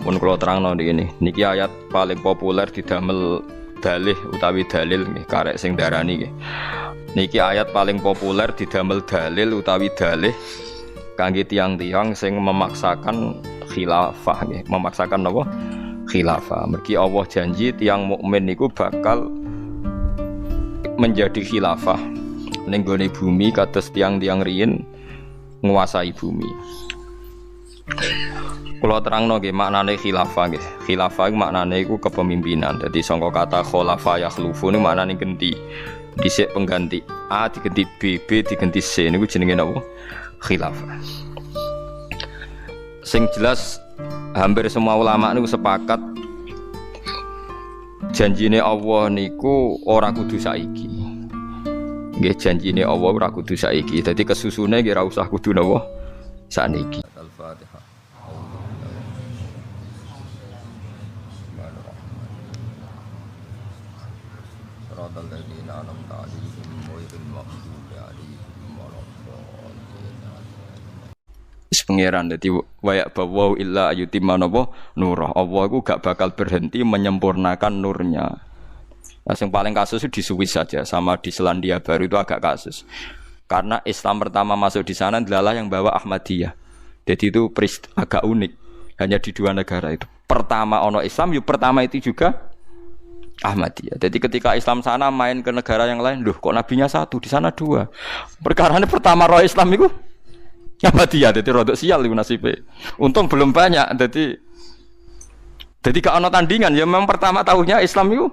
Mun kula terangno niki ayat paling populer didamel dalih utawi dalil nggih karek sing darani nggih. Niki ayat paling populer didamel dalil utawi dalih kangge tiang-tiang sing memaksakan khilafah nggih. Memaksakan napa? Khilafah. Mergi Allah janji tiang mukmin niku bakal menjadi khilafah ning gone bumi kados tiang-tiang riyin nguasai bumi. Kula terangno nggih maknane khilafah nggih. Khilafah iku maknane iku kepemimpinan. Dadi saka kata khulafa yakhlufu niku maknane ganti. Dhisik pengganti A diganti B, B diganti C niku jenenge napa? Khilafah. Sing jelas hampir semua ulama niku sepakat janjine Allah niku ora kudu saiki. Nggih janjine Allah ora kudu saiki. Dadi kesusune nggih ora usah kudu napa saniki. Al-Fatihah. Pengiran dadi wayak bawa illa ayutimma napa nurah. Allah iku gak bakal berhenti menyempurnakan nurnya. Nah, yang paling kasus itu di Swiss saja sama di Selandia Baru itu agak kasus. Karena Islam pertama masuk di sana adalah yang bawa Ahmadiyah. Jadi itu agak unik. Hanya di dua negara itu. Pertama ono Islam, yuk pertama itu juga Ahmadiyah. Jadi ketika Islam sana main ke negara yang lain, loh kok nabinya satu, di sana dua. Perkaranya pertama roh Islam itu Ahmadiyah, jadi rodok sial itu nasibnya. Untung belum banyak, jadi gak ono tandingan. Ya memang pertama tahunya Islam itu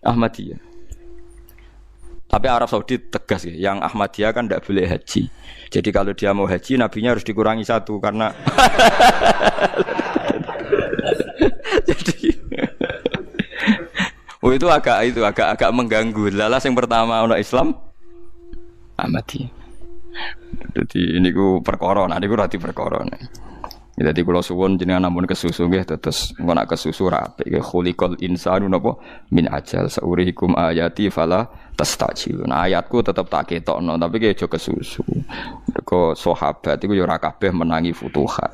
Ahmadiyah. Tapi Arab Saudi tegas ya, yang Ahmadiyah kan tidak boleh haji. Jadi kalau dia mau haji, nabinya harus dikurangi satu karena. Jadi, itu agak mengganggu. Lalas yang pertama ono Islam Ahmadiyah. Jadi ini ku perkara, nanti ku rati perkara. Jadi kalau suwon jenengan namun kesusu nggih terus engko nak kesusu rapi nggih khuliqal insanu napa min ajal saurihikum ayati fala tastajilun. Ayatku tetep tak ketokno tapi ki aja kesusu. Mergo sahabat iku ya ora kabeh menangi futuhat.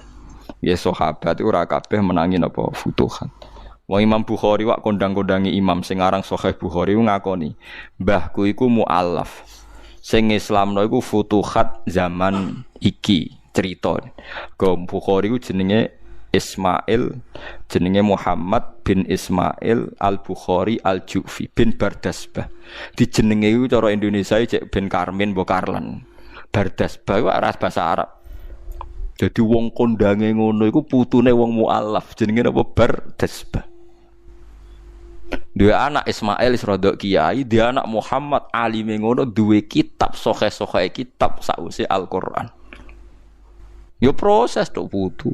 Ya sahabat iku ora kabeh menangi napa futuhat. Wong Imam Bukhari wak kondang-kondangi imam sing aran Sahih Bukhari ngakoni, mbahku iku mualaf. Sing Islamno iku futuhat zaman iki cerita. Go Bukhari ku jenenge Ismail, jenenge Muhammad bin Ismail Al-Bukhari Al-Ju'fi bin Bardasbah. Dijenenge iku cara Indonesia cek bin Karmin mbok Karlan. Bardasbah iku aras bahasa Arab. Jadi wong kondange ngono iku putune wong mualaf jenenge apa Bardasbah. Dua anak Ismail rodok kiai, dia anak Muhammad alime ngono duwe kitab sahih-sahih kitab sakwise Al-Qur'an. Yo proses tok putu.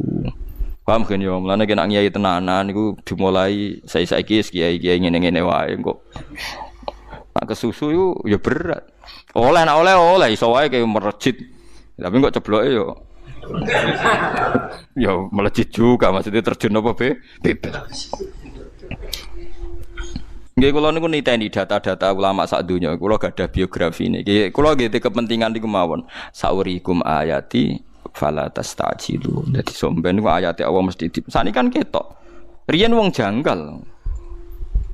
Paham kan yo, mlane nek kiai tenanan iku dimulai saiki kiai-kiai ngene-ngene wae kok. Nak kesusu yo berat. Oleh iso wae kaya merejit. Tapi kok cebloke yo yo melejit juga maksudnya terjun apa bebas. Nggih kula niku niteni data-data ulama sak donya. Kula gadah biografi niki. Kula nggih kepentingan niku mawon. Saurikum ayati fala tastajilu. Dadi somben niku ayate Allah mesti sani kan ketok. Riyen wong janggal.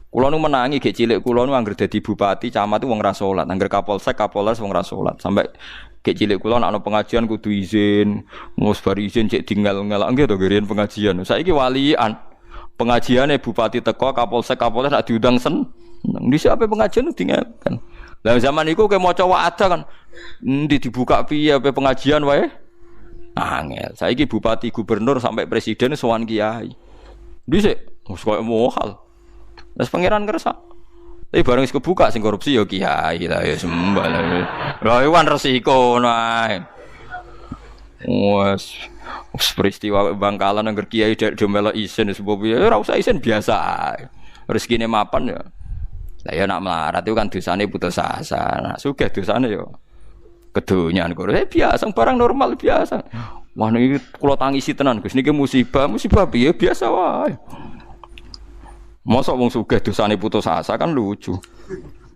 Kula nu menangi gek cilik kula nu anggere dadi bupati, camat wong ra salat, anggere kapolsek, kapolres wong ra salat. Sampai gek cilik kula ana pengajian kudu izin, mus bar izin cek tinggal-ngelak nggih to riyen pengajian. Saiki walian. Pengajiannya bupati teko kapolsek kapolres nak diundang di siapa pengajian diingatkan. Lah zaman itu kayak mau coba ada kan dibuka piye pengajian wae angel. Saiki bupati gubernur sampai presiden sowan kiai. Dhisik wis koyo mohal. Terus pangeran kersa. Tapi bareng wis kebuka sing korupsi ya kiai lah ya sembah lah. Lah iku resiko nae. Wes peristiwa Bangkalan angger kiai dek melok isin sebab ya ora usah isin biasa. Rezekine mapan ya. Lah ya nak melarat itu kan dosane putus asa. Nah, sugih dosane ya kedonyan kok. Biasa barang normal biasa. Wah niki kula tangisi tenan Gus niki musibah piye biasa wae. Mosok wong sugih dosane putus asa kan lucu.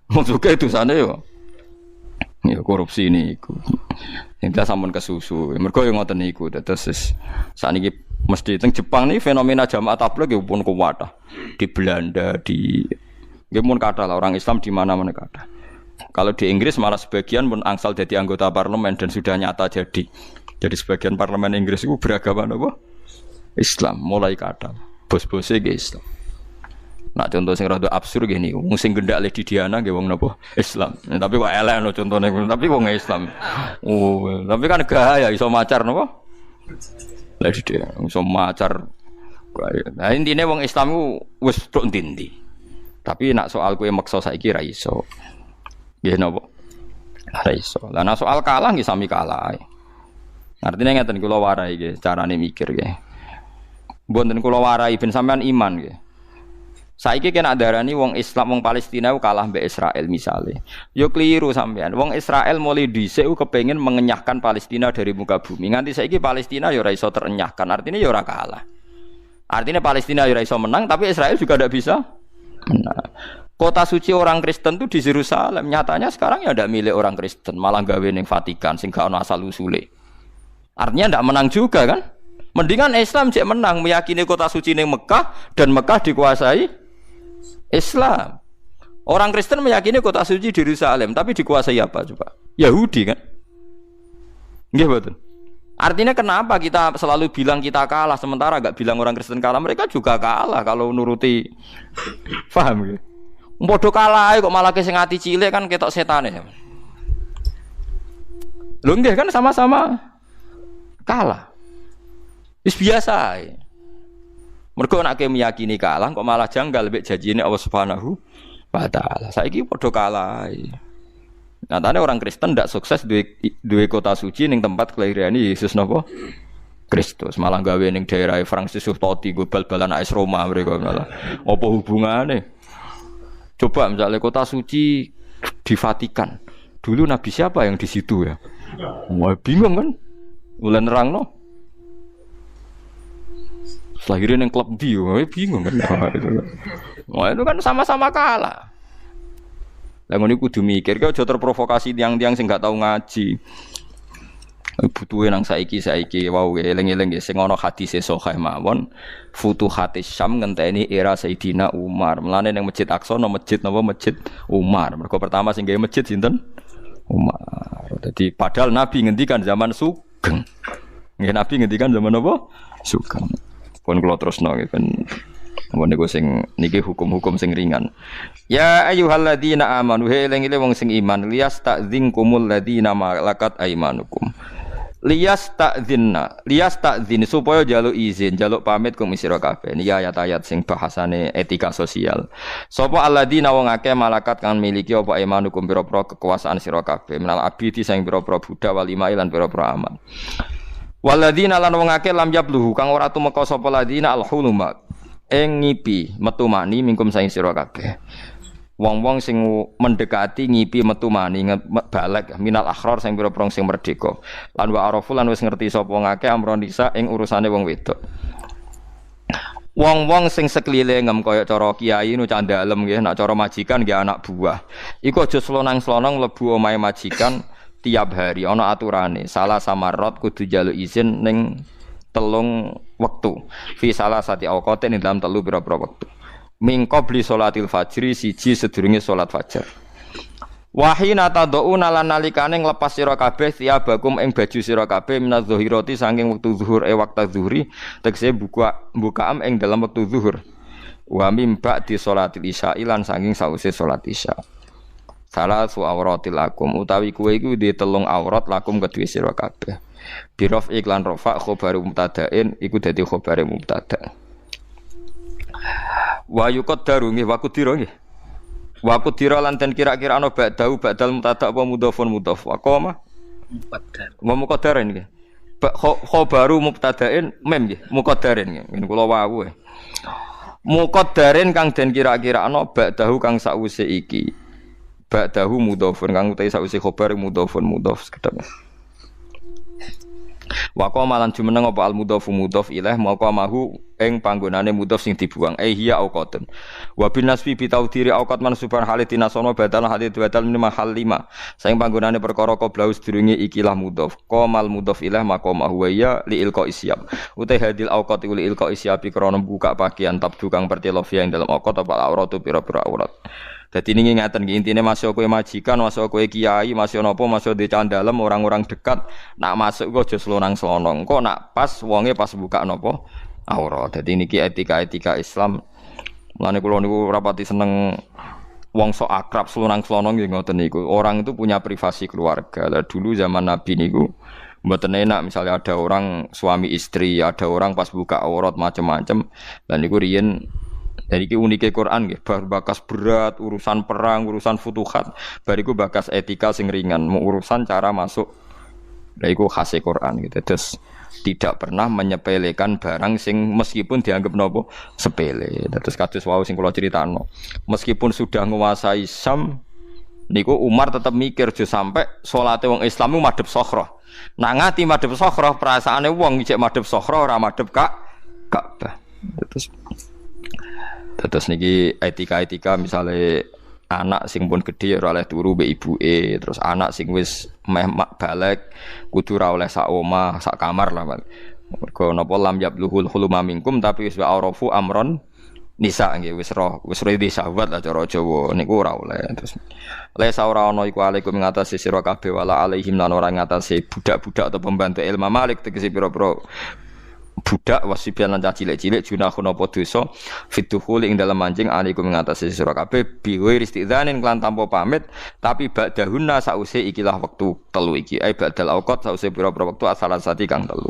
Wong sugih dosane ya korupsi niku. Yang kita sampun kesusu. Mergo yo ngoten niku terus sakniki Mesti teng Jepang nih fenomena jamaah tabligh ya pun kuwat. Di Belanda di pun kata lah orang Islam di mana-mana kata. Kalau di Inggris malah sebagian pun angsal jadi anggota parlemen dan sudah nyata jadi. Jadi sebagian parlemen Inggris itu beragama apa? Islam mulai kata. Bos-bosnya ke Islam. Nah contoh sing rada absurd gini, wong sing gendak le di Diana nggih wong napa? Islam. Tapi kok elek no contone, tapi wong Islam. Oh, tapi kan gaya iso macar napa? Lah dia iso macar. Nah intine wong Islam ku wis tok ndi. Tapi nak soal kowe maksa saiki ra iso. Nggih napa? Ra iso. Lah nak soal kalah nggih sami kalah. Artinya ngeten kula warai nggih carane mikir nggih. Mboten kula warai ben sampean iman nggih. Saiki kena darani wong Islam wong Palestina kalah mbek Israel misale. Yo keliru sampean. Wong Israel mulai dhisik kepengin mengenyahkan Palestina dari muka bumi. Nganti saiki Palestina yo ora iso terenyahkan. Artinya yo ora kalah. Artinya Palestina yo ora iso menang tapi Israel juga tidak bisa menang. Kota suci orang Kristen tuh di Yerusalem. Nyatanya sekarang ya ndak milik orang Kristen, malah gawe ning Vatikan sing gak ono asal usule. Artinya ndak menang juga kan? Mendingan Islam cek menang meyakini kota suci ning Mekah dan Mekah dikuasai Islam. Orang Kristen meyakini kota suci di Yerusalem, tapi dikuasai apa coba? Yahudi kan? Nggih betul. Artinya kenapa kita selalu bilang kita kalah sementara enggak bilang orang Kristen kalah? Mereka juga kalah kalau nuruti. Paham nggih? Padha kalah kok malah sing ati cilik kan ketok setane. Lho nggih kan sama-sama kalah. Wis biasa ae. Mergo nek meyakini kalah kok malah janggal mek janjine Allah Subhanahu wa taala. Saiki padha kalah. Nyatane orang Kristen ndak sukses duwe kota suci ning tempat kelahirane Yesus napa? Kristus. Malah gawe ning daerah Frankfurt Totti go bal-balan AS Roma mereka malah. Apa hubungane? Coba misalnya kota suci di Vatikan. Dulu nabi siapa yang di situ ya? Wah bingung kan? Mulai nerangno. Lahirin yang klub bio, bingung kan? Wah itu kan sama-sama kalah. Lalu ini kudu mikir, kau jauh terprovokasi tiang-tiang sing gak tahu ngaji. Butuhe nang saiki, wow, eling-eling sing ana hadise sahih mawon. Futuhatis Syam ngenteni era Sayyidina Umar. Mulane ning Masjid Aqsa ana masjid napa Masjid Umar. Mergo pertama sing gawe masjid sinten? Umar. Dadi padahal Nabi ngendikan zaman Sugeng. Nggih Nabi ngendikan zaman apa? Sugeng. Pun kula terusno nggih ben niku sing niki hukum-hukum sing ringan. Ya ayyuhalladzina amanu eling-eling wong sing iman liyas ta'dzinkumul ladzina malakat aymanukum. Liyas ta'dzin supaya jaluk izin, jaluk pamit kum sira kabeh. Niki ayat-ayat sing bahasane etika sosial. Sapa alladzina wong akeh malakat kang miliki apa aymanukum pira-pira kekuasaan sira kabeh. Menal abidi sing pira-pira budak walima lan pira-pira aman. Waladina lan wong akeh lam yabluhu kang ora tumeka sapa ladina alhuluma ing ngipi metu mani mingkum saing sira kabeh. Wong-wong sing mendekati ngipi metu mani balik minal akhror sing pira-pira sing merdeka. Lan wa arafu lan wis ngerti sapa ngakeh amron nisa ing urusane wong wedok. Wong-wong sing sekelilingem kaya cara kiai nu candhalem nggih, nek cara majikan nggih anak buah. Iku aja slonang-slonong mlebu omahe majikan. Tiap hari ana aturane salah samarot kudu njaluk izin ning 3 wektu fi salah sati awqatin ing dalam 3 pira-pira wektu min qabli sholatil fajri siji sedurunge salat fajar wahina tad'una lan nalikane nglepas sira kabeh tiabakum ing baju sira kabeh minaz zuhirati saking wektu zuhur wektu zuhri tegese bukaam ing dalam wektu zuhur wa mim ba'di sholatil isya lan saking sause salat isya. Salah su auratil lakum utawi kowe iku di 3 aurat lakum kedue sira kabeh. Birof iklan rafa khabar mubtada'in iku dadi khabare mubtada'. Wa yuqaddaru nggih wa qudira nggih. Wa qudira lan ten kira-kira ana ba'dau ba'dal mubtada' apa mudhafun mudhaf wa qoma muqaddar. Wa muqaddarin nggih. Khabaru mubtada'in mem nggih muqaddarin nggih. Ngene kula wau. Muqaddarin kang den kira-kira ana ba'dahu kang sakwise iki. Ba'dahu mudhafun kang utahe sause khabar mudhafun mudhaf sekedhap. Wa qamalan jumeneng apa al mudhofu mudhof ilaih maka mahu ing panggonane mudhof sing dibuang hiya auqatun wa bin nasbi bi taudiri auqat mansuban halitina sono badal hadit badal min mahal 5 saing panggonane perkara qabla sedurunge ikilah mudhof qamal mudhof ilaih maka mahu ya li ilqa isyab uta hadil auqat li ilqa isyabi krana buka pakaian tabdu kang pertelo ing dalam auqat apa auratu pira-pira aurat. Dadi ini ngaten iki intine masuk kowe majikan, masuk kowe kiai, masuk napa, masuk di candalem orang-orang dekat, nak masuk kok aja slonang-slonong. Kok nak pas wonge pas buka napa aurat. Dadi niki etika-etika Islam. Mulane kula niku rapati seneng wong sok akrab slonang-slonong nggih ngoten niku. Orang itu punya privasi keluarga. Lah dulu zaman Nabi niku mboten enak misalnya ada orang suami istri, ada orang pas buka aurat macam-macam. Dan niku riyen jadi ki unike Quran nggih, bar bakas berat urusan perang, urusan futuhat, bariku bakas etika sing ringan, urusan cara masuk. Lha iku khase Quran gitu. Terus tidak pernah menyepelekan barang sing meskipun dianggap nopo sepele. Terus kados wau sing kula critakno. Meskipun sudah nguasai Syam niku Umar tetap mikir aja sampai salate wong Islam ku madhep Sokhroh. Nak ngati madhep Sokhroh, perasaane wong ijek madhep Sokhroh ora madhep Ka'bah. Terus niki etika-etika misalnya anak sing pun gede ora oleh turu mbek ibuke, terus anak sing wis meh balik kudu ora oleh sak omah, sak kamar lah. Mergo napa lam yabluhul huluma minkum tapi wis arafu amron nisa nggih wis redi sahabat lah cara Jawa niku ora oleh. Terus lesa ora ana iku alaikum ngatasi sira kabeh wala alaihim lan ora ngatasi budak-budak atau pembantu ilmu malik tegese pira-pira budak wasibian lan cilik-cilik junahun apa dosa fituhul ing dalam mancing alaikum ngatasi sira kabeh biwe istidzanin kelan tanpa pamit tapi ba'dahunna sause ikilah wektu telu iki ai ba'dal auqat sause pira-pira wektu asalan sati kang telu.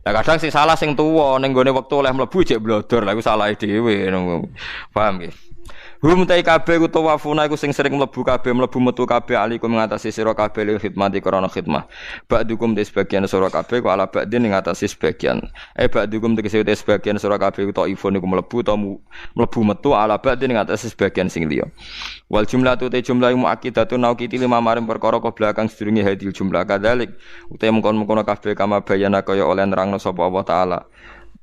Lah kadang sing salah sing tuwa ning gone wektu oleh mlebu jek blodor lha iku salahe dhewe paham nggih. Hum tai kabeh utawa wafuna iku sing sering mlebu kabeh mlebu metu kabeh alikum ngatasi sira kabeh li khidmati krana khidmah. Ba'dukum te sebagian sira kabeh ku ala ba'din ngatasi sebagian. Ba'dukum tegese te sebagian sira kabeh utawa ifun iku mlebu ta mlebu metu ala ba'din ngatasi sebagian sing liya. Wal jumlatu te jumlah muakkidatun naukiti lima maring perkara belakang sedurunge hadil jumlah kadzalik. Utawa mengkon-mengkon kabeh kama bayana kaya oleh nerangno sapa Allah taala.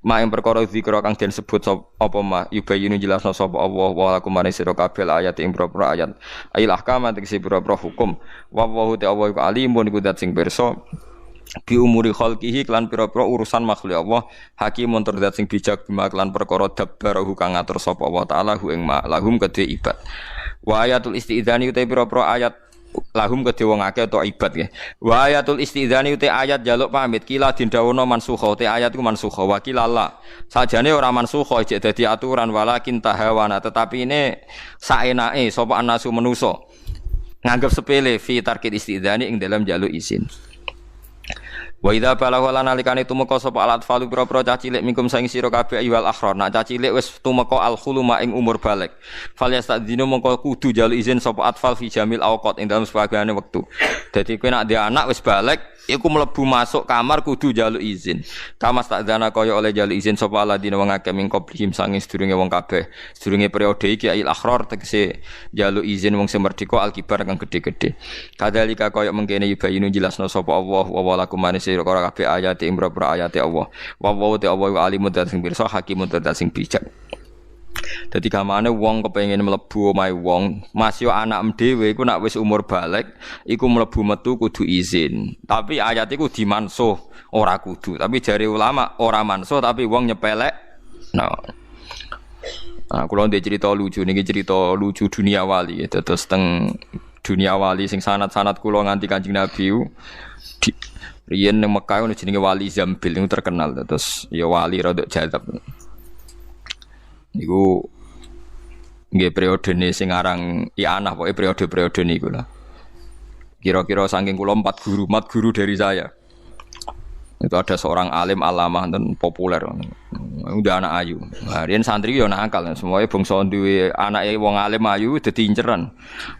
Ma ing perkara zikra kang den sebut apa ma yubayinu jelasna sapa Allah wa lakum maring sira kabeh ayat ing propro ayat ail ahkam tegese propro hukum wa wa te Allah iku alimun iku dat sing pirsa bi umuri khalqihi lan pira-pira urusan makhluk Allah hakimun tur dat sing bijak bima lan perkara dabbarahu kang ngatur sapa Allah taala hu ing ma lahum kedhe ibad wa ayatul istidzani uta pira-pira ayat lahum kedhe wong akeh utawa ibad nggih. Wa ayatul istidzani uti ayat jaluk pamit kila dindawono mansukha uti ayat iku mansukha wa kilala. Sajane ora mansukha jek dadi aturan walakin tahawana tetapi ini saenake sapa anasu manusa. Nganggep sepele fi tarkid istidzani ing dalam jaluk izin. Wa idza balagha lan nalikane tumeka sapa alat falu pira-pira cah cilik mingkum saing sira kabeh ayyuhal akhrar nak cah cilik wis tumeka al khuluma ing umur balik fal yastadzinu mongko kudu jalu izin sapa atfal fi jamil awqat ing dalam sebagiane wektu dadi kowe nak ndek anak wis balik iku mlebu masuk kamar kudu jalu izin kama stadzana kaya oleh jalu izin sapa aladina wong akeh ming qablihim sange sedurunge wong kabeh sedurunge periode iki al akhrar tegese jalu izin wong sing merdeka al kibar kang gedhe-gedhe kadzalika kaya mengkene yubayinu jelasna sapa Allah wa walakum sira kabeh ayat imra-imra ayat Allah. Wa wa te Allah alimud dan sing pirsa hakimud dan sing bijak. Dadi gamane wong kepengin mlebu omahe wong, masih anak dhewe iku nak wis umur balik, iku mlebu metu kudu izin. Tapi ayat iku dimansuh, ora kudu. Tapi jare ulama ora mansuh tapi wong nyepelek. Nah, kula ndek cerita lucu niki cerita lucu dunia wali. Terus teng dunia wali sing sanad-sanad kula nganti Kanjeng Nabi riyen nang Mekah ono jenenge Wali Zambil niku terkenal terus ya wali rodok jadab. Niku nggih periodene sing aran I'anah pokoke periode-periode niku lah. Kira-kira saking kula 4 guru dari saya. Itu ada seorang alim alamah dan populer. Udah anak ayu. Nah, riyen santri yo nakal, semuanya bangsa duwe anake wong alim ayu dadi inceran.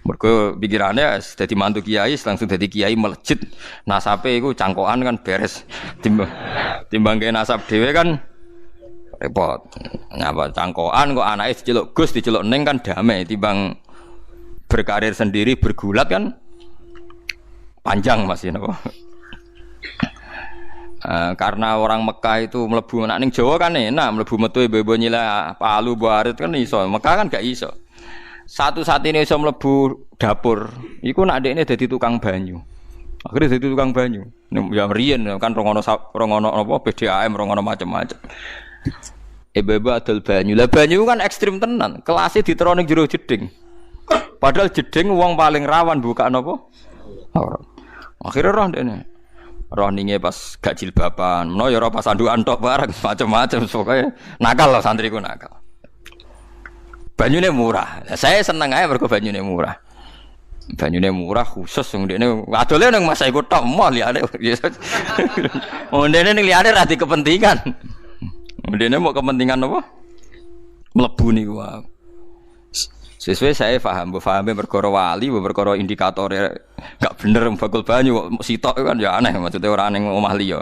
Mergo pikirane dadi mantu kiai langsung dadi kiai melejit. Nasabe iku cangkokan kan beres. Timbang ke nasab dhewe kan repot. Ngapa cangkokan kok anake diceluk Gus, diceluk Ning kan damai timbang berkarir sendiri bergulat kan panjang masih napa. Karena orang Mekah itu mlebu nak ning Jawa kan enak, mlebu metu ibu-ibu nyila Palu Barit kan iso. Mekah kan gak iso. Satu-satunya iso mlebu dapur, iku nak dekne dadi tukang banyu. Akhirnya dadi tukang banyu. Ya riyen kan rongono apa PDAM rongono macam-macam. Ibu-ibu adol banyu. Lah banyu kan ekstrim tenan. Kelasé ditero ning jero jeding. Padahal jeding wong paling rawan buka napa? Aurat. Akhirnya roh ndekne. Roh ninge pas gak jilbaban, menawa ya ora pas andukan tok bareng macam-macam pokoke nakal lah santriku nakal. Banyune murah. Saya seneng ae mergo banyune murah. Banyune murah khusus wong ndekne adole nang masa iku tok mall liyane. Ndekne ning liyane ra di kepentingan. Ndekne mau kepentingan apa? Mlebu niku wae. Sesuai saya paham, pahame perkara wali, perkara indikatornya gak bener bakul banyu kok sitok kan ya aneh maksudnya ora ning omah liya.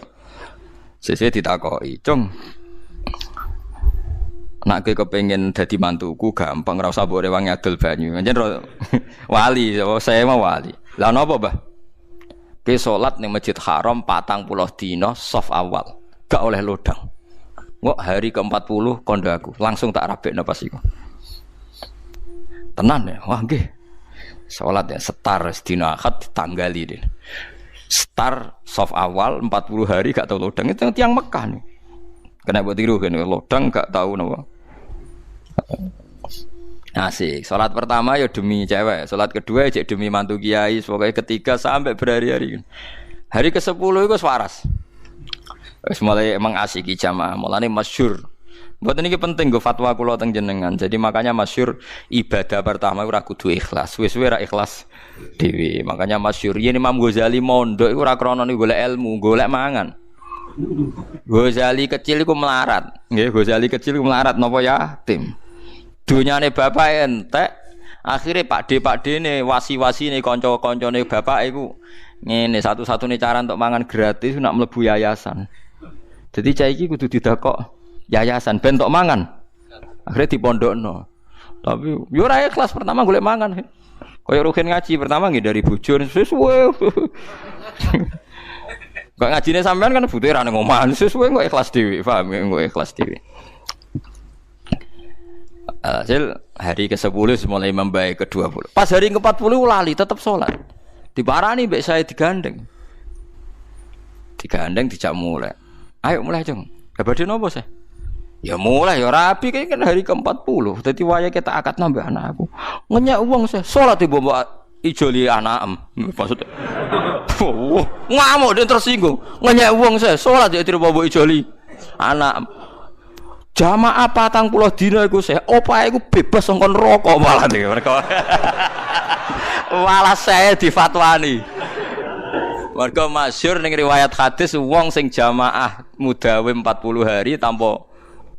Sesuai ditakoki, "Cung, nek kowe kepengin dadi mantuku gampang ora usah mbok rewangi adol banyu." Anjen wali, saya mah wali. Lah napa, Mbah? Kowe salat ning Masjid Haram 40 dina shaf awal, gak oleh lodang. Kok hari ke-40 kondo aku, langsung tak rabekno pas iku. Tenan ya, wah nggih. Salat ya setar sedina Ahad ditanggali deh. Setar soft awal 40 hari gak tahu lodang itu tiang Mekah nih. Kena buat tiru kan lodang gak tahu napa. Asik. Salat pertama ya demi cewek, salat kedua ya demi mantu kiai, pokoknya ketiga sampai berhari-hari. Hari ke-10 itu waras. Wis mulai emang asik jamaah, mulane masyhur. Mboten iki penting go fatwa kula teng jenengan. Jadi makanya masyhur ibadah pertama ora kudu ikhlas. Wis-wis ora ikhlas dhewe. Makanya masyhur yen Imam Ghazali mondok iku ora krana golek ilmu, golek mangan. Ghazali kecil iku melarat. Nggih, Ghazali kecil iku melarat napa yatim. Dunyane bapak entek, akhire pakde-pakdene wasi-wasine kanca-kancane bapak iku ngene satu-satunya cara untuk mangan gratis nak mlebu yayasan. Jadi cah iki kudu didakok yayasan ben tok mangan. Akhirnya dipondokno. Tapi yo ora ikhlas pertama golek mangan. Kaya rugen ngaji pertama nggih dari bojo sesuwe. Kok ngajine sampean kan butuh ra nang omah sesuwe kok ikhlas dhewe, paham kok ikhlas dhewe. Hasil hari ke-10 mulai membaik ke-20. Pas hari ke-40 lali tetap salat. Diparani mbek saya digandeng. Digandeng dijak mulai. Ayo mulai, Jeng. Badhe napa sih? Ya mulai ya rapi kan hari ke-40. Dadi waya kita akad nambah anakku. Ngenyak wong sih salat ibu mbok ijoli anakem. Maksud ngamuk dan tersinggung. Ngenyak wong sih salat ya tidak mbok ijoli anak. Jamaah 40 dina iku sih opae iku bebas saka neraka malah iki mereka. Malah saya difatwani. Mergo masyhur ning riwayat hadis wong sing jamaah mudawim 40 hari tanpa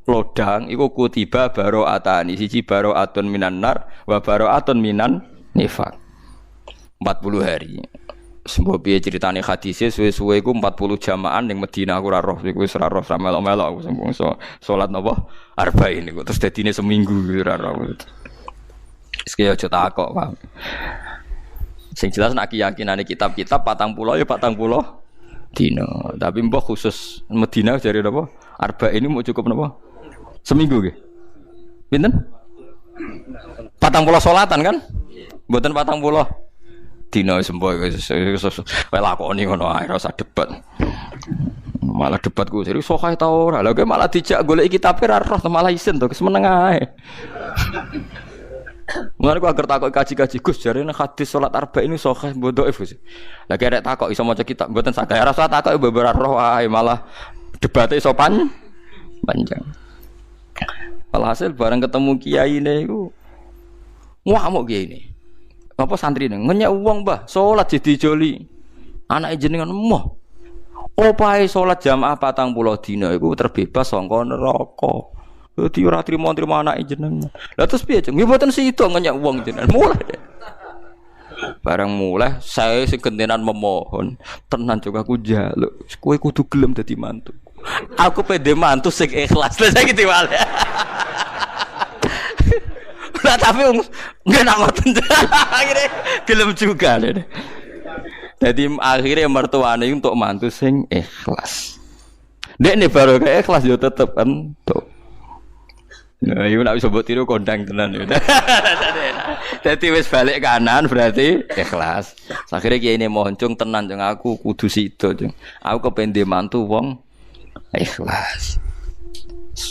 lodang iku kutiba baro'atani siji baro'atun minan nar wa baro'atun minan nifaq 40 hari. Sembo piye critane hadise suwe-suwe iku 40 jamaah ning Madinah aku ora roh iku wis ora roh melok-melok aku sembung salat napa arba'in niku terus dadine seminggu ora roh. Wis kaya aja takok, Pak. Sing jelas nek keyakinane kitab-kitab 40 ya 40 dina. Tapi mbah khusus Madinah jare napa? Arba'in ini mau cukup napa? Seminggu nggih. Pinten? 40 salatan kan? Mboten 40 dina sembo wis lakoni ngono ae ora usah debat. Malah debatku serius sokae ta ora. Lha kowe malah dijak golek kitab ora roh malah isin to keseneng ae. Mulane aku agar takok kaji-kaji Gus jarene hadis salat arba ini sahih mbok dhaif Gus. Lah kerek takok iso maca kitab mboten saged ora usah takok beberapa roh wae malah debate iso panjang. Alhasil bareng ketemu kiai ne iku ngamuk kiai ne. Apa santrine ngenyek wong Mbah salat jadi joli. Anake jenengan moh. Opae salat jamaah 40 dina iku terbebas saka neraka. Dadi ora trimo-trimo anake jenengan. Lah terus piye, Ceng? Nggih mboten sida ngenyek wong jenengan. Mulai. Bareng mulai saya sing gentenan memohon, tenan juga aku njaluk, kowe kudu gelem dadi mantu. Aku pede mantu sing ikhlas. Lah saiki diwale. Lah tapi nggak nak ngoten. Akhire gelem juga. Jadi akhirnya mertuane untuk mantu sing ikhlas. Dek nih baru kayak ikhlas yo tetep kan tuh. Nah, iku nek wis mbok tiru kondang tenan yo. Dadi wis balik kanan berarti ikhlas. Akhire kiai ini moncung tenan jeng aku kudu sida jeng. Aku kependhe mantu wong ikhlas.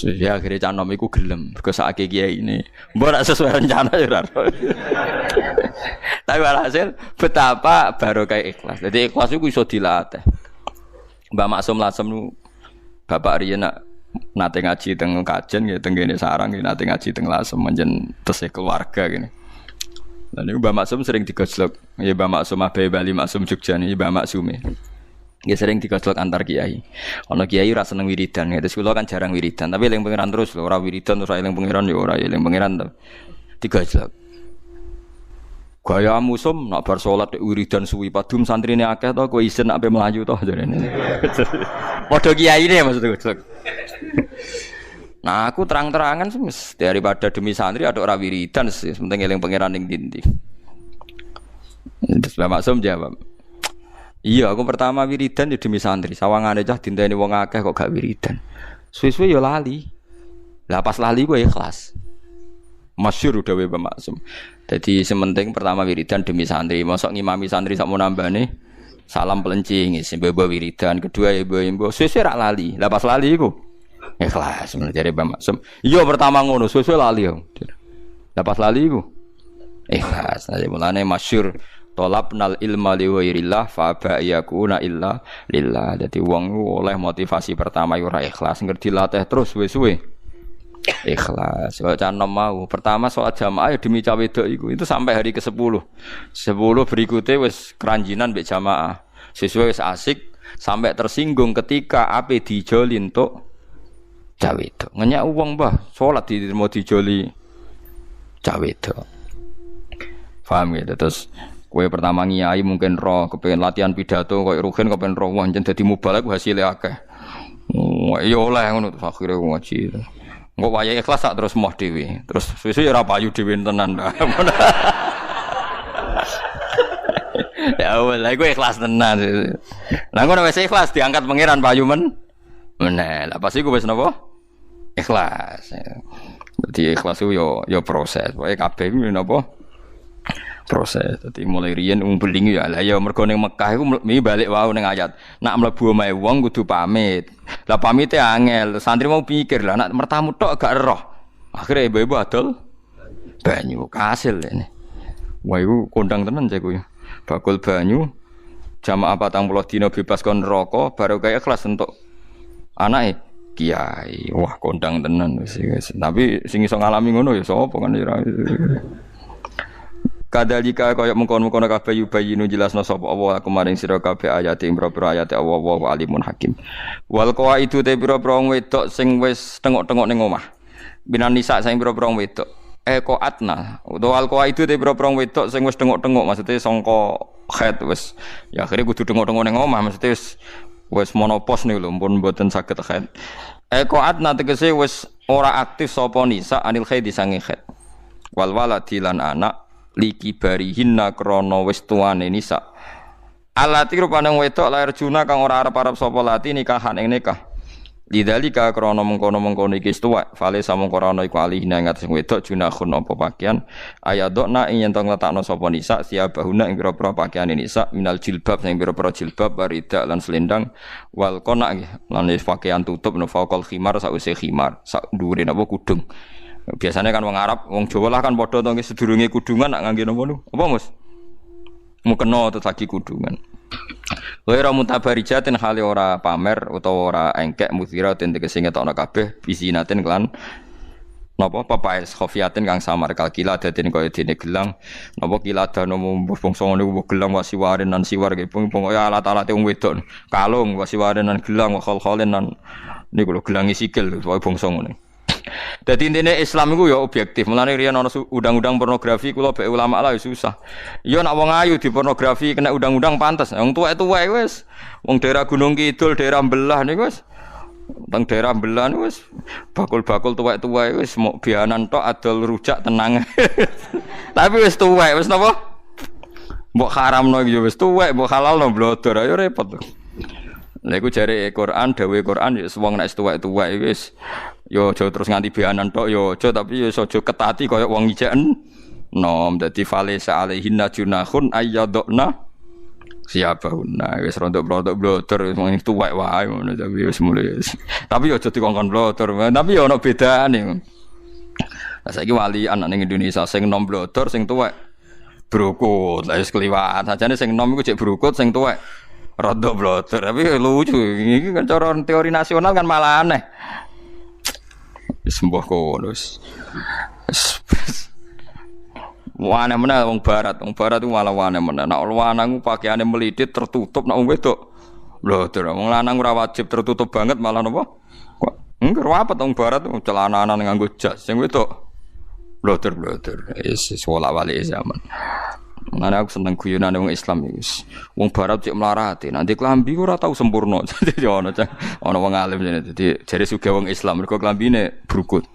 Ya akhirnya canom iku gelem mergo sakake kiai ini. Mbok rak sesuai rencana ya ora. Tapi alhasil betapa barokah ikhlas. Jadi ikhlas iku iso dilatih. Mbak Maksum Lasem nu bapak riyen nate ngaji teng kajen nggih teng kene sarang nggih nate ngaji teng Lasem menjen tesih keluarga gini. Lah niku Mbak Maksum sering digojlok. Ya Mbak Maksum Abai Bali Maksum Jogja niki Mbak Maksume. Ya sering digojlok antar kiai. Ana kiai ora seneng wiridan, terus kula kan jarang wiridan, tapi eling pangeran terus lho, ora wiridan terus eling pangeran ya ora eling pangeran to. Digojlok. Gaya musum nak bar salat wiridan suwi padum santrine akeh to kowe isin ape mlayu to jarene. Padha kiyaine maksudku gojlok. Nah aku terang-terangan semes daripada demi santri ada ora wiridan penting eling pangeran ning ndi. Terus Mbak Maksum jawab. Iya, aku pertama wiridan ya demi santri. Sawangane cah dinteni wong akeh kok gak wiridan. Suwe-suwe ya lali. Lah pas lali gue ikhlas. Masyhur dawuh Mbah Maksum. Dadi sementing pertama wiridan demi santri. Mosok ngimami santri sak mau nambane salam pelencing isi mbah wiridan. Kedua ya mbah suwe-suwe rak lali. Lah pas lali iku ikhlas menjare Mbah Maksum. Iya pertama ngono suwe-suwe lali yo. Lah pas lali iku ikhlas. Lah mulane masyhur tolabnal ilma li ghairillah fa ba yakuna illa lillah. Dadi wong oleh motivasi pertama ora ikhlas, ngerti latih terus suwe-suwe. Ikhlas. Kok canom mau. Pertama salat jamaah ya demi cawe wedok iku. Itu sampai hari ke-10. 10 berikutnya wis keranjinan mbek jamaah. Sesuai wis asik sampai tersinggung ketika ape dijoli entuk cawe wedok. Ngenyak wong Mbah, salat mau dijoli cawe wedok. Paham ya terus kowe pertama ngiyai mungkin roh kepengin latihan pidato koyo rugen kepengin roh wah jen dadi mubalak hasilé akeh. Ya oleh ngono terus akhire ngaji. Engko wayahe ikhlas sak terus moh dhewe. Terus suwe-suwe ora payu dhewe tenan. Ya oleh kowe ikhlas tenan. Lah ngono wis ikhlas diangkat pangeran payu men. Meneh. Lah pas iku wis napa? Ikhlas. Dadi ikhlas yo proses. Pokoke kabeh kuwi napa? Proses. Dadi mulai riyen beling ya lah ya mergo ning Mekah iku balik wae ning ayat. Nak mlebu omahe wong kudu pamit. Lah pamite angel, santri mau pikir lah nak mertamu tok gak roh. Akhire ibu-ibu adol banyu kasil ini. Wah iku kondang tenan cek kuwi. Bakul banyu jamaah 40 dina bebas kon neraka baru kaya ikhlas entuk anake kiai. Wah kondang tenan wis. Tapi sing iso ngalami ngono ya sapa kan ora. Kadalika kaya mengkon-mengkon kabeh yubayinu jelasna sapa Allah kemaring sira kabeh ayat pira-pira ayat Allah wa alimun hakim. Wal qawaidu te pira-pira wedok sing wis tengok-tengok ning omah. Binan nisa sing pira-pira wedok. Qaatna. Utawa al qawaidu te pira-pira wedok sing wis tengok-tengok maksude sangka khaid wis. Ya akhire kudu tengok-tengok ning omah maksude wis monopos niku lho pun mboten saged khaid. Qaatna tegese wis ora aktif sapa nisa anil khaid sange khaid. Wal waladi lan anak liki barihinna krana wis tuane nisa. Alati rupane wedok lair juna kang ora arep-arep sapa lati nikahan ing nikah. Lidzalika krana mengkono-mengkono iki tuwa, fale samengkono iku alihna ing atus wedok junahun apa pakaian ayadona ing yen to ngletakno sapa nisa siabahuna ing pira-pira pakaian nisa minal jilbab sing pira-pira jilbab barida lan selendang wal qona lan pakaian tutup no faqal khimar sause khimar sak dhuwure napa kudung. Biasanya kan wong Arab, wong Jawa lah kan padha to sedurunge kudungan nak ngangge napa lho. Apa Mus? Mukena terus lagi kudungan. Ora mutabarijatin hale ora pamer utawa ora engkek muzira ten tegese ngetokno kabeh bisinaten kelan napa papaes khofiatin kang samar kalkila daden kaya dene gelang napa kiladano bangsa niku gelang wasiwaren nan siwar ge pokoke alat-alate wong wedok kalung wasiwaren nan gelang khol-kholen nan niku lho gelangi sikil wae bangsa ngene. Dadi intine Islam iku ya objektif. Mulane riyen ana undang-undang pornografi kula be ulama lah susah. Ya nek wong ayu di pornografi kena undang-undang pantes. Wong tuwek-tuwek wis wong daerah Gunung Kidul, daerah Belah niku wis teng daerah Belah niku wis bakul-bakul tuwek-tuwek wis mok bianan tok adol rujak tenang. Tapi wis tuwek wis napa? Mbok haramno iki wis tuwek, mbok halalno blodor ayo repot. Lha iku jare Quran, dawuhe Quran ya wong nek tuwek-tuwek wis yo aja terus nganti beanan tok yo aja tapi yo aja ketati kaya wong ijeken nom dadi fale sa'alaihinna junahun ayyadna siapahunna wis rontok-rontok blotor wong tuwek wae ngono tapi wis mulai. Tapi yo aja dikongkon blotor, tapi yo ana bedane. Lah saiki wali anak ning Indonesia sing nom blotor sing tuwek brukut, lah wis kliwat. Sajane sing nom iku cek brukut sing tuwek rada blotor. Tapi lucu iki kan cara teori nasional kan malah aneh. Sembuh kono wis. Wane meneh wong barat itu malah wane meneh. Nek lanang pakaiane melitit tertutup, nek wong wedok blotor. Wong lanang ora wajib tertutup banget malah napa? Enggak rapet wong barat celana-celana nganggo jas. Sing wedok blotor. Wis wolak-walik zaman. Mana aku seneng guyonane wong Islam iki. Wong barat cek mlarate, nanti klambi ora tau sempurna. Dadi ana wong alim jane. Dadi jare sugih wong Islam mergo klambine brukut.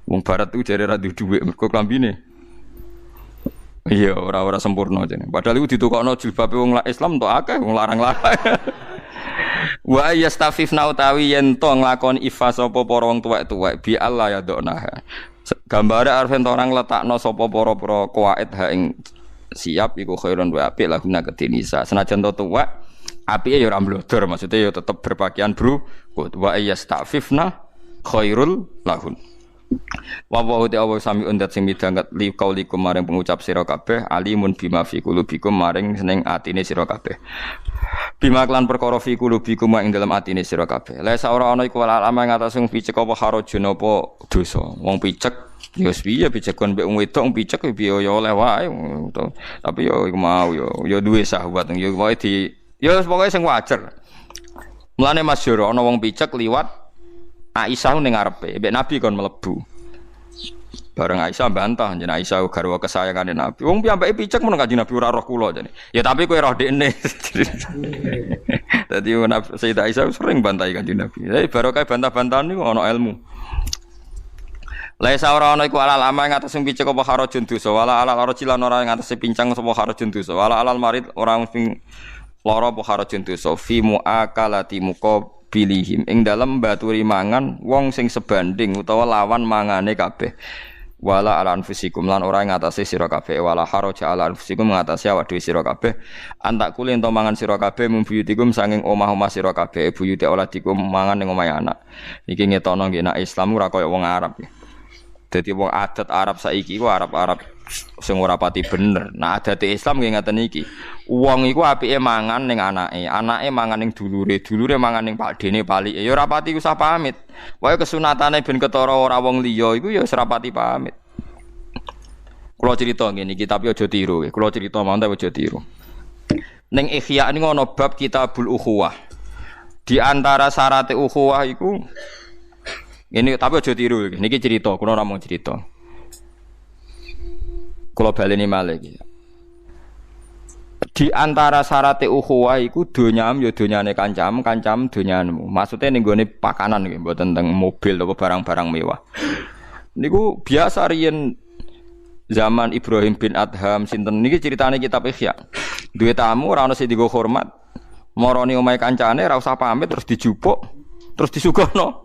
Wong barat itu jare ra duwe dhuwit mergo klambine iya ora sempurna jane. Padahal iku ditukokno jilbabe wong Islam entuk akeh wong larang-larang. Wa yastafifna utawi yen to nglakoni ifa sapa para wong tuwek-tuwek bi Allah ya dokna. Gambare arep orang letakno sapa para kuwait ha ing siap iku khairun wa apik laguna kedinisa. Senajan to tuwek apike ya ora mblodor, maksudnya ya tetep berpakaian brukut. Wa yastafifna khairul lahun. Wa wa ta wa sami undat sing midanget li kaulikum maring pengucap sira kabeh alimun bima fi qulubikum maring seneng atine sira kabeh. Bima klan perkara fi qulubikum ing dalam atine sira kabeh. La ora ana iku wala alama ing atas sing picek apa harajun apa dosa. Wong picek ya piye picekon mbek wong wedok picek piye ya oleh wae. Tapi ya iku mau ya duwe syahwat ya wae di ya pokoke sing wajar. Mulane masyhur ana wong picek liwat Aisyah ning ngarepe, mbek Nabi kon mlebu. Bareng Aisyah bantah jeneng Aisyah garwa kesayangane Nabi. Wong piyambake picek men Kanjeng Nabi ora roh kula jane. Ya tapi kowe roh dekne. Dadi Sayyidah Aisyah sering bantahi Kanjeng Nabi. Lah barokah bantah-bantahan niku ana ilmu. Laisa ora ana iku alal ama ing atas sing picek apa harajun dosa, wala alal rajilan ora ing atas pincang sapa harajun dosa, wala alal marid ora sing lara apa harajun dosa fi muakalati muqabilihim ing dalem baturi mangan wong sing sebanding utawa lawan mangane kabeh. Wala ala anfusikum lan ora ing atase sira kabeh, wala haraja ala anfusikum ngatasi awak dhewe sira kabeh. Antak kule ento mangan sira kabeh mumbuyutikum sanging omah-omah sira kabeh, buyute oladikum mangan ning omahe anak. Iki ngetono nggih nek Islam ora kaya wong Arab. Dadi wong adat Arab saiki ku Arab-Arab sing ora pati bener. Nah adate Islam nggih ngaten iki. Wong iku apike mangan ning anake, anake mangan ning dulure, dulure mangan ning pakdene palike. Ya ora pati usah pamit. Wae kesunatane ben ketara ora wong liya iku ya ora pati pamit. Kula crita ngene iki tapi aja tiru. Kula crita mawon aja tiru. Ning Ihya niku ana bab Kitabul Ukhuwah. Di antara syarat ukhuwah iku ini tapi aja tiru iki. Niki cerita, kula ora mau cerita. Kula baleni malih iki. Di antara syarat ukhuwah iku donyam ya donyane kancam, kancam donyanmu. Maksudnya ning gone pakanan iki, mboten teng mobil atau barang-barang mewah. Niku biasa riyen zaman Ibrahim bin Adham sinten niki ceritane kitab Ihya. Duwe tamu ora ono sing digo hormat. Marani omahe kancane ora usah pamit terus dijupuk, terus disuguhno.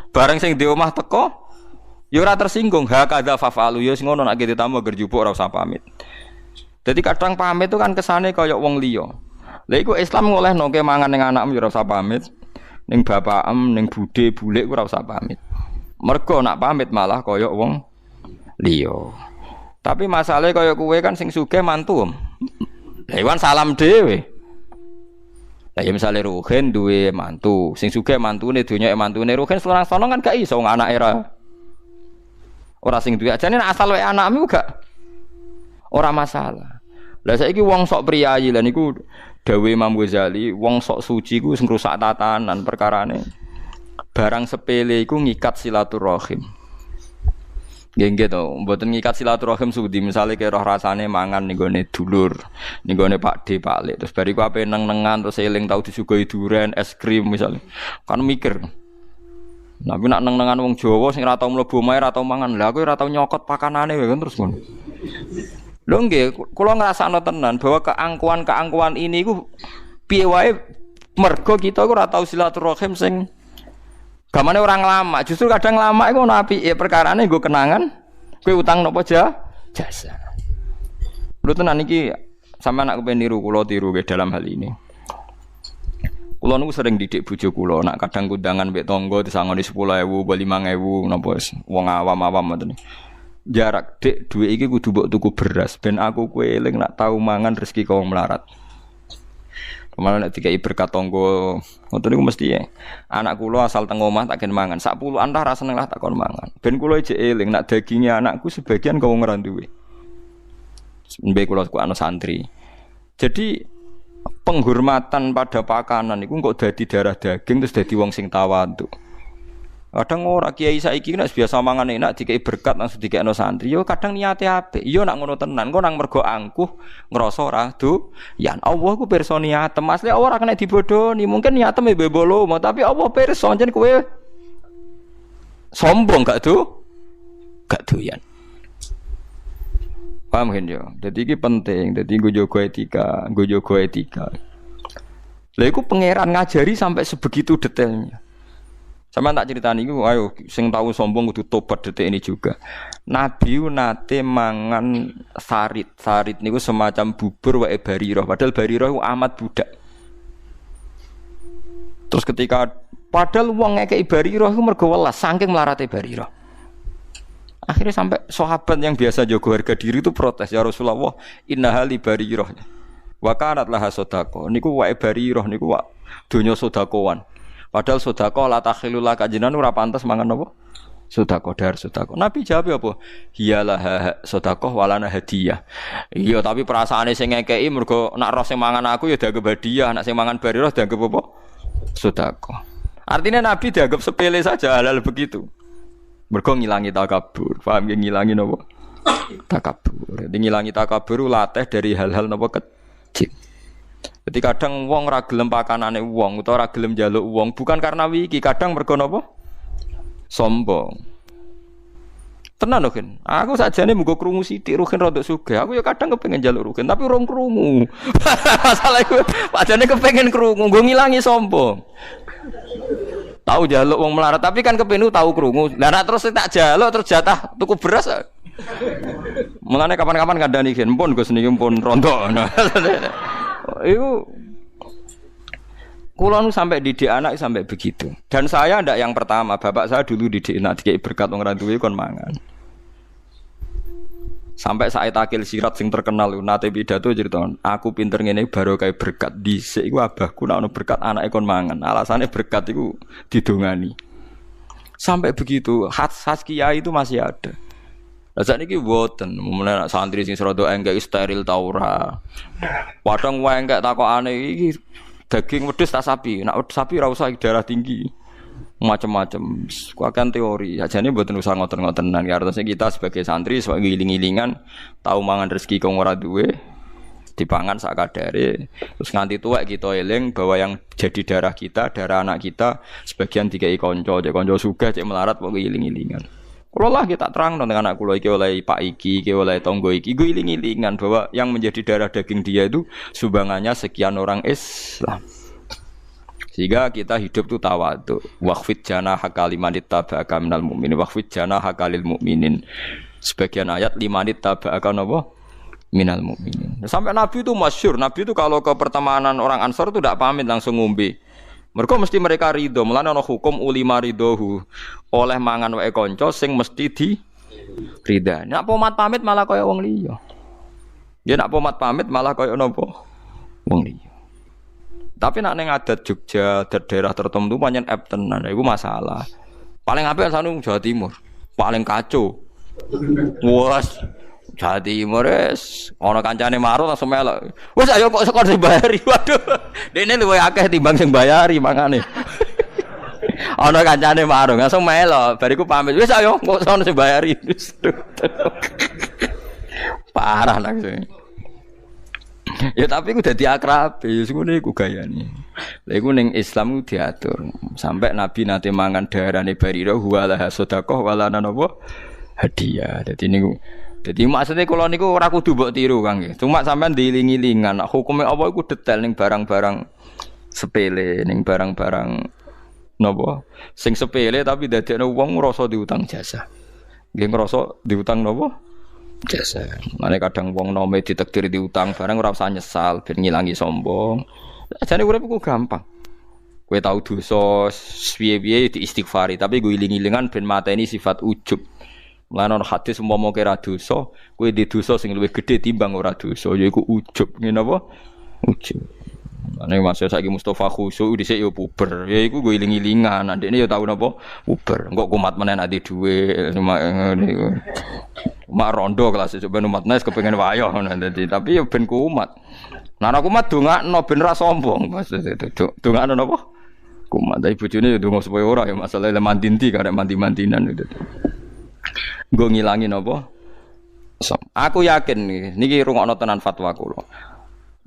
Bareng sing di omah teko ya ora tersinggung, hakadza fafalu ya sing ngono nek ditamu agar jupuk ora usah pamit. Jadi kadang pamit itu kan kesane kaya wong liya. Lha iku Islam ngolehno ke mangan ning anakmu ya ora usah pamit, ning bapakem, ning budhe bulik ora usah pamit. Mergo nak pamit malah kaya wong liya. Tapi masalahe kaya kowe kan sing sugih mantu. Lah iwan salam dhewe. Lah ya misale Ruhin duwe mantu, sing sugih mantune donyake mantune Ruhin selorang-selorang kan gak iso anake ora sing duwe ajane asal wae anakmu gak ora masalah. Lah saiki wong sok priyayi lan niku dawuh Imam Ghazali, wong sok suci ku sing rusak tatanan perkarane. Barang sepele iku ngikat silaturahim. Nggih to, mboten ngikat silaturahim sudi misale kaya roh rasane mangan ning gone dulur, ning gone Pakde Paklik terus bariku ape neng-nengan terus eling tau disuguhi duren, es krim misale. Kan mikir. Tapi nak neng-nengan wong Jawa sing ora tau mlebu omahe ora tau mangan. Lah kowe ora tau nyokot pakanane wae kan terus ngono. Lho nggih, kula ngrasakno tenan bahwa keangkuhan-keangkuhan ini iku piye wae Mergo kita iku ora tau silaturahim sing gamane orang lama. Justru kadang lama iku ono apike perkarane nggo kenangan, kowe utang napa jasa. Lho tenan iki sampean nak kepen niru kula tiru ke dalam hal ini. Kula niku sering didik bojo kula, nak kadang kundangan mbek tangga disangoni 10.000, 5.000 napa wong awam-awam ngoten. Jarak dik dhuwit iki kudu mbok tuku beras ben aku kowe eling nak tau mangan rezeki kau melarat. Kemarin nek dikai berkat tangga ngoten niku mesti ya. Anak kula asal teng omah tak gen mangan. Sak puluhan ta rasane lah tak kon mangan. Ben kula ijek eling nak daginge anakku sebagian kau ora duwe. Mbek kula ku ana santri. Jadi penghormatan pada pakanan iku kok dadi darah daging terus dadi wong sing tawadhu. Kadang ora kiai saiki nek biasa mangan enak dikai berkat langsung dikekno santri. Yo kadang niate apik. Yo nak ngono tenan, kok nang mergo angkuh ngrasa ora doyan. Allah ku pirsa niatem. Asli ora kena dibodoni. Mungkin niatem bebolo, tapi Allah pirsa jen kowe sombong gak doyan. Paham kan yo? Dadi iki penting. Dadi nggo jaga etika. Lha iku pangeran ngajari sampai sebegitu detailnya. Sama tak ceritani iku ayo sing tahu sombong kudu tobat detik ini juga. Nabi nate mangan sarit. Sarit niku semacam bubur wae Barirah. Padahal Barirah iku amat budak. Terus ketika padahal wong ngekeki Barirah iku mergo welas saking melarate Barirah. Akhirnya sampai sahabat yang biasa jaga harga diri itu protes, ya Rasulullah, innaha li Barirah. Wa kanat laha sedekah. Niku wae Barirah niku wa donya sedekawan. Padahal sedekah la takhilul kajinan ora pantes mangan apa? Sedekah dar sedekah. Nabi jawab apa? Hiyalah sedekah walana hadiah. Iya, tapi perasaane sing ngekeki mergo nak roh sing mangan aku ya dianggap hadiah, nak sing mangan Barirah dianggap apa? Sedekah. Artinya Nabi dianggap sepele saja hal-hal begitu. Mergo ngilangi takabur. Paham ya ngilangi napa? Takabur. Jadi ngilangi takabur latih dari hal-hal napa kecil. Jadi kadang wong ora gelem pakanane wong utawa ora gelem njaluk wong bukan karena wiki, kadang mergo napa? Sombong. Tenan lho, Ken. Aku sakjane muga krungu sithik Ruhin rodok sugih. Aku ya kadang kepengin njaluk Ruhin, tapi urung krungu. Masalah iku padane kepengin krungu, nggo ngilangi sombong. Tahu jaluk wong melarat tapi kan kepenu tahu krungu. Lah nek terus tak jaluk terus jatah tuku beras. Mulane kapan-kapan kandhani gen pun Gus niki pun rondo. Iku kula nu sampai didik anak sampai begitu. Dan saya ndak yang pertama, bapak saya dulu didik anak dikai berkat wong ra duwe kon mangan. Sampai saat akil sirat sing terkenal nate pidato cerita, aku pinter ngene baru kayak berkat dhisik iku abahku nek ono berkat anake kon mangan. Alasane berkat iku didongani. Sampai begitu, khas kiai itu masih ada. Lah sakniki mboten, mulane santri sing serodo enggak steril ta ora. Padang wae enggak takokane iki daging wedhus tak sapi. Nek sapi ora usah darah tinggi. Macam-macam, kuakan teori. Ajane mboten usah ngoten-ngotenan. Ya artinya kita sebagai santri sebagai giling-gilingan tahu mangan rezeki kang ora duwe dipangan sak kadare. Terus nganti tuwek kita eling bahwa yang jadi darah kita, darah anak kita sebagian dikai kanca, cek kanca sugih, cek melarat kok giling-gilingan. Kulo lah kita terang dengan anak kulo iki oleh Pak iki oleh tonggo iki giling-gilingan bahwa yang menjadi darah daging dia itu sumbangannya sekian orang Islam. Sehingga kita hidup tu tawadhu. Waqfid janahaka limanit taba'aka minal mu'minin. Waqfid janahaka lil mu'minin. Sebagian ayat limanit taba'aka napa? Minal mu'minin. Sampai Nabi itu masyhur. Nabi itu kalau ke pertemanan orang Ansor itu tidak pamit langsung ngombe. Mereka mesti mereka ridho. Mulane ana hukum ulima ridhohu. Oleh mangan wae kanca sing mesti di ridha. Nek pomat pamit malah kaya wong liya. Ya nek pomat pamit malah kaya napa? Wong liya. Tapi nek ning adat Jogja, daerah tertentu pancen ep tenan, iku masalah. Paling apik sanu Jawa Timur. Paling kacau. Wes Jawa Timur wis ana kancane marut langsung melok. Wes ayo kok sekon sing bayari. Waduh. Dene luwih akeh timbang sing bayari mangane. Ana kancane marut langsung melok. Bariku pamit. Wis ayo kok sono sing bayari. Parah langsung. Ya tapi ku dadi akrab, ya ngono iku gayane. Lha iku ning Islam ku diatur. Sampai Nabi nate mangan darane Barirah wala sedekah wala napa hadiah. Dadi niku dadi maksudnya kula niku ora kudu mbok tiru Kang nggih. Cuma sampean diiling-ilingan hukume apa iku detail ning barang-barang sepele ning barang-barang napa sing sepele tapi dadekno wong ngrasa diutang jasa. Nggih ngrasa diutang napa? Jasa. Mane kadang wong nome ditakdir diutang barang ora usah nyesal ben ngilangi sombong. Jane urip ku gampang. Kowe tau dosa piye-piye diistighfari tapi gue iling-ilingan ben mateni sifat ujub. Mulane ana hadis umpama kira dosa, kowe di dosa sing luwih gedhe timbang ora dosa yaiku ujub. Ngene apa? Ujub. Ane mas saiki Mustofa khusyuk dhisik yo puber. Ya iku go iling-ilingan. Ndekne yo tau napa? Puber. Engko kumat menen ati dhuwit. Mak rondo kelas ben umat nes kepengin wayo ngono dadi. Tapi yo ben kumat. Nah aku kumat dongakno ben ra sombong. Maksud itu. Dongakno napa? Kumat. Tapi bojone yo donga supaya ora ya masalah le mandinti karek mandi-mandinan itu. Nggo ngilangi napa? Aku yakin niki rungokno tenan fatwa kula.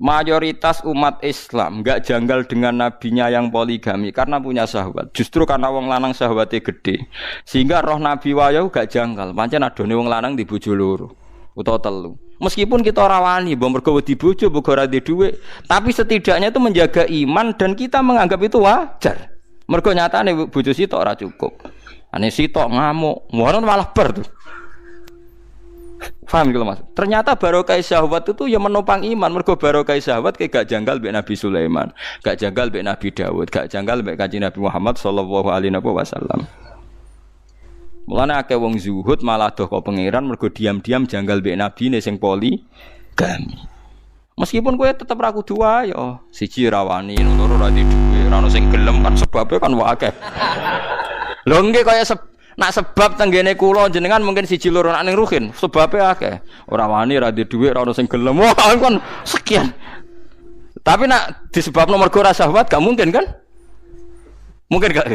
Mayoritas umat Islam enggak janggal dengan nabinya yang poligami karena punya syahwat. Justru karena wong lanang syahwate gede. Sehingga roh Nabi wayo gak janggal. Pancen adone wong lanang di bojo loro utawa telu. Meskipun kita ora wani mbok mergo wedi bojo mbok ora ndek dhuwit, tapi setidaknya itu menjaga iman dan kita menganggap itu wajar. Mergo nyatane bojo sitok ora cukup. Ane sitok ngamuk, ngono malah ber tuh. Paham gitu Mas? Ternyata barokah syahwat itu ya menopang iman. Mergo barokah syahwat kayak gak janggal mbek Nabi Sulaiman, gak janggal mbek Nabi Daud, gak janggal mbek Kanjeng Nabi Muhammad sallallahu alaihi wasallam. Mulane akeh wong zuhud malah doh kok pangeran mergo diam-diam janggal mbek nabine sing poligami. Meskipun kowe tetep ra kudu wae, siji rawani, loro ra di dhuwit, ra ono sing gelem kan sebabe kan wae. Lho nggih kaya nak sebab tenggene kula jenengan mungkin siji loro nak ning ruhin, sebabe akeh. Ora wani ra di dhuwit, ora ono sing gelem. Wah, kan sekian. Tapi nak disebabno mergo ora syahwat gak mungkin kan? Mungkin gak?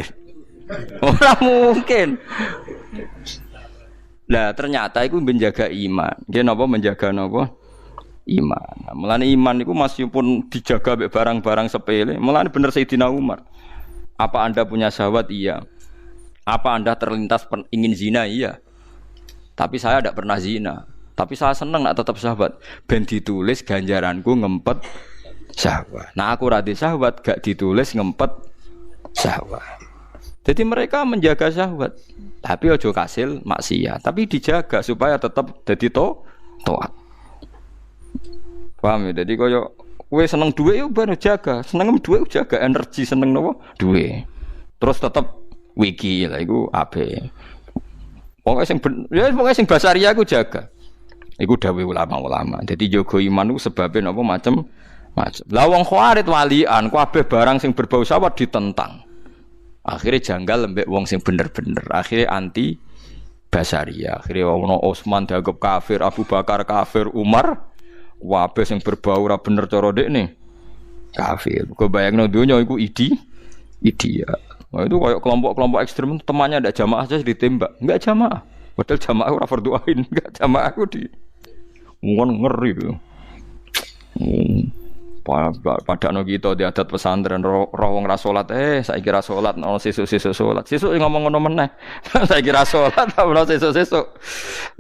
Ora mungkin. Lah ternyata iku menjaga iman. Nggih napa menjaga napa? Iman. Nah, mulane iman iku meskipun dijaga mbek barang-barang sepele, mulane bener Sayyidina Umar. Apa Anda punya syahwat? Iya. Apa Anda terlintas ingin zina? Iya. Tapi saya tidak pernah zina. Tapi saya senang nak tetap syahwat. Ben ditulis ganjaranku ngempet syahwat. Nah aku rada syahwat gak ditulis ngempet syahwat. Jadi mereka menjaga syahwat. Tapi ojo kasil maksiat. Tapi dijaga supaya tetap jadi toat. Paham ya? Jadi koyo kowe seneng duit yo ben jaga. Seneng duit jaga energi seneng nopo? Duit. Terus tetap wiki lah iku ape. Pokoke sing basaria iku jaga. Iku dawuh ulama-ulama. Jadi jaga iman iku sebabe napa macam. Lah wong khawarit walian kabeh barang sing berbau syahwat ditentang. Akhirnya janggal lembek wong sing bener-bener. Akhirnya anti basaria. Akhirnya ono Utsman dianggap kafir, Abu Bakar kafir, Umar kabeh sing berbau ora bener cara dekne kafir. Kok bayangno donya iku ya. Nah, itu kayak kelompok-kelompok ekstrem temannya ada jamaah saja ditembak, enggak jamaah. Padahal jamaah ora berdoain, enggak jamaah aku di ngeri itu. Padahal kita di adat pesantren roh wong ra salat saiki ra salat ono sesuk-sesuk salat. Sesuk ngomong ngono meneh. Saiki ra salat ono sesuk-sesuk.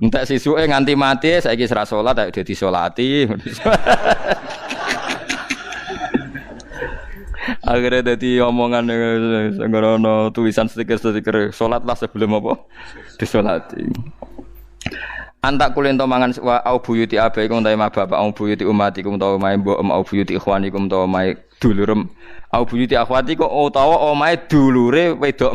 Entek sesuke nganti mati saiki ra salat ayo dadi salati. Akhirnya jadi omongan ngono tulisan stiker salatlah sebelum apa disolati. Antak kulen to mangan wa au buyuti abaikum ta ma bapak au buyuti umatikum ta ma mbok au buyuti ikhwanikum ta ma dulurem au buyuti akhwatikum utawa omahe dulure wedok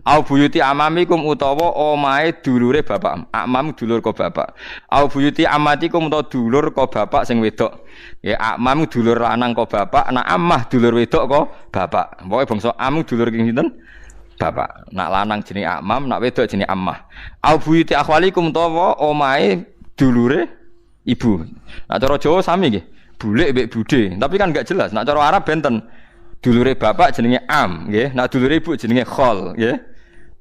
au buyuti amamikum utawa omahe dulure bapak amam dulur ko bapak au buyuti amatikum utawa dulur ko bapak sing wedok ya amam dulur lanang ko bapak nak amah dulur wedok ko bapak pokoke bangsa am dulur king sinten bapak nak lanang jenenge amam nak wedok jenenge ammah au buyuti akhwalikum utawa omahe dulure ibu nak cara Jawa sami nggih bulik mbek budhe tapi kan enggak jelas nak cara Arab benten dulure bapak jenenge am nggih nak dulure ibu jenenge khol nggih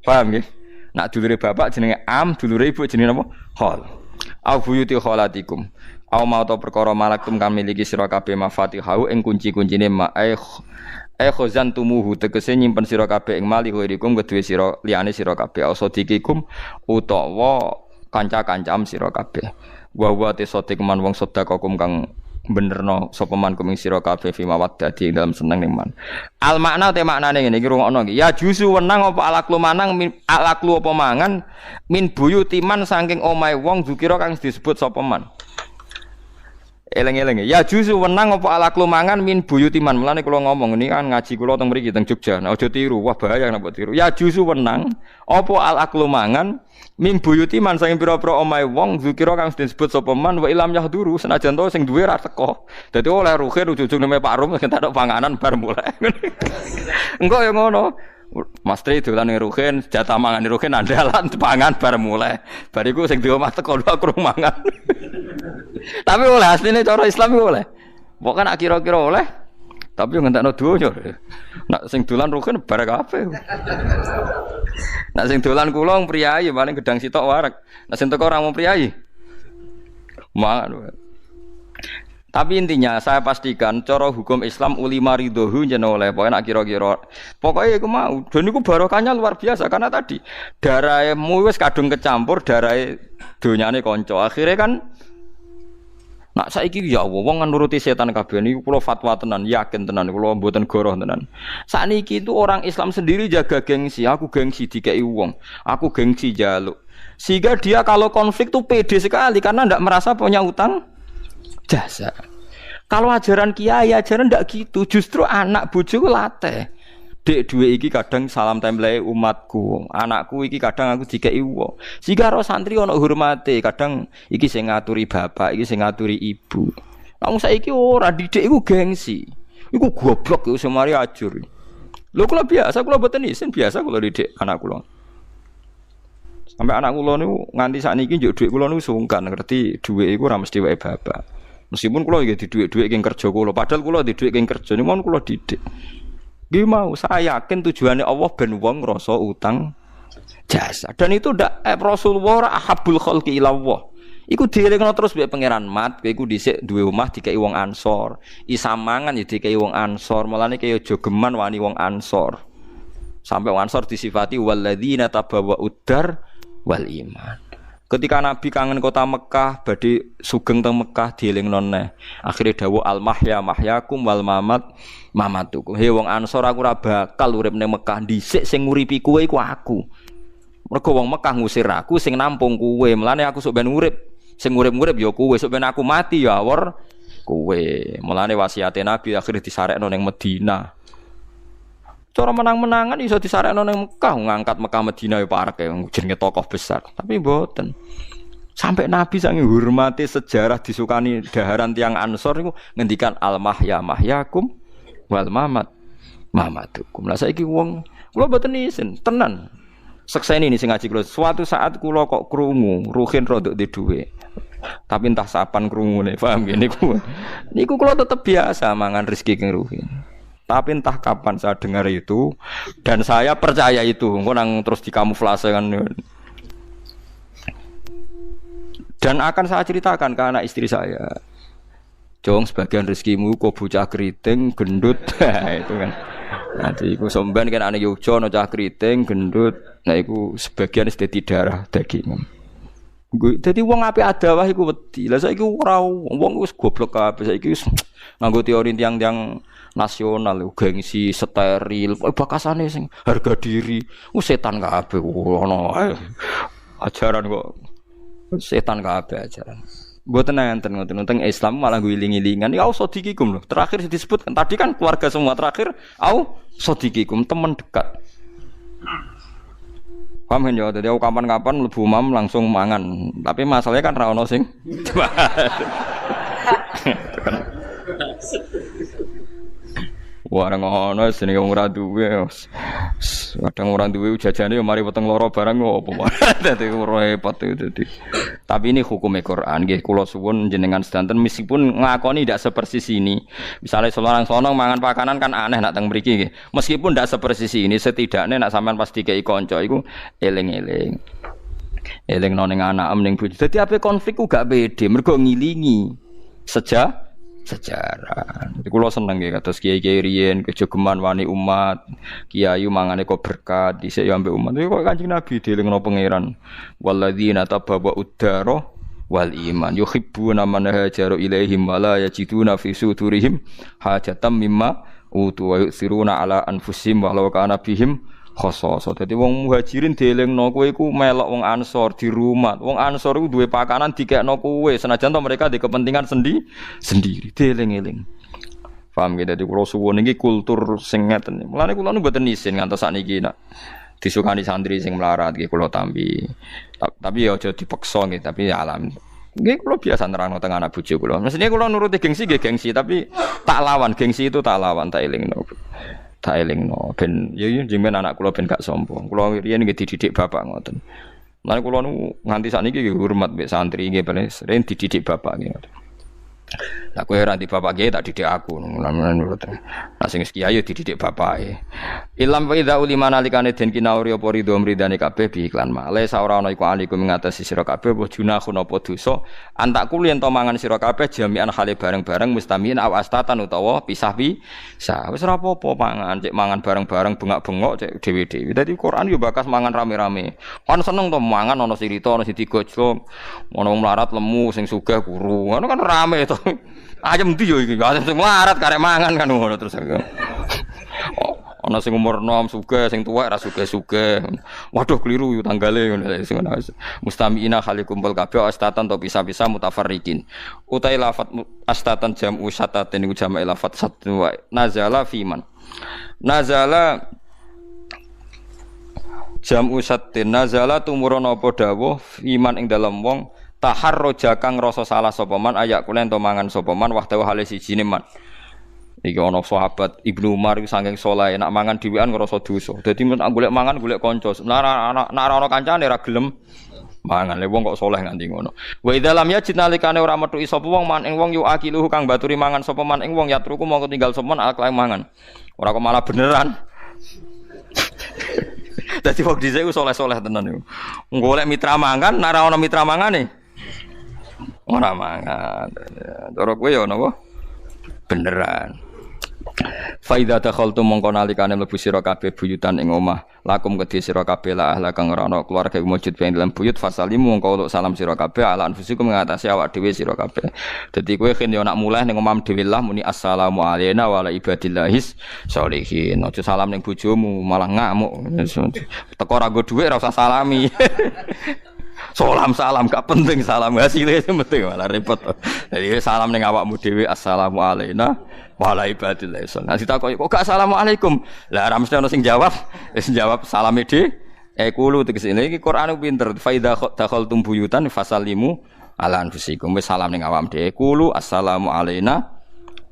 paham nggih nak dulure bapak jenenge am dulure ibu jenenge apa khol au buyuti kholatikum au ma ta perkara malaktum kang miliki sira kabeh mafatihahu ing kunci-kuncine ma khozan tumuhu tegese nyimpen sira kabeh ing mali kuwikum kedue sira liyane sira kabeh ausodikikum utawa kanca-kancam sira kabeh wa te sotik man wong sedekakum kang benerno sapa man kum ing sira kabeh fi mawaddati dalam seneng ning man. Al makna te maknane ngene iki rungokno iki. Ya juzu wenang apa alaklu manang alaklu apa mangan min buyutiman saking omahe wong zukira kang disebut sapa man. Eleng-eleng ya juzu wenang apa alaklu mangan min buyutiman. Mulane kula ngomong ini kan ngaji kula teng mriki teng Jogja. Nah aja tiru, wah bahaya nek tiru. Ya juzu wenang apa alaklu mangan min buyutiman saking pira-pira omahe wong zukira kang disebut sapa man wa ilam yahduru senajan to sing duwe ra teko. Dadi oleh ruhin ujug-ujug neme Pak Rum entek panganan bar mulai. Engko ya ngono. Mas Tri dolan ning ruhin, jatah mangan ning ruhin andalan pangan bar mulai. Bariku sing di omah teko aku mangan. Tapi oleh asline cara Islam iku oleh. Pokoke nek kira-kira oleh tapi yo ngentekno donya. Nek sing dolan ruhin bar kabeh. Nek sing dolan kula priyayi paling gedang sitok wareg. Nek sing teko ora mau priyayi. Mangan. Tapi intinya saya pastikan cara hukum Islam ulama ridhohu jeneng oleh pokoke nek kira-kira pokoke iku mau dan niku barokahnya luar biasa karena tadi darahmu wis kadung kecampur darahe donyane kanca. Akhire kan nak saiki ya Allah wong nuruti setan kabeh niku kula fatwa tenan yakin tenan kula mboten goroh tenan. Sakniki itu orang Islam sendiri jaga gengsi, aku gengsi dikei wong, aku gengsi jaluk. Sehingga dia kalau konflik tuh pede sekali karena ndak merasa punya utang jasa. Kalau ajaran kiai ajaran ndak gitu, justru anak bojoku latih. Dek duwe iki kadang salam template umatku, anakku iki kadang aku dikei wong. Sehingga ro santri ana hormate, kadang iki sing ngaturi bapak, iki sing ngaturi ibu. Wong saiki ora didik iku gengsi. Iku goblok iku semari ajur. Lho kula biasa kula mboten isin biasa kula didik anak kula. Sampai anak kula niku nganti sakniki njuk dhuwit kula niku sungkan ngerti dhuwit iku ora mesti wae bapak. Meskipun kula iki di dhuwit-dhuwit ing kerja kula, padahal kula di dhuwit ing kerja niku kula didik. Nggih mau saya yakin tujuannya Allah ben wong ngrasa utang jasa. Dan itu ndak Rasulullah ahabbul khalqi ila Allah. Iku dielingno terus mbek pangeran mat, kowe iku dhisik duwe omah dikei wong Ansor. Isa mangan ya dikei wong Ansor. Mulane kaya aja geman wani wong Ansor. Sampai wong Ansor disifati walladzina tabawwa'ud dar wal iman. Ketika Nabi kangen kota Mekah, badhe sugeng teng Mekah dielingno neh. Akhire dawuh al mahya mahyakum wal mamat mamatukum. He wong Ansor aku ora bakal urip ning Mekah dhisik sing nguripi kowe iku aku. Mergo wong Mekah ngusir aku sing nampung kowe. Mulane aku sok ben urip. Sing urip-urip ya kowe, sok ben aku mati ya awor kowe. Mulane wasiate Nabi akhire disarekno ning Madinah. Cara menang-menangan iso disarekno ning Mekah, ngangkat Mekah Madinah ya parek jenenge tokoh besar. Tapi mboten. Sampai Nabi sange hormati sejarah disukani daharan tiang Ansor niku ngendikan al mahya mahyakum wal mamat mamatukum. Lah saiki wong kula mboten isin tenan. Sekseni ini sing ngaji kula. Suatu saat kula kok krungu ruhin rodok di dhuwit. Tapi entah sapan krungune, paham nggih niku. Niku kula tetep biasa mangan rezeki king ruhin. Tapi entah kapan saya dengar itu dan saya percaya itu, engko nang terus dikamuflase kan. Dan akan saya ceritakan ke anak istri saya. Jong sebagian rezekimu kok bocah keriting, gendut, itu kan. Nanti iku somben kan anak Yogyo no cah keriting, gendut. Nah iku sebagian wis dadi darah daging. Dadi wong apik adawah iku wedi. Lah saiki ora wong wis goblok kabeh saiki wis nganggo teori tiang-tiang nasional gengsi steril bakasane sing harga diri setan kabeh ono ajaran kok setan kabeh ajaran mboten enten ngoten Islam malah ngiling-ilingan ya sadiqikum lho terakhir disebut tadi kan keluarga semua terakhir au sadiqikum teman dekat paham kan ya dadi aku kapan-kapan mlebu umam langsung mangan tapi masalahnya kan ra ono sing Warang ngono jenenge wong ora duwe. Kadang ora duwe jajane yo mari weteng loro barang opo. Dadi repot dadi. Tapi ini hukum Al-Qur'an nggih kula suwun jenengan sedanten meskipun ngakoni ndak sepersis ini. Misalnya seorang sono mangan pakanan kan aneh nak teng mriki nggih. Meskipun ndak sepersis ini setidaknya nak sampean pas dikei kanca iku eling-eling. Elingno ning anakem ning bojo. Dadi ape konflik ku gak pede mergo ngilingi sejarah. Jadi kula seneng nggih kados kiai-kiai riyen kejogeman wani umat, kiai mangane kok berkat dhisik ya ambek umat. Kok Kanjeng Nabi dielingno pangeran. Walladzina tabawwa'ud dara wal iman yuhibbuna man hajaru ilaihim wa la yajiduna fi sudurihim hajatam mimma utu wa yusiruna ala anfusihim walau kana bihim khososo. Dadi wong muhajirin dielingno kowe iku melok wong ansor di rumah. Wong ansor iku duwe pakanan dikekno kowe senajan to mereka di kepentingan sendiri dieling-eling. Paham gitu, jadi kalau suwon ini kultur sing ngeten. Mulane kula nu mboten isin ngantos sakniki nak disukani santri sing melarat nggih kula tampi. Tapi ya aja dipaksa nggih, tapi ya alam. Nggih kula biasa nerangno teng anak bojo kula. Mestine kula nuruti gengsi nggih gengsi, tapi tak lawan gengsi itu tak lawan, tak elingno. Tak elingno ben ya jenengan anak kula ben gak sombong. Kula riyen nggih dididik bapak ngoten. Mulane kula nu nganti sakniki nggih hormat mbek santri nggih ben sering dididik bapak nggih. Lah kowe ora di bapak kiai tak didik aku ngono nurut. Lah sing kiai yo dididik bapake. Ilam wa idza ulima nalikane den kinauri apa ridho mridane kabeh bi iklan male saora ana iku alikum ngatasi sira kabeh apa junahun apa dosa antak kuli ento mangan sira kabeh jami'an hale bareng-bareng mustamiin aw astatan utawa pisah-pisah. Wis ora apa-apa mangan, cek mangan bareng-bareng bengak-bengok cek dhewe-dhewe. Dadi Quran yo bakas mangan rame-rame. Kan seneng to mangan ana sirita ana sing digojlok, ana wong melarat lemu sing sugih kuru. Ngono kan rame to. Ayam ndi yo iki? Ayam sing melarat karek mangan kan ngono terus. Ana sing umur nom sugih, sing tuwek ra sugih-sugih. Waduh keliru yo tanggale ngono. Mustamiina khaliqumpul kabeh astatan to pisah-pisah mutafarriqin. Utai lafat astatan jam'u syatatin iku jama' lafat satu wa nazala fiman. Nazala jam'u syatin nazala tumurun apa dawuh fiman ing dalem wong taharroja kang rasa salah sapa man ayak kulen to mangan sapa man wahdahu hale sijine man. Iki ana sahabat Ibnu Umar iku saking saleh nek mangan dhewean ngrasa dosa. Dadi nek golek mangan golek kanca. Nek ana kancane ora gelem mangan. Le wong kok saleh nganti ngono. Wa idza lam yajid nalikane ora metu sapa wong man ing wong yu akiluhu kang baturi mangan sapa man ing wong yatruku mongko tinggal sapa man aklah mangan. Ora kok malah beneran. Dadi wong dhisik ku saleh-saleh tenan iku. Golek mitra mangan, nek ora ana mitra mangane ora mangan. Cara kowe ya napa? Beneran. Fa idza dakhaltum mongko nalikane mlebu sira kabeh buyutan ing omah lakum kedhi sira kabeh la ahla kang ora ana keluarga mujud ing dalam buyut fasalimu mongko salam sira kabeh ala anfusikum ngatasi awak dhewe sira kabeh. Dadi kowe yen yo nak mulih ning omah dhewe lah muni assalamu alayna wa ala ibadillahis sholihin. Aja salam ning bojomu malah ngamuk. Teko ora nggo dhuwit ora usah salami. Salam gak penting salam hasilnya penting malah repot. Jadi salam ning awakmu dhewe assalamu alayna wa ala ibadillah. Nah ditakoki kok gak assalamualaikum. Lah ora mesti ono sing jawab. Wis jawab salame de kulu tegese iki Quran pinter. Fa idza dakhaltum buyutan fasallimu ala anfusikum. Wis salam ning awakmu dhewe kulu assalamu alayna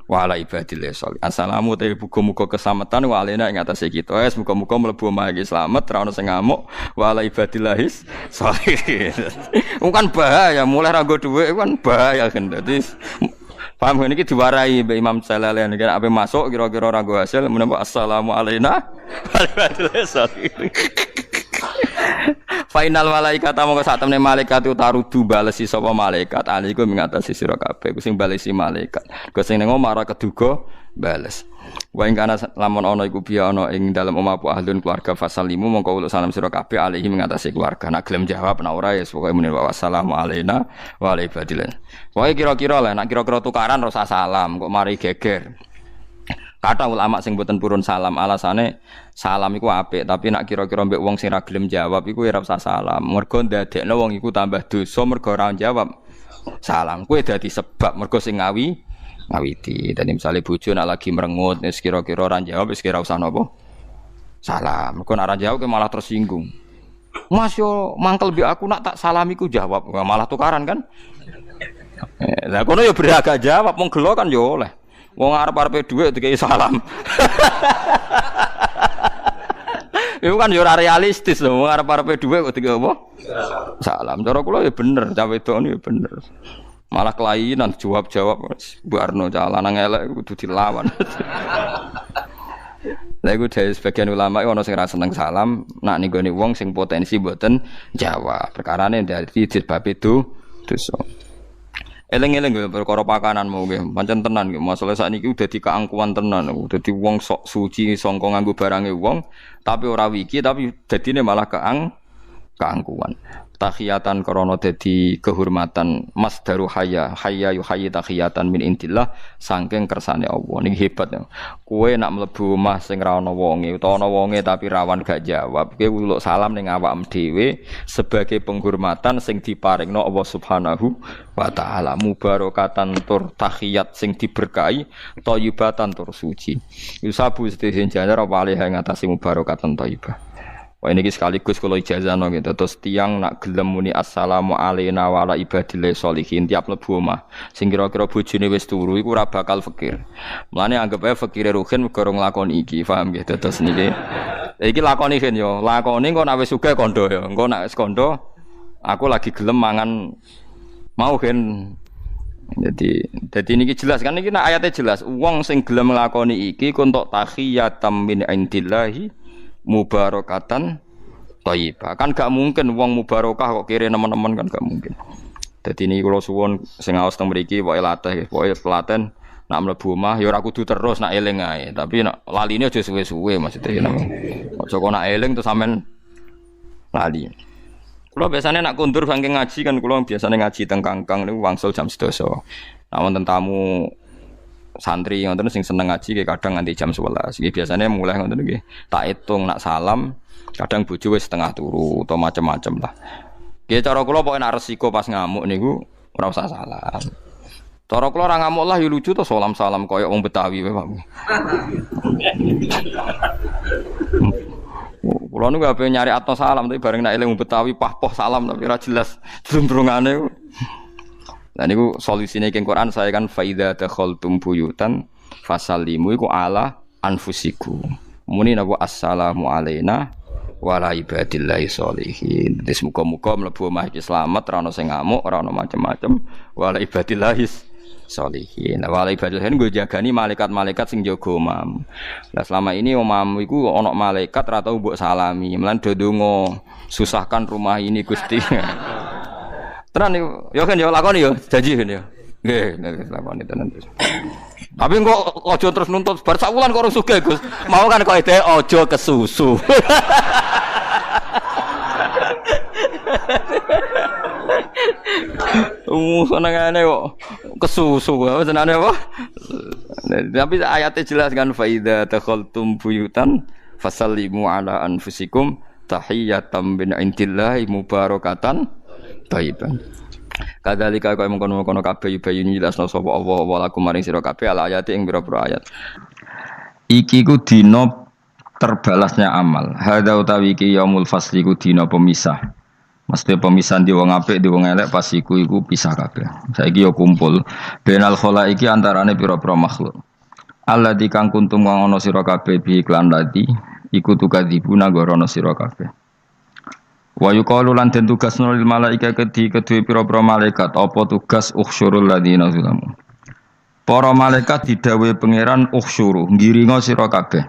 wa ala ibadillah sholih. Assalamu te muga-muga keselamatan wa alaina ing atase kita. Wis muga-muga mlebu omah iki slamet, ora ono sing ngamuk wa ala ibadillah sholih. Kan bahaya, mulai ra nggo dhuwit kan bahaya kan. Dadi paham iki diwarai Mbak Imam Jalalain iki ape masuk kira-kira ora nggo hasil menapa assalamu alaina wa ala ibadillah sholih. Final malaikat mongko sak temne malaikat utarudu balesi sapa malaikat aliku mengatasi sira kabeh ku sing balesi malaikat. Ku sing ning omah ora keduga bales. Wa ing kana lamun ana iku biya ana ing dalem omah apa ahlun keluarga fasalimu mongko uluk salam sira kabeh alihi mengatasi keluarga. Nek gelem jawab nek ora ya pokoke muni wassalamu alaina wa ala ibadillah. Pokoke kira-kira lah nek kira-kira tukaran ora usah salam kok mari geger. Kata ulama sing boten purun salam alasane salam iku apik tapi nak kira-kira mbek wong sing ra gelem jawab iku ora usah salam. Mergo ndadekno wong iku tambah dosa mergo ora jawab salam. Kowe dadi sebab mergo sing ngawiti. Dadi misale bojo nak lagi merengut wis kira-kira ora jawab wis kira usah napa salam. Mergo nak ora jawab malah tersinggung. Mas yo mangkel mbek aku nak tak salam iku jawab malah tukaran kan. Lah kono yo berhak jawab mung gelo kan yo oleh. Wong arep-arepe dhuwit dikei salam. Iku kan yo ora realistis lho, wong arep-arepe dhuwit kok dikei apa? Salam. Cara kula ya bener, cah wedok ya bener. Malah kelainan jawab-jawab Bu Arno cah lanang elek kudu dilawan. Lha iku dhewe sebagian ulama ono sing ra seneng salam, nak ning gone wong sing potensi mboten jawab. Perkarane dadi sebab itu dosa. Eleng-eleng perkara pakananmu nggih, pancen tenan nggih. Masalah sakniki udah dadi keangkuhan tenan. Dadi wong sok suci sangka nganggo barange wong, tapi ora wiki, tapi dadine malah keangkuhan. Tahiyatan krana dadi kehormatan masdaru hayya hayya yuhayyi tahiyatan min indillah saking kersane Allah. Niki hebat. Kowe nak mlebu omah sing ra ana wonge utawa ana wonge tapi rawan gak jawab, kowe uluk salam ning awakmu dhewe sebagai penghormatan sing diparingno Allah Subhanahu wa taala. Mubarakatan tur tahiyat sing diberkahi, thayyibatan tur suci. Yusabu sedherek jajar apa alih ing atase mubarakatan thayyibah. Wah ini sekaligus kalau ijazahno gitu. Terus tiang nak gelem muni assalamu alayna wa ala ibadillah sholihin tiap mlebu omah. Sing kira-kira bojone wis turu iku ora bakal fakir. Mulane anggap ae fakire ruhin mergo nglakoni iki, paham nggih? Terus niki. Iki lakoni kan yo, lakoni engko nek wis sugih kandha yo. Engko nek wis kandha aku lagi gelem mangan mau kan. Jadi niki jelas kan niki nak ayatnya jelas. Wong sing gelem nglakoni iki kuntuk tahiyatam min indillahi mubarakatan thayyibah. Kan gak mungkin wong mubarakah kok kire nemen-nemen kan gak mungkin. Dadi niki kula suwun sing aos teng mriki pokoke latih, pokoke telaten nak mlebu omah ya ora kudu terus nak eling ae, tapi nak laline aja suwe-suwe maksudnya. Aja kok nak eling terus sampean lali. Kula biasane nak kundur saking ngaji kan kula biasane ngaji teng Kangkang niku wangsul jam 12. Nah wonten tamu santri ngoten sing seneng ngaji kadang nganti jam 11. Nggih biasane mulai ngoten nggih. Tak hitung nak salam, kadang bojo wis setengah turu atau macam-macam lah. Nggih cara kula pokoke nak resiko pas ngamuk niku ora usah salam. Cara kula ora ngamuk lah yo lucu to salam-salam koyo wong Betawi wae, Pak. Kula niku ape nyari atno salam tapi bareng nak eling wong Betawi pah-poh salam tapi ora jelas drung-drungane. Nah niku solusine ing Quran saya kan faida dakhaltum buyutan fasallimu iku ala anfusikum. Muni napa assalamu alaina wa ala ibadillahi sholihin. Dadi muga-muga mlebu omah iki slamet, ora ono sing ngamuk, ora ono macam-macam. Wa ala ibadillahi sholihin. Wa ala ibadillahi nggo jagani malaikat-malaikat sing jaga omah. Lah selama ini omahmu iku ono malaikat ora tau mbok salami. Mlan do ndonga susahkan rumah ini Gusti. Tenan yo kan yo lakoni yo janji kan yo. Nggih, lakoni tenan. Tapi kok aja terus nuntut bar sak wulan kok ora sugih, Gus. Mau kan kok ide aja kesusu. Senengane kok kesusu apa senane apa? Tapi ayatnya jelas kan faida dakhaltum buyutan fasallimu ala anfusikum tahiyatam min indillahi mubarakatan thayyiban. Kadzalika kaya mengkono-kono kabeh yubayyin jelasna sapa Allah wa lakum maring sira kabeh al ayati ing pira-pira ayat. Iki ku dina terbalasnya amal. Hadza utawi iki yaumul fasli ku dina pemisah. Mesti pemisahan di wong apik di wong elek pas iku pisah kabeh. Saiki yo kumpul benal khalaiki antarane pira-pira makhluk. Alladzi kang kuntum kang ana sira kabeh bi iklan ladi iku tukadzibuna gorono sira kabeh. Wa yuqalu lan den tugasno lil malaikati kedue pira-pira malaikat apa tugas ukhsyurul ladina zulamu. Para malaikat didhawuhi pangeran ukhsyuru ngiringa sira kabeh.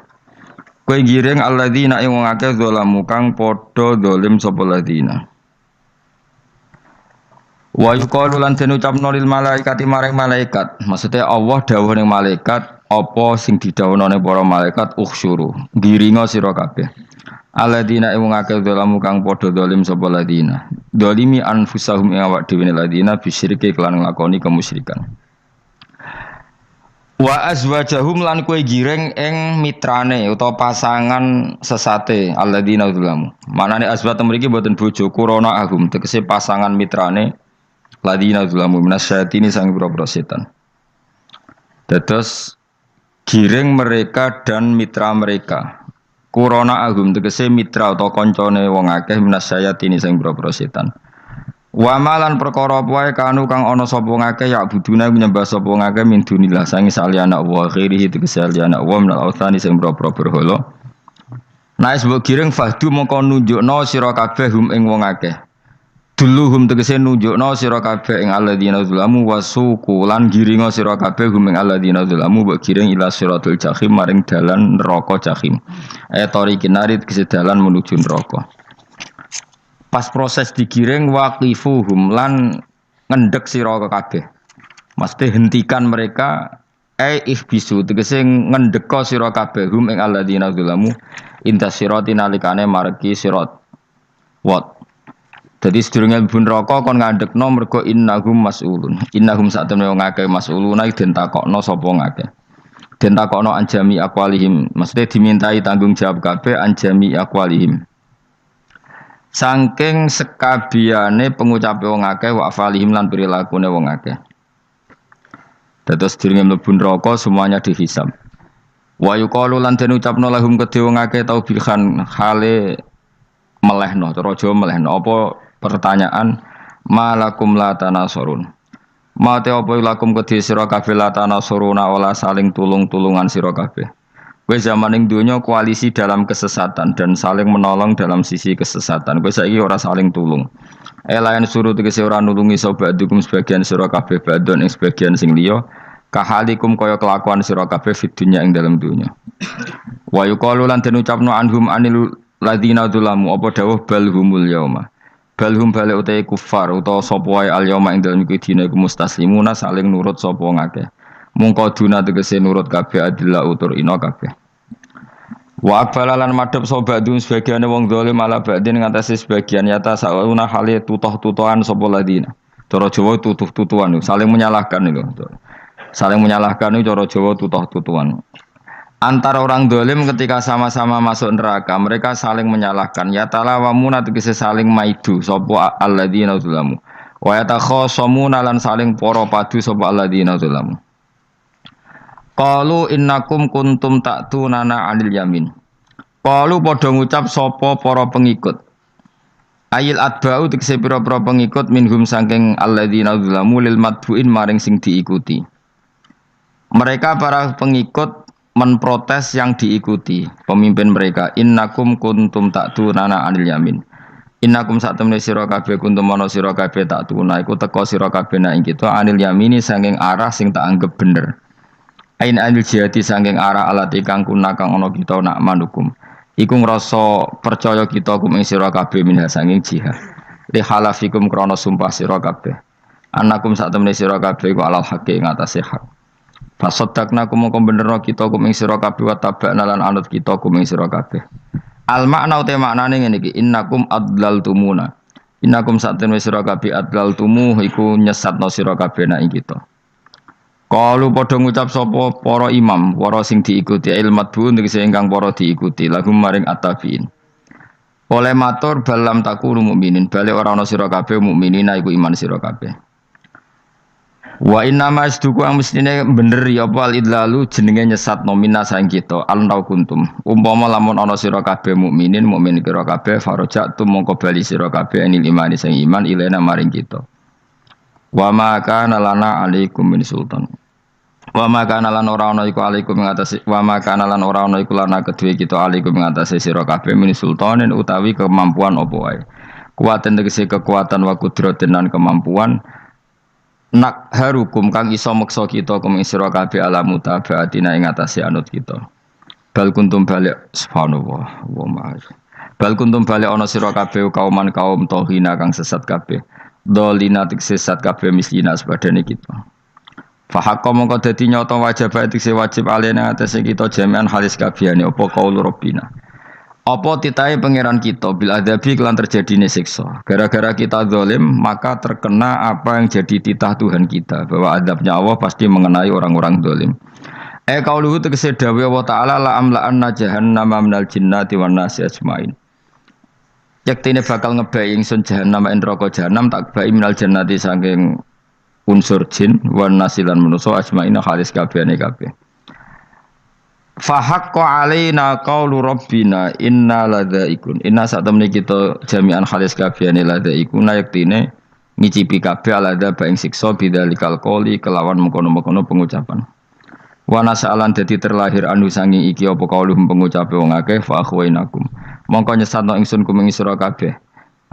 Kowe ngiring alladzina ing wong akeh zalamu kang padha zalim sapa ladina. Wa yuqalu lan den ucapno lil malaikati maring malaikat. Maksudnya Allah dawuh ning malaikat apa sing didhawuhne para malaikat ukhsyuru ngiringa sira kabeh. Alladzina ing akeh zalamu kang padha zalim sapa ladina. Zalimi anfusahum ing awak dhewe ladina bisyirki kelan nglakoni kemusyrikan. Wa azwajahum lan kowe giring ing mitrane utawa pasangan sesate alladzina zalamu. Manane azwaj mriki boten bojo kurana ahum tegese pasangan mitrane ladina zalamu minasyatini sang boro-boro setan. Dados giring mereka dan mitra mereka. Kurana agum tegese mitra atau koncone wong akeh minasyayatini sing boro-boro setan. Wa malan perkara wae kanu kang ana sapa ngakeh ya buduna menyembah sapa ngakeh min dunillah sangi saliyana wa ghairihi tegese saliyana wa minal authani sing boro-boro berhala. Nek sebab giring fahdu mongko nunjukno sira kabeh hum ing wong akeh. Duluhum tegese nunjukno sira kabeh ing alladzina zalamu wasuku lan giringa sira kabeh hum ing alladzina zalamu mbok giring ila siratul jahim maring dalan neraka jahim. Tariqin narid tegese dalan menuju neraka. Pas proses digiring waqifuhum lan ngendhek sira kabeh. Mesti hentikan mereka ihbisu tegese ngendheka sira kabeh hum ing alladzina zalamu inta sirati nalikane margi sirat. Wat Jadi sedurunge mlebu neraka kon ngandekno mergo innahum mas'ulun. Innahum sak temne wong akeh mas'uluna den takokno sapa ngakeh. Den takokno anjami aqwalihim. Maksudnya dimintai tanggung jawab kabeh anjami aqwalihim. Saking sekabiane pengucape wong akeh wa afalihim lan prilakune wong akeh. Dados sedurunge mlebu neraka semuanya dihisab. Wa yuqalu lan den ucapno lahum kedhe wong akeh tau bilhan hale melehno, cara Jawa melehno apa pertanyaan malakum la tanasurun. Mate apa lakum kedhe sira kabeh la tanasuruna ola saling tulung-tulungan sira kabeh. Kowe zaman ning donya koalisi dalam kesesatan dan saling menolong dalam sisi kesesatan. Kowe saiki ora saling tulung. Elayan suruh tegese ora nulungi sapa dukum sebagian sira kabeh badon ing sebagian sing liya. Kahalikum kaya kelakuan sira kabeh fid dunya ing dalam dunya. Wa yuqalu lan den ucapno anhum anil ladina dzulamu apa dawuh balhumul yauma. Balhum bale utahe kufar utawa sapa wae al yauma ing dalem iki dina iku mustaslimuna saling nurut sapa ngakeh. Mungko duna tegese nurut kabeh adillah utur ina kabeh. Wa akbalalan madhep sapa dun sebagiane wong zalim ala badin ngatasi sebagian yata sauna hale tutuh-tutuhan sapa ladina. Cara Jawa tutuh-tutuhan saling menyalahkan itu. Saling menyalahkan itu cara Jawa tutuh-tutuhan. Antara orang dolim ketika sama-sama masuk neraka, mereka saling menyalahkan. Ya talawamuna tegese saling maidu sapa alladzina zalamu. Wa yatakhasamuna lan saling para padu sapa alladzina zalamu. Qalu innakum kuntum ta'tunana 'anil yamin. Qalu padha ngucap sapa para pengikut. Ayil atba'u tegese pira-pira pengikut minhum saking alladzina zalamu lil madbuin maring sing diikuti. Mereka para pengikut menprotes yang diikuti pemimpin mereka innakum kuntum ta'tunana 'anil yamin innakum sak temene sira kabeh kuntum ana sira kabeh ta'tuna iku teka sira kabeh nek kita 'anil yamini saking arah sing tak anggap bener ain anil jihati saking arah alati kang kuna kang ana kita nak manukum iku ngrasa percaya kita kum ing sira kabeh minha saking jihad li halafikum krana sumpah sira kabeh annakum sak temene sira kabeh iku alal haqqi ing atase hak. Fasaddaqna kumangka benerno kita kuming sira kabeh wa tabakna lan anut kita kuming sira kabeh. Al makna uta maknane ngene iki innakum adlaltumuna. Innakum satene sira kabeh adlaltumu iku nyesatno sira kabeh nek kita. Qalu padha ngucap sapa para imam, para sing diikuti ilmat bu tegese ingkang para diikuti lahum maring atabiin. Oleh matur balam takunu mukminin, bali ora ana sira kabeh mukminina iku iman sira kabeh. Wa inna masduku ang mestine bener ya apa idlalu jenenge nyesat nomina saing kita alnau kuntum umpama lamun ana sira kabeh mukminin mukmin kira kabeh farajatum mongko bali sira kabeh anil imani sing iman ilena maring kita wa ma kana lana alaikum min sultan wa ma kana lan ora ana iku alaikum ngatasi wa ma kana lan ora ana iku lana kedue kita alaikum ngatasi sira kabeh min sultanin utawi kemampuan apa wae kuwatan tegese kekuatan wa kudratin lan kemampuan nak harukum kang iso meksa kita kuming sira kabeh alamu tabaatina ing atase anut kita. Bal kuntum balik subhanallah wa ma'ar. Bal kuntum balik ana sira kabeh kaum tohina kang sesat kabeh. Dolina tik sesat kabeh mislina sebadane kita. Fa hakka mongko dadi nyata wajib wajib alena atase kita jami'an halis kabehane apa qaul rabbina. Apa titahe pangeran kita bil adabi kelan terjadine siksa. Gara-gara kita zalim maka terkena apa yang jadi titah Tuhan kita bahwa adabnya Allah pasti mengenai orang-orang zalim. Qauluhu tegese dawuh Allah taala la amla'anna jahannama minal jinnati wan nasi ajmain. Yaktine bakal ngebai ingsun jahannam ing neraka jahanam tak bai minal jannati saking unsur jin wan nasi lan manusa ajmain halis kabehane kabeh. Fahaqqa alaina qaulu rabbina inna ladzaikun inna satamne kita jami'an halis kabehane ladzaikun yaktine ngicipi kabeh alada baing siksa bidzalikal qouli kelawan mengkono-mengkono pengucapan wa nasalan dadi terlahir anu sangi iki apa qaulu pengucape wong akeh fa akhwainakum mongko nyesatno ingsun kuming sira kabeh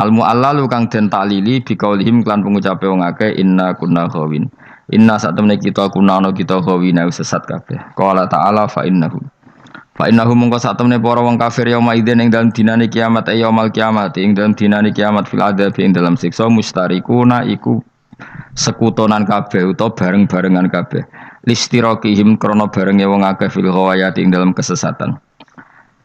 al muallalu kang den taklili bi qaulihim lan pengucape wong akeh inna kunna khawin. Inna satamne kita kunana kita khawina sesat kabeh. Qala ta'ala fa innahu mongko satamne para wong kafir yauma idzin ing dalem dinane kiamat yaumul kiamat ing dalem dinane kiamat fil adzab ing dalem siksa mustarikuna iku sekutonan kabeh utawa bareng-barengan kabeh. Listirakihim krana barenge wong akeh fil ghawayati ing dalem kesesatan.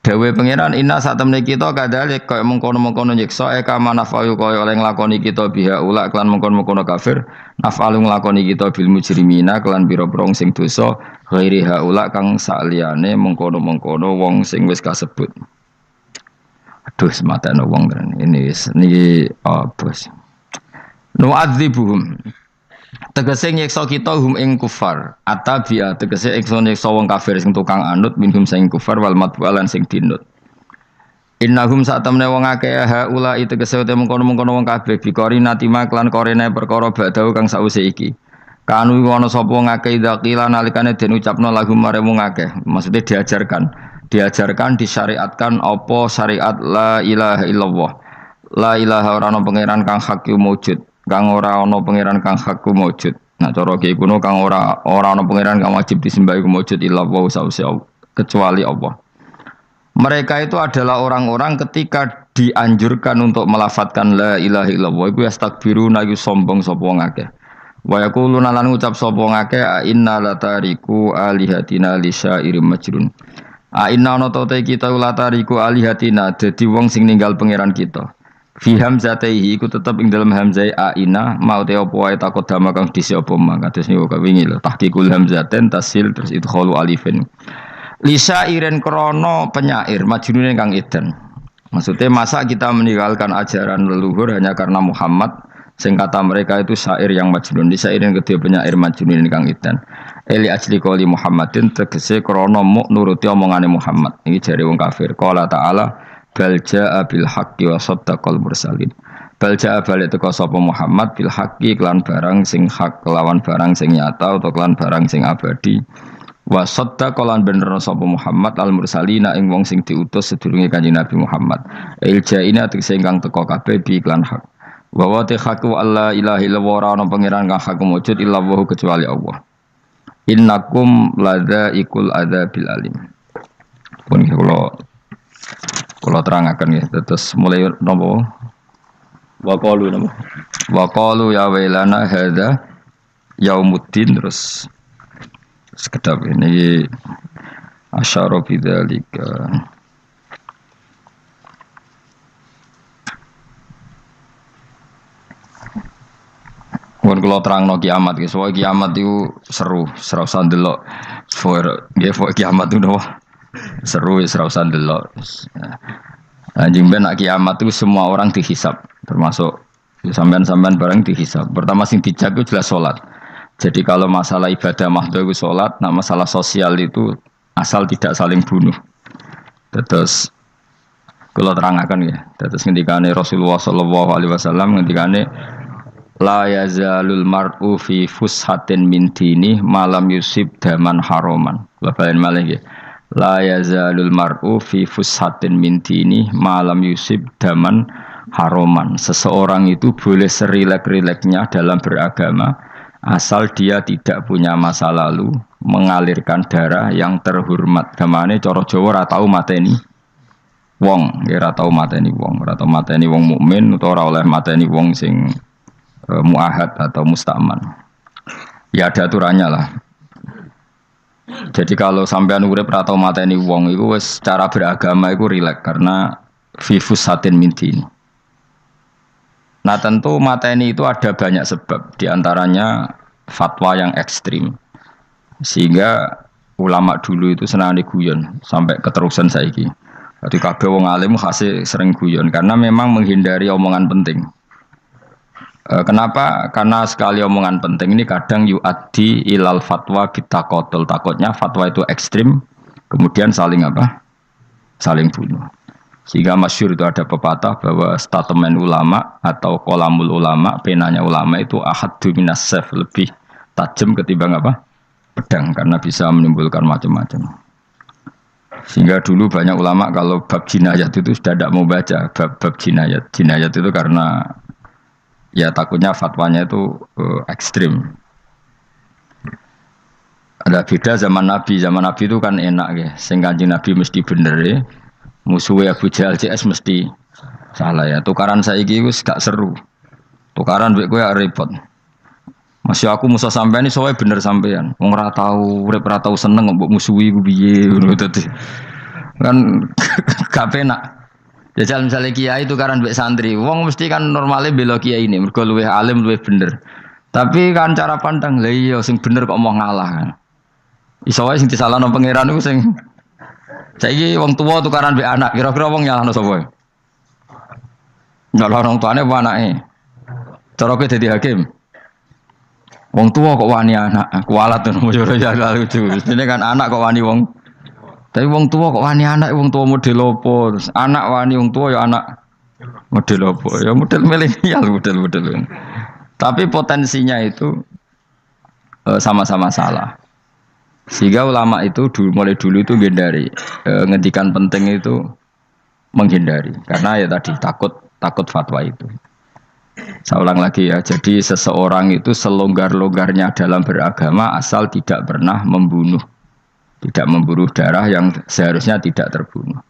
Dewe pangeran inna sak temne kita kadhalik kaya mengkono-mengkono nyiksa eka manafayu kaya oleh nglakoni kita biha ula kelan mengkono-mengkono kafir nafalu nglakoni kita bil mujrimina kelan pira-pira sing dosa ghairi haula kang saliyane mengkono-mengkono wong sing wis kasebut. Aduh sematane wong tenan ini wis niki apa sih. Nu'adzibuhum tegese nyiksa kita hum ing kufar atabia tegese nyiksa wong kafir sing tukang anut minhum sing kufar wal matwalan sing dinut innahum satamne wong akeh haula tegese te mengkono-mengkono wong kabeh bikori natima klan korene perkara badau kang sause iki kanu ana sapa ngakeh dzakila nalikane den ucapno lagu mare wong akeh maksudnya diajarkan disyariatkan apa syariat la ilaha illallah la ilaha ora ana pangeran kang hak wujud kang ora ana pangeran kang hak wujud. Nah cara ki kuno kang ora ana pangeran kang wajib disembah iku wujud illa wa sause kecuali Allah. Mereka itu adalah orang-orang ketika dianjurkan untuk melafadzkan la ilaha illallah iku yastakbiruna iku sombong sapa wong akeh. Wa yaquluna lan ngucap sapa wong akeh inna latariku alihatina lisairim majrun. Inna ana ta kita latariku alihatina dadi wong sing ninggal pangeran kita. Fi hamzataihi iku tetep ing dalam hamzai aina mau te apa wae takut dama kang disi apa mang kados niku kawingi lho tahqiqul hamzaten tasil terus idkhalu alifin lisa iren krana penyair majnune kang edan maksudnya masa kita meninggalkan ajaran leluhur hanya karena Muhammad sing kata mereka itu syair yang majnun lisa iren kedhe penyair majnune kang edan eli ajli qoli Muhammadin tegese krana muk nuruti omongane Muhammad iki jare wong kafir qala ta'ala bal jaa bil haqqi wa saddaqal mursalin bal jaa balik teko sapa Muhammad bil haqqi kelan barang sing hak kelawan barang sing nyata utawa kelan barang sing abadi wa saddaqal bener sapa Muhammad al mursalina ing wong sing diutus sedurunge Kanjeng Nabi Muhammad il jaina tegese ingkang teko kabeh bi iklan hak wa wa ta haqqu alla ilaha illallah ora ana pangeran kang hak wujud illa wa kecuali Allah innakum ladzaikul adzabil alim pun kalau terangaken ya, terus mulai nopo waqalu ya wailana hadza yaumuddin terus sekedap ini asyara bidzalika pun kalau terangno kiamat guys, soal kiamat itu seru usah ndelok kiamat itu seru wis ora usah ndelok. Anjing ben nak kiamat itu semua orang dihisab, termasuk sampean-sampean bareng dihisab. Pertama sing dijak itu jelas salat. Jadi kalau masalah ibadah mahdhu itu salat, nah masalah sosial itu asal tidak saling bunuh. Terus kula terangaken ya. Terus ngendikane Rasulullah sallallahu alaihi wasallam ngendikane la yazalul mar'u fi fushatin min dini malam yusib daman haroman. Kula balen malih ya. La yazalul mar'u fi fushatin min dini malam yusib daman haroman. Seseorang itu boleh serilek-rileknya dalam beragama asal dia tidak punya masa lalu mengalirkan darah yang terhormat. Gamane cara Jawa ora tau mateni wong, ora tau mateni wong, ora tau mateni wong mukmin utawa ora oleh mateni wong sing muahad atau musta'man. Ya ada aturannya lah. Jadi kalau sampean urip ora tau mateni wong iku wis cara beragama iku rileks karena fifus satin mintin. Nah tentu mateni itu ada banyak sebab, diantaranya fatwa yang ekstrim. Sehingga ulama dulu itu senang guyon sampai keterusan saiki. Jadi kabeh wong alim khase sering guyon karena memang menghindari omongan penting. Kenapa? Karena sekali omongan penting ini kadang yu'addi ilal fatwa bitaqatul. Takutnya fatwa itu ekstrim, kemudian saling apa? Saling bunuh. Sehingga masyhur itu ada pepatah bahwa statement ulama atau kolamul ulama, penanya ulama itu ahaddu minas sayf, lebih tajam ketimbang apa? Pedang, karena bisa menimbulkan macam-macam. Sehingga dulu banyak ulama kalau bab jinayat itu sudah tidak mau baca bab jinayat. Jinayat itu karena ya takutnya fatwanya itu ekstrim. Ada beda zaman Nabi itu kan enak ya. Sing Kanjeng Nabi mesti bener ya. Musuhnya Abu Jahal CS mesti salah ya. Tukaran saiki wis gak seru. Tukaran duit kowe repot. Masih aku musuh sampean ini soalnya bener sampean. Wong ora tau urip ora tau seneng mbok musuhi ku piye ngono dadi. Kan gak penak. Jajal misalnya kiai itu kan mbek santri, wong mesti kan normalnya bela kiai ini, mergo luwih alim luwih bener. Tapi kan cara pandang, lah iya sing bener kok mau ngalah kan. Iso wae sing disalahno pangeran iku sing saiki wong tuwa tukaran mbek anak, kira-kira wong nyalahno sapa? Nyalahno orang tuane apa anake? Cara kowe dadi hakim. Wong tua kok wani anak, kualat ngono yo ya lucu. Mestine kan anak kok wani wong. Tapi wong tua kok wani anak, wong tua model opo? Terus anak wani wong tua ya anak model opo? Ya model milenial model. Tapi potensinya itu sama-sama salah. Sehingga ulama itu mulai dulu itu menghindari ngendikan penting itu menghindari karena ya tadi takut fatwa itu. Saya ulang lagi ya, jadi seseorang itu selonggar-longgarnya dalam beragama asal tidak pernah membunuh, tidak memburu darah yang seharusnya tidak terbunuh.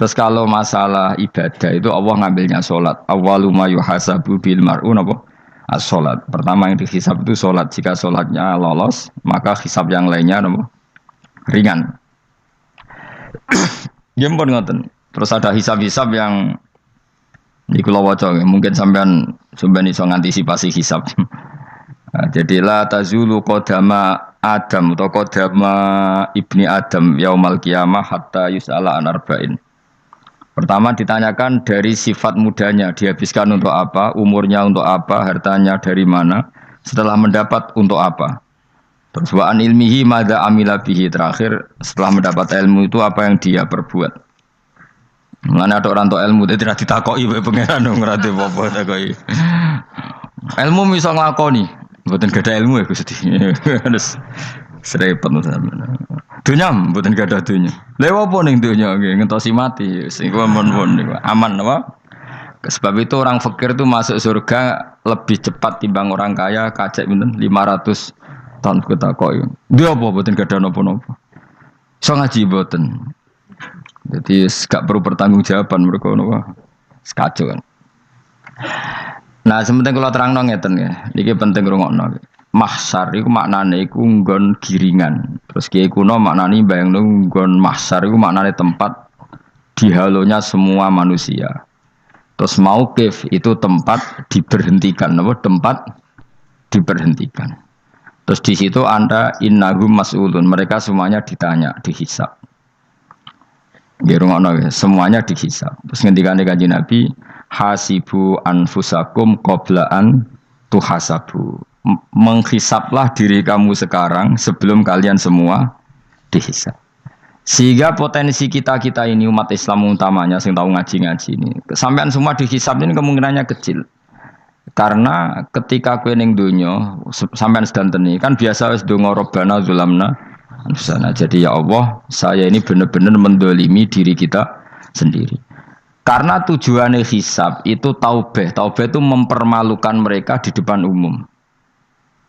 Terus kalau masalah ibadah itu Allah ngambilnya sholat. Awwalu ma yuhasabu bil mar'u napa? As-sholat. Pertama yang dihisab itu sholat. Jika sholatnya lolos, maka hisab yang lainnya napa? Ringan. Ya pun ngoten. Terus ada hisab-hisab yang di kula waca mungkin sampean iso ngantisipasi hisab. Nah, jadilah tazulu qadama Adam atau qadama ibni Adam yaumal qiyamah hatta yus'ala an arba'in. Pertama ditanyakan dari sifat mudanya, dihabiskan untuk apa, umurnya untuk apa, hartanya dari mana, setelah mendapat untuk apa. Terus wa an ilmihi madza amila bihi, terakhir setelah mendapat ilmu itu apa yang dia perbuat. Mana ada orang tua ilmu itu tidak ditakoki wae pangeran dong ngerti apa takoki. Ilmu bisa nglakoni, mboten gadah ilmu ya Gusti. Terus serepet sampean. Dunya mboten gadah dunya. Lha apa ning dunya nggih ngentosi mati sing aman niku. Aman apa? Sebab itu orang fakir itu masuk surga lebih cepat timbang orang kaya kacek pinten 500 tahun ketakoki. Dia apa mboten gadah napa-napa. Iso ngaji mboten. Jadi gak perlu pertanggungjawaban mereka napa sekacau kan. Nah, sementing kalau terang ngeten ya. Iki penting rungokno. Mahsyar iku maknane iku nggon giringan. Terus kiai kuno maknane bayangno nggon mahsyar iku maknane tempat dihalonya semua manusia. Terus mauqif itu tempat diberhentikan, napa? Tempat diberhentikan. Terus di situ Anda innahum mas'ulun, mereka semuanya ditanya, dihisab. Semuanya dihisab. Terus ngendikane Kanjeng Nabi, hasibu anfusakum qabla an tuhasabu. Menghisablah diri kamu sekarang sebelum kalian semua dihisab. Sehingga potensi kita ini umat Islam utamanya sing tahu ngaji-ngaji ini, sampean semua dihisab ini kemungkinannya kecil. Karena ketika kowe ning donya sampean sedantene kan biasa wis donga Rabbana zulamna sana. Jadi ya Allah, saya ini benar-benar mendolimi diri kita sendiri. Karena tujuannya hisab itu taubah. Taubah itu mempermalukan mereka di depan umum.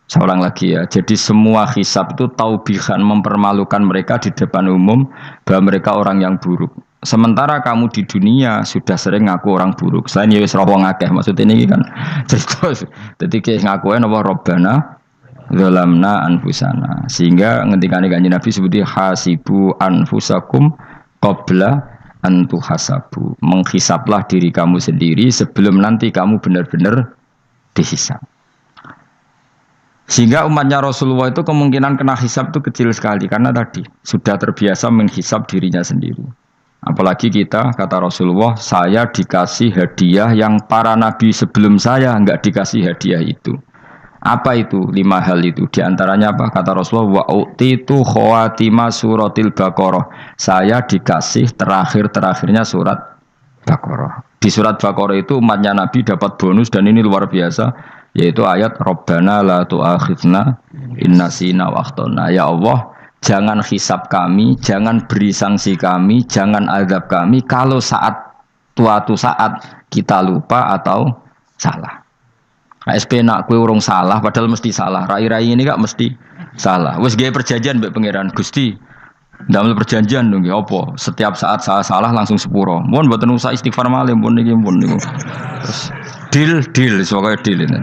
Saya ulang lagi ya. Jadi semua hisab itu taubihan, mempermalukan mereka di depan umum bahwa mereka orang yang buruk. Sementara kamu di dunia sudah sering ngaku orang buruk. Selain ya wis roh ngakeh maksud ini kan. Jadi kayak ngakuin apa Rabbana zalamna anfusana, sehingga ngendikane Kanjeng Nabi sebuti hasibu anfusakum qabla an tuhasabu. Menghisablah diri kamu sendiri sebelum nanti kamu benar-benar dihisab. Sehingga umatnya Rasulullah itu kemungkinan kena hisab itu kecil sekali karena tadi sudah terbiasa menghisab dirinya sendiri. Apalagi kita, kata Rasulullah, saya dikasih hadiah yang para nabi sebelum saya enggak dikasih hadiah itu. Apa itu? 5 hal itu. Di antaranya apa? Kata Rasulullah, wa utitu khawatima suratil Baqarah. Saya dikasih terakhir-terakhirnya surat Baqarah. Di surat Baqarah itu umatnya Nabi dapat bonus dan ini luar biasa, yaitu ayat Rabbana la tu'akhidna innasina wa akhtana. Ya Allah, jangan hisab kami, jangan beri sanksi kami, jangan azab kami kalau suatu saat kita lupa atau salah. SP nak kue urung salah, padahal mesti salah. Rai-rai ini gak mesti salah. Wes gaya perjanjian mbek pangeran Gusti. Dalam perjanjian dong, apa? Setiap saat salah langsung sepuro. Mohon buatan usah istighfar malih, mohon niki mohon niku. Terus deal, sebagai deal ini.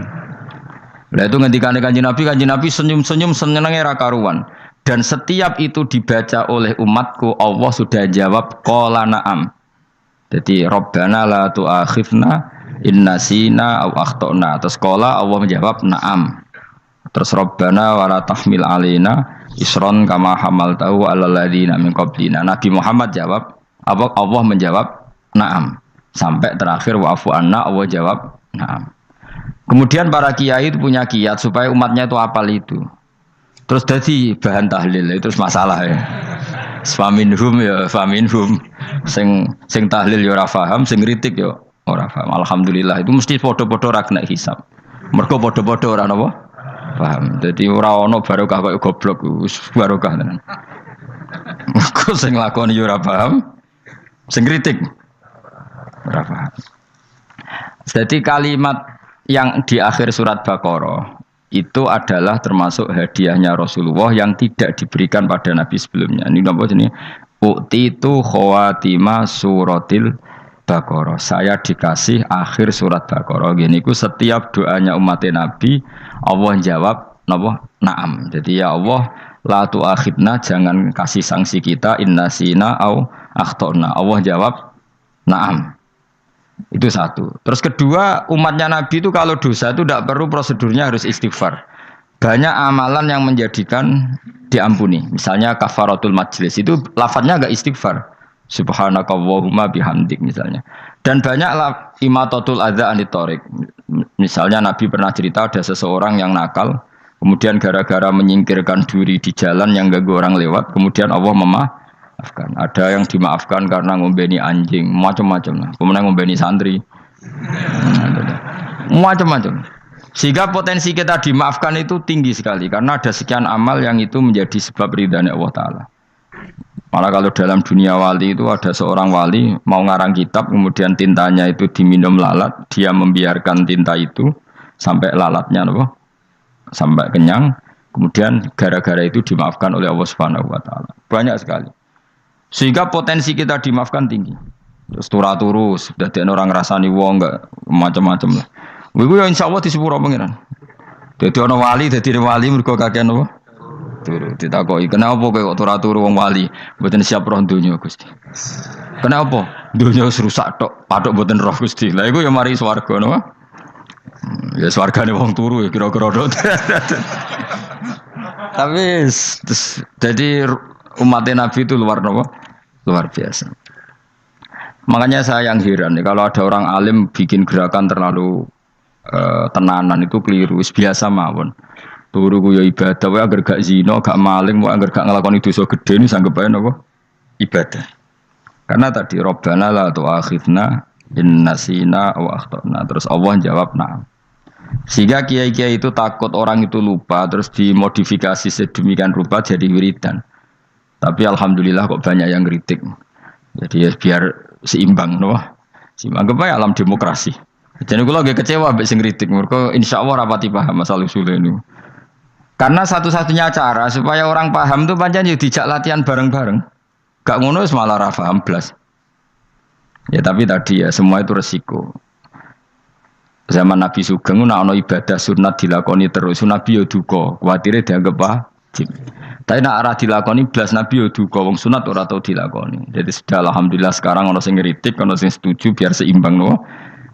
Lah itu ngendikane Kanjeng Nabi senyum-senyum senenge ra karuan. Dan setiap itu dibaca oleh umatku, Allah sudah jawab qala na'am. Jadi Rabbana la tu'akhifna in nasina aw akhtana. Terus qala Allah menjawab na'am. Terus Rabbana wa la tahmil alaina isron kama hamaltahu 'alal ladzina min qablina. Nabi Muhammad jawab, Allah menjawab na'am. Sampai terakhir wa'fu anna, Allah jawab na'am. Kemudian para kiai itu punya kiat supaya umatnya itu hafal itu. Terus jadi bahan tahlil itu masalah ya. Faminhum ya faminhum. Sing tahlil ya ora paham, sing kritik ya ora paham. Alhamdulillah itu mesti padha-padha ra kena hisab. Mergo padha-padha ora napa paham. Jadi ora ono barokah kaya goblok wis barokah tenan. Mergo sing lakoni ya ora paham, sing kritik ora paham. Jadi kalimat yang di akhir surat Baqarah itu adalah termasuk hadiahnya Rasulullah yang tidak diberikan pada Nabi sebelumnya. Ini apa ini? U'titu khawatima suratil Baqarah. Saya dikasih akhir surat Baqarah. Gini ku setiap doanya umat Nabi Allah jawab napa? Na'am. Jadi ya Allah la tu'akhidna, jangan kasih sanksi kita innasina au akhtana. Allah jawab na'am. Itu satu. Terus kedua, umatnya Nabi itu kalau dosa itu tidak perlu prosedurnya harus istighfar. Banyak amalan yang menjadikan diampuni. Misalnya kafaratul majlis itu lafadznya agak istighfar. Subhanakallahumma bihamdik misalnya. Dan banyak imatatul adza anit thoriq. Misalnya Nabi pernah cerita ada seseorang yang nakal, kemudian gara-gara menyingkirkan duri di jalan yang ganggu orang lewat, kemudian Allah memaafkan. Ada yang dimaafkan karena ngombeni anjing, macam-macam lah. Kemudian ngombeni santri, macam-macam. Sehingga potensi kita dimaafkan itu tinggi sekali karena ada sekian amal yang itu menjadi sebab ridhanya Allah Taala. Malah kalau dalam dunia wali itu ada seorang wali mau ngarang kitab, kemudian tintanya itu diminum lalat, dia membiarkan tinta itu sampai lalatnya sampai kenyang, kemudian gara-gara itu dimaafkan oleh Allah Subhanahu Wa Taala. Banyak sekali. Sehingga potensi kita dimaafkan tinggi. Terus turus, dadi orang rasani wong enggak macam-macam lah. Iku ya insyaallah di sepuro pengiran. Dadi ana wali, dadi wali mergo kakean apa? Turu. Ditakoki, "Kenapa kok turu wong wali? Mboten siap roh donya, Gusti." "Kenapa? Donya wis rusak tok, patok mboten roh, Gusti." Lah iku ya mari swarga napa? Ya swargane wong turu ya kira-kira tok. Tapi jadi umat Nabi itu luar biasa. Makanya saya yang heran nih, kalau ada orang alim bikin gerakan terlalu tenanan itu keliru. Biasa mawon. Turu ku ya ibadah, wae agar gak zina, gak maling, wae agar gak nglakoni dosa gede ini sanggep ae napa? Ibadah. Karena tadi Rabbana la tu'akhidna in nasina wa akhtana. Terus Allah jawab na'am. Sehingga kiai-kiai itu takut orang itu lupa, terus dimodifikasi sedemikian rupa jadi wiridan. Tapi alhamdulillah kok banyak yang kritik. Jadi ya biar seimbang, no? Seimbang kepada alam demokrasi. Jadi kalau lagi kecewa ambek sing kritik, mereka insyaallah rapati paham masalah usul ini. Karena satu-satunya cara supaya orang paham itu pancen yo dijak latihan bareng-bareng. Gak ngono wis malah ra paham blas. Ya tapi tadi ya semua itu resiko. Zaman Nabi Sugeng ana ibadah sunat dilakoni terus, Nabi yo duka, kuwatire dianggap wajib. Tapi nak arah dilakoni blas Nabi yo duka, wong sunat ora tau dilakoni. Jadi sudah alhamdulillah sekarang ana sing ngritik, ana sing setuju biar seimbang no.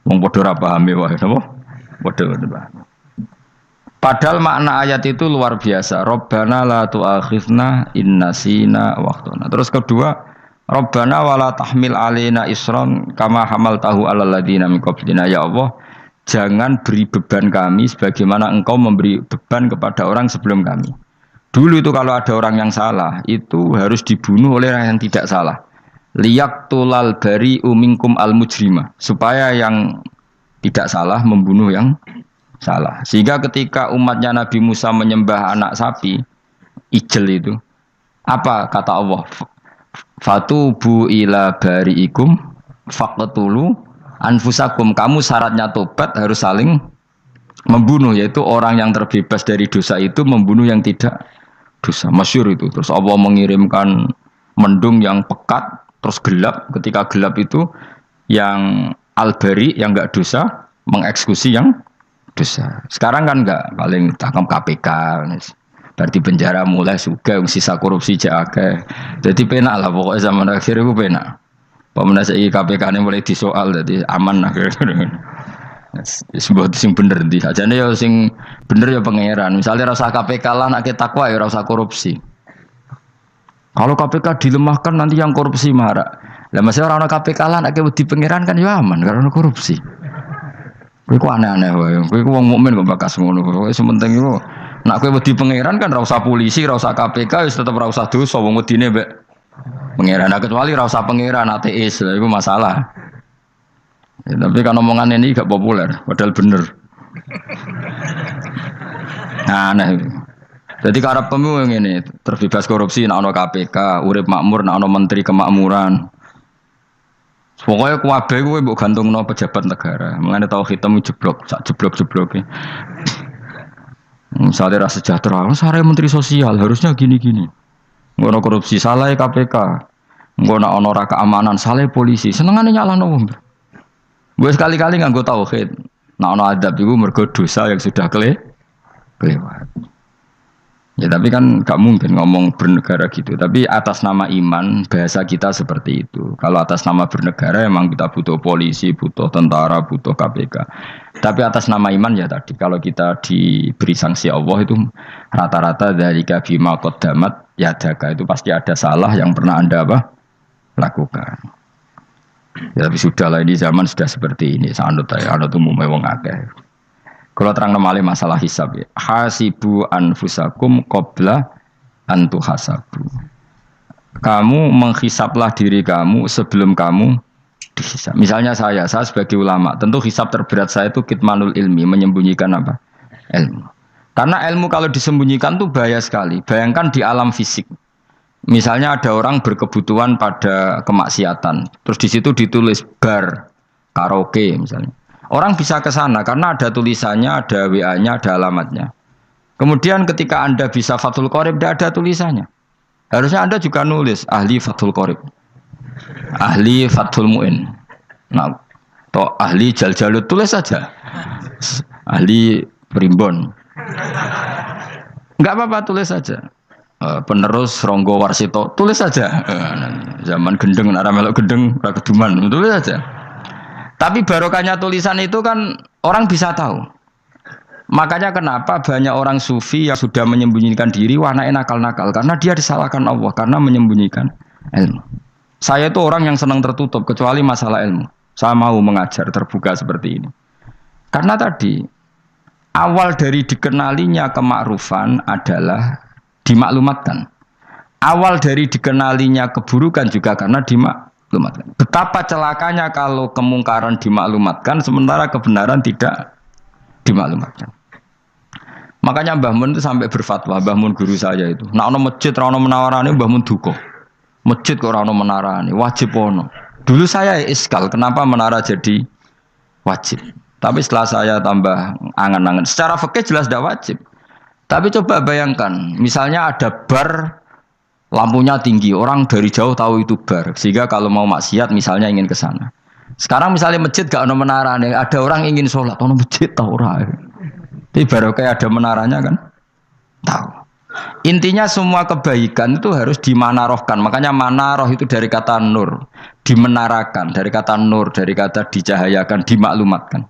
Wong padha ra pahame wae napa? Padha paham. Padahal makna ayat itu luar biasa. Rabbana la tu'akhidna in nasina wa akhtana. Terus kedua, Rabbana wala tahmil alaina isron kama hamaltahu 'alal ladzina min qablina. Ya Allah, jangan beri beban kami sebagaimana Engkau memberi beban kepada orang sebelum kami. Dulu itu kalau ada orang yang salah, itu harus dibunuh oleh orang yang tidak salah. Liyaqtulal bari'u minkum al-mujrima. Supaya yang tidak salah membunuh yang salah. Sehingga ketika umatnya Nabi Musa menyembah anak sapi, ijel itu, apa kata Allah? Fatubu ila bari'ikum faqtulu anfusakum. Kamu syaratnya tobat harus saling membunuh, yaitu orang yang terbebas dari dosa itu membunuh yang tidak dosa. Masyhur itu. Terus Allah mengirimkan mendung yang pekat, terus gelap. Ketika gelap itu yang al-bari yang enggak dosa mengeksekusi yang dosa. Sekarang kan enggak, paling tangkap KPK. Berarti penjara mulai suka sisa korupsi akeh. Jadi penak lah pokoknya zaman akhir itu penak. Pemenang saya KPK ini mulai disoal jadi aman lah. Sebuah sing bener di aja nih ya sing bener ya pangeran. Misalnya rasa KPK lah nak kita takwa ya rasa korupsi. Kalau KPK dilemahkan nanti yang korupsi marah. Lah masih orang KPK lah nak di pangeran kan ya aman karena korupsi. Kowe aneh-aneh wae. Kowe wong mukmin kok bakas ngono. Pokoke sementing iku nak kowe wedi pangeran kan ora usah polisi, ora usah KPK wis tetep ora usah dosa wong wedine mbek pangeran. Nah, kecuali ora usah pangeran ateis, lha iku masalah. Ya, tapi kan omongan ini gak populer, padahal bener. Nah, aneh. Jadi karep pemilu ngene, terbebas korupsi nek ana KPK, urip makmur nek ana menteri kemakmuran. Pokoknya kuwabe kuwi mbok gantungno pejabat negara. Mengane tau hitam jeblok, sak jeblok-jebloke. Misalnya rasa sejahtera, sare menteri sosial harusnya gini-gini. Ngono korupsi salah KPK. Ngono ana ora keamanan salah polisi. Senengane nyalahno wong. Gue sekali-kali nganggo tauhid. Nek ana adab iku mergo dosa yang sudah kelewat. Ya tapi kan gak mungkin ngomong bernegara gitu. Tapi atas nama iman bahasa kita seperti itu. Kalau atas nama bernegara emang kita butuh polisi, butuh tentara, butuh KPK. Tapi atas nama iman ya tadi kalau kita diberi sanksi Allah itu rata-rata dari bima qaddamat yadaka itu pasti ada salah yang pernah Anda lakukan. Ya tapi sudahlah ini zaman sudah seperti ini. Anut umumnya wong akeh. Kalau terang nomale masalah hisab ya. Hasibu anfusakum qabla an tuhasabu. Kamu menghisablah diri kamu sebelum kamu dihisab. Misalnya saya sebagai ulama, tentu hisab terberat saya itu kitmanul ilmi, menyembunyikan apa? Ilmu. Karena ilmu kalau disembunyikan tuh bahaya sekali. Bayangkan di alam fisik. Misalnya ada orang berkebutuhan pada kemaksiatan, terus di situ ditulis bar, karaoke misalnya. Orang bisa ke sana karena ada tulisannya, ada WA-nya, ada alamatnya. Kemudian ketika Anda bisa Fathul Qorib, tidak ada tulisannya. Harusnya Anda juga nulis ahli Fathul Qorib, ahli Fathul Mu'in, nah, atau ahli Jaljalut, tulis saja. Ahli Primbon. Enggak apa-apa, tulis saja. Penerus Ronggo Warsito, tulis saja. Zaman gendeng, arah melok gendeng, keduman, tulis saja. Tapi barokahnya tulisan itu kan orang bisa tahu. Makanya kenapa banyak orang sufi yang sudah menyembunyikan diri warnanya nakal-nakal. Karena dia disalahkan Allah, karena menyembunyikan ilmu. Saya itu orang yang senang tertutup, kecuali masalah ilmu. Saya mau mengajar terbuka seperti ini. Karena tadi, awal dari dikenalinya kemakrufan adalah dimaklumatkan. Awal dari dikenalinya keburukan juga karena dimaklumatkan. Betapa celakanya kalau kemungkaran dimaklumatkan sementara kebenaran tidak dimaklumatkan. Makanya Mbah Mun itu sampai berfatwa, Mbah Mun guru saya itu. Nak ono masjid ra ono menawarane Mbah Mun duka. Masjid kok ora ono menarane, wajib ono. Dulu saya iskal kenapa menara jadi wajib. Tapi setelah saya tambah angan-angan, secara fikih jelas tidak wajib. Tapi coba bayangkan, misalnya ada bar lampunya tinggi, orang dari jauh tahu itu bar. Sehingga kalau mau maksiat misalnya ingin ke sana. Sekarang misalnya masjid gak ada menara nih, ada orang ingin sholat, ada masjid tahu orang. Tapi baru kayak ada menaranya kan? Tahu. Intinya semua kebaikan itu harus dimanarohkan. Makanya manaroh itu dari kata nur, dimenarakan, dari kata nur, dari kata dicahayakan, dimaklumatkan.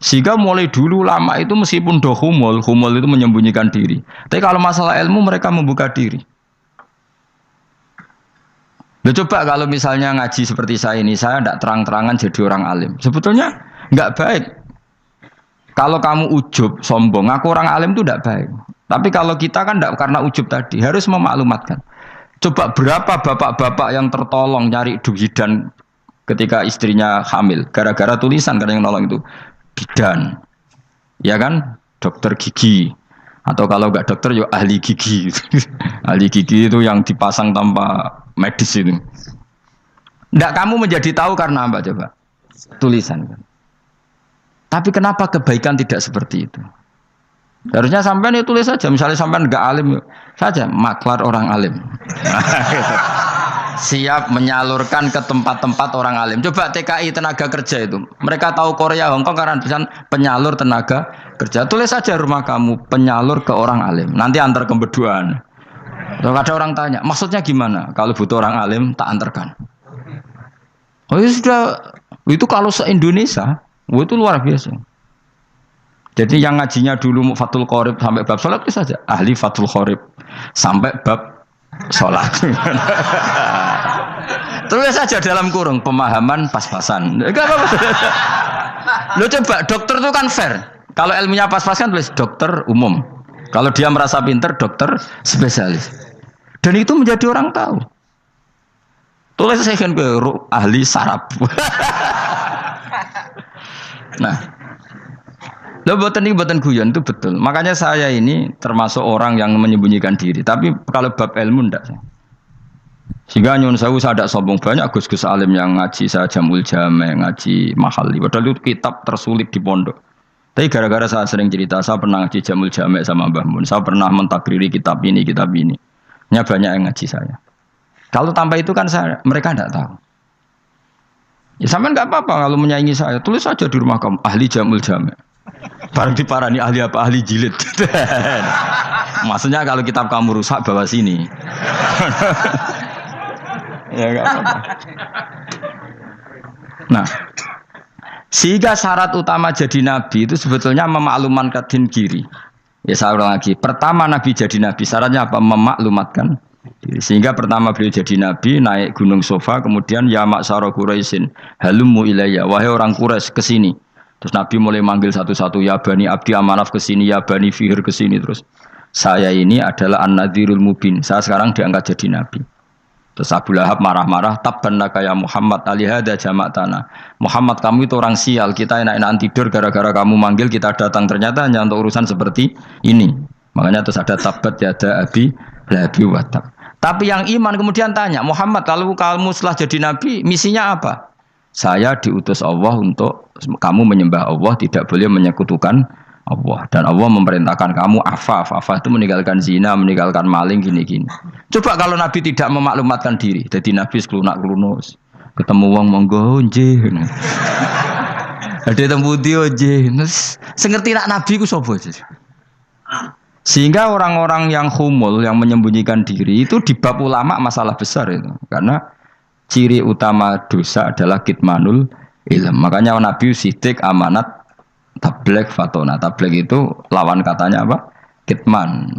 Sehingga mulai dulu lama itu meskipun humul itu menyembunyikan diri. Tapi kalau masalah ilmu mereka membuka diri. Loh, coba kalau misalnya ngaji seperti saya ini, saya tidak terang-terangan jadi orang alim. Sebetulnya nggak baik. Kalau kamu ujub, sombong, aku orang alim itu tidak baik. Tapi kalau kita kan tidak karena ujub tadi, harus memaklumatkan. Coba berapa bapak-bapak yang tertolong nyari duhidan ketika istrinya hamil, gara-gara tulisan karena yang nolong itu bidan, ya kan, dokter gigi. Atau kalau nggak dokter, ya ahli gigi. Ahli gigi itu yang dipasang tanpa medis itu. Nggak kamu menjadi tahu karena apa coba? Tulisan. Tapi kenapa kebaikan tidak seperti itu? Harusnya sampean ya tulis saja. Misalnya sampean nggak alim saja, maklar orang alim. Siap menyalurkan ke tempat-tempat orang alim. Coba TKI tenaga kerja itu. Mereka tahu Korea, Hongkong karena penyalur tenaga kerja, tulis saja rumah kamu penyalur ke orang alim. Nanti antar ke berduaan. Kalau ada orang tanya, maksudnya gimana? Kalau butuh orang alim, tak antarkan. Oh ya sudah, itu kalau se-Indonesia, itu luar biasa. Jadi yang ngajinya dulu Fathul Qorib sampai bab sholat itu saja. Ahli Fathul Qorib sampai bab sholat. Tulis saja dalam kurung, pemahaman pas-pasan. Enggak apa-apa. Lo coba, dokter itu kan fair. Kalau ilmunya pas-pasan tulis dokter umum. Kalau dia merasa pinter, dokter spesialis. Dan itu menjadi orang tahu. Tulis saya kan ke ahli saraf. Nah, lo buatan guyon itu betul. Makanya saya ini termasuk orang yang menyembunyikan diri. Tapi kalau bab ilmu enggak. Sehingga nyun saya ada sombong banyak gus-gus alim yang ngaji saya jamul jame, ngaji mahali. Padahal itu kitab tersulit di pondok. Tapi gara-gara saya sering cerita, saya pernah ngaji jamul jame sama Mbah Mun. Saya pernah mentakriri kitab ini. Nya banyak yang ngaji saya. Kalau tanpa itu kan mereka tidak tahu. Ya sampean nggak apa-apa kalau menyaingi saya. Tulis saja di rumah kamu ahli jamul jame. Barang diparani ahli apa? Ahli jilid. Maksudnya kalau kitab kamu rusak bawa sini. Ya nggak apa-apa. Nah, sehingga syarat utama jadi nabi itu sebetulnya memaklumatkan diri. Ya saya ulang lagi. Pertama nabi jadi nabi syaratnya apa? Memaklumatkan diri. Sehingga pertama beliau jadi nabi naik gunung Sofa, kemudian ya maksara Quraisyin halummu ilayya, wahai orang Quraisy kesini. Terus nabi mulai manggil satu-satu, ya bani Abdi Amanaf kesini, ya bani Fihr kesini. Terus saya ini adalah an-nadhirul mubin. Saya sekarang diangkat jadi nabi. Terus Abu Lahab marah-marah, tabbannaka ya Muhammad alihada jama'tana. Muhammad kamu itu orang sial, kita enak-enakan tidur gara-gara kamu manggil kita datang, ternyata hanya untuk urusan seperti ini. Makanya terus ada tabbat yada abi labi watab. Tapi yang iman kemudian tanya, Muhammad kalau kamu setelah jadi nabi, misinya apa? Saya diutus Allah untuk kamu menyembah Allah, tidak boleh menyekutukan Allah. Dan Allah memerintahkan kamu afaf itu meninggalkan zina, meninggalkan maling, gini-gini. Coba kalau Nabi tidak memaklumatkan diri, jadi Nabi seklunak-klunus, ketemu wong monggo nggih. Ada tembu dia nggih. Sengerti nak Nabi ku sapa sih? Sehingga orang-orang yang humul, yang menyembunyikan diri itu di bab ulama masalah besar itu. Karena ciri utama dosa adalah kitmanul ilm. Makanya Nabi sidik amanat tabligh fatona. Tabligh itu lawan katanya apa? Kitman.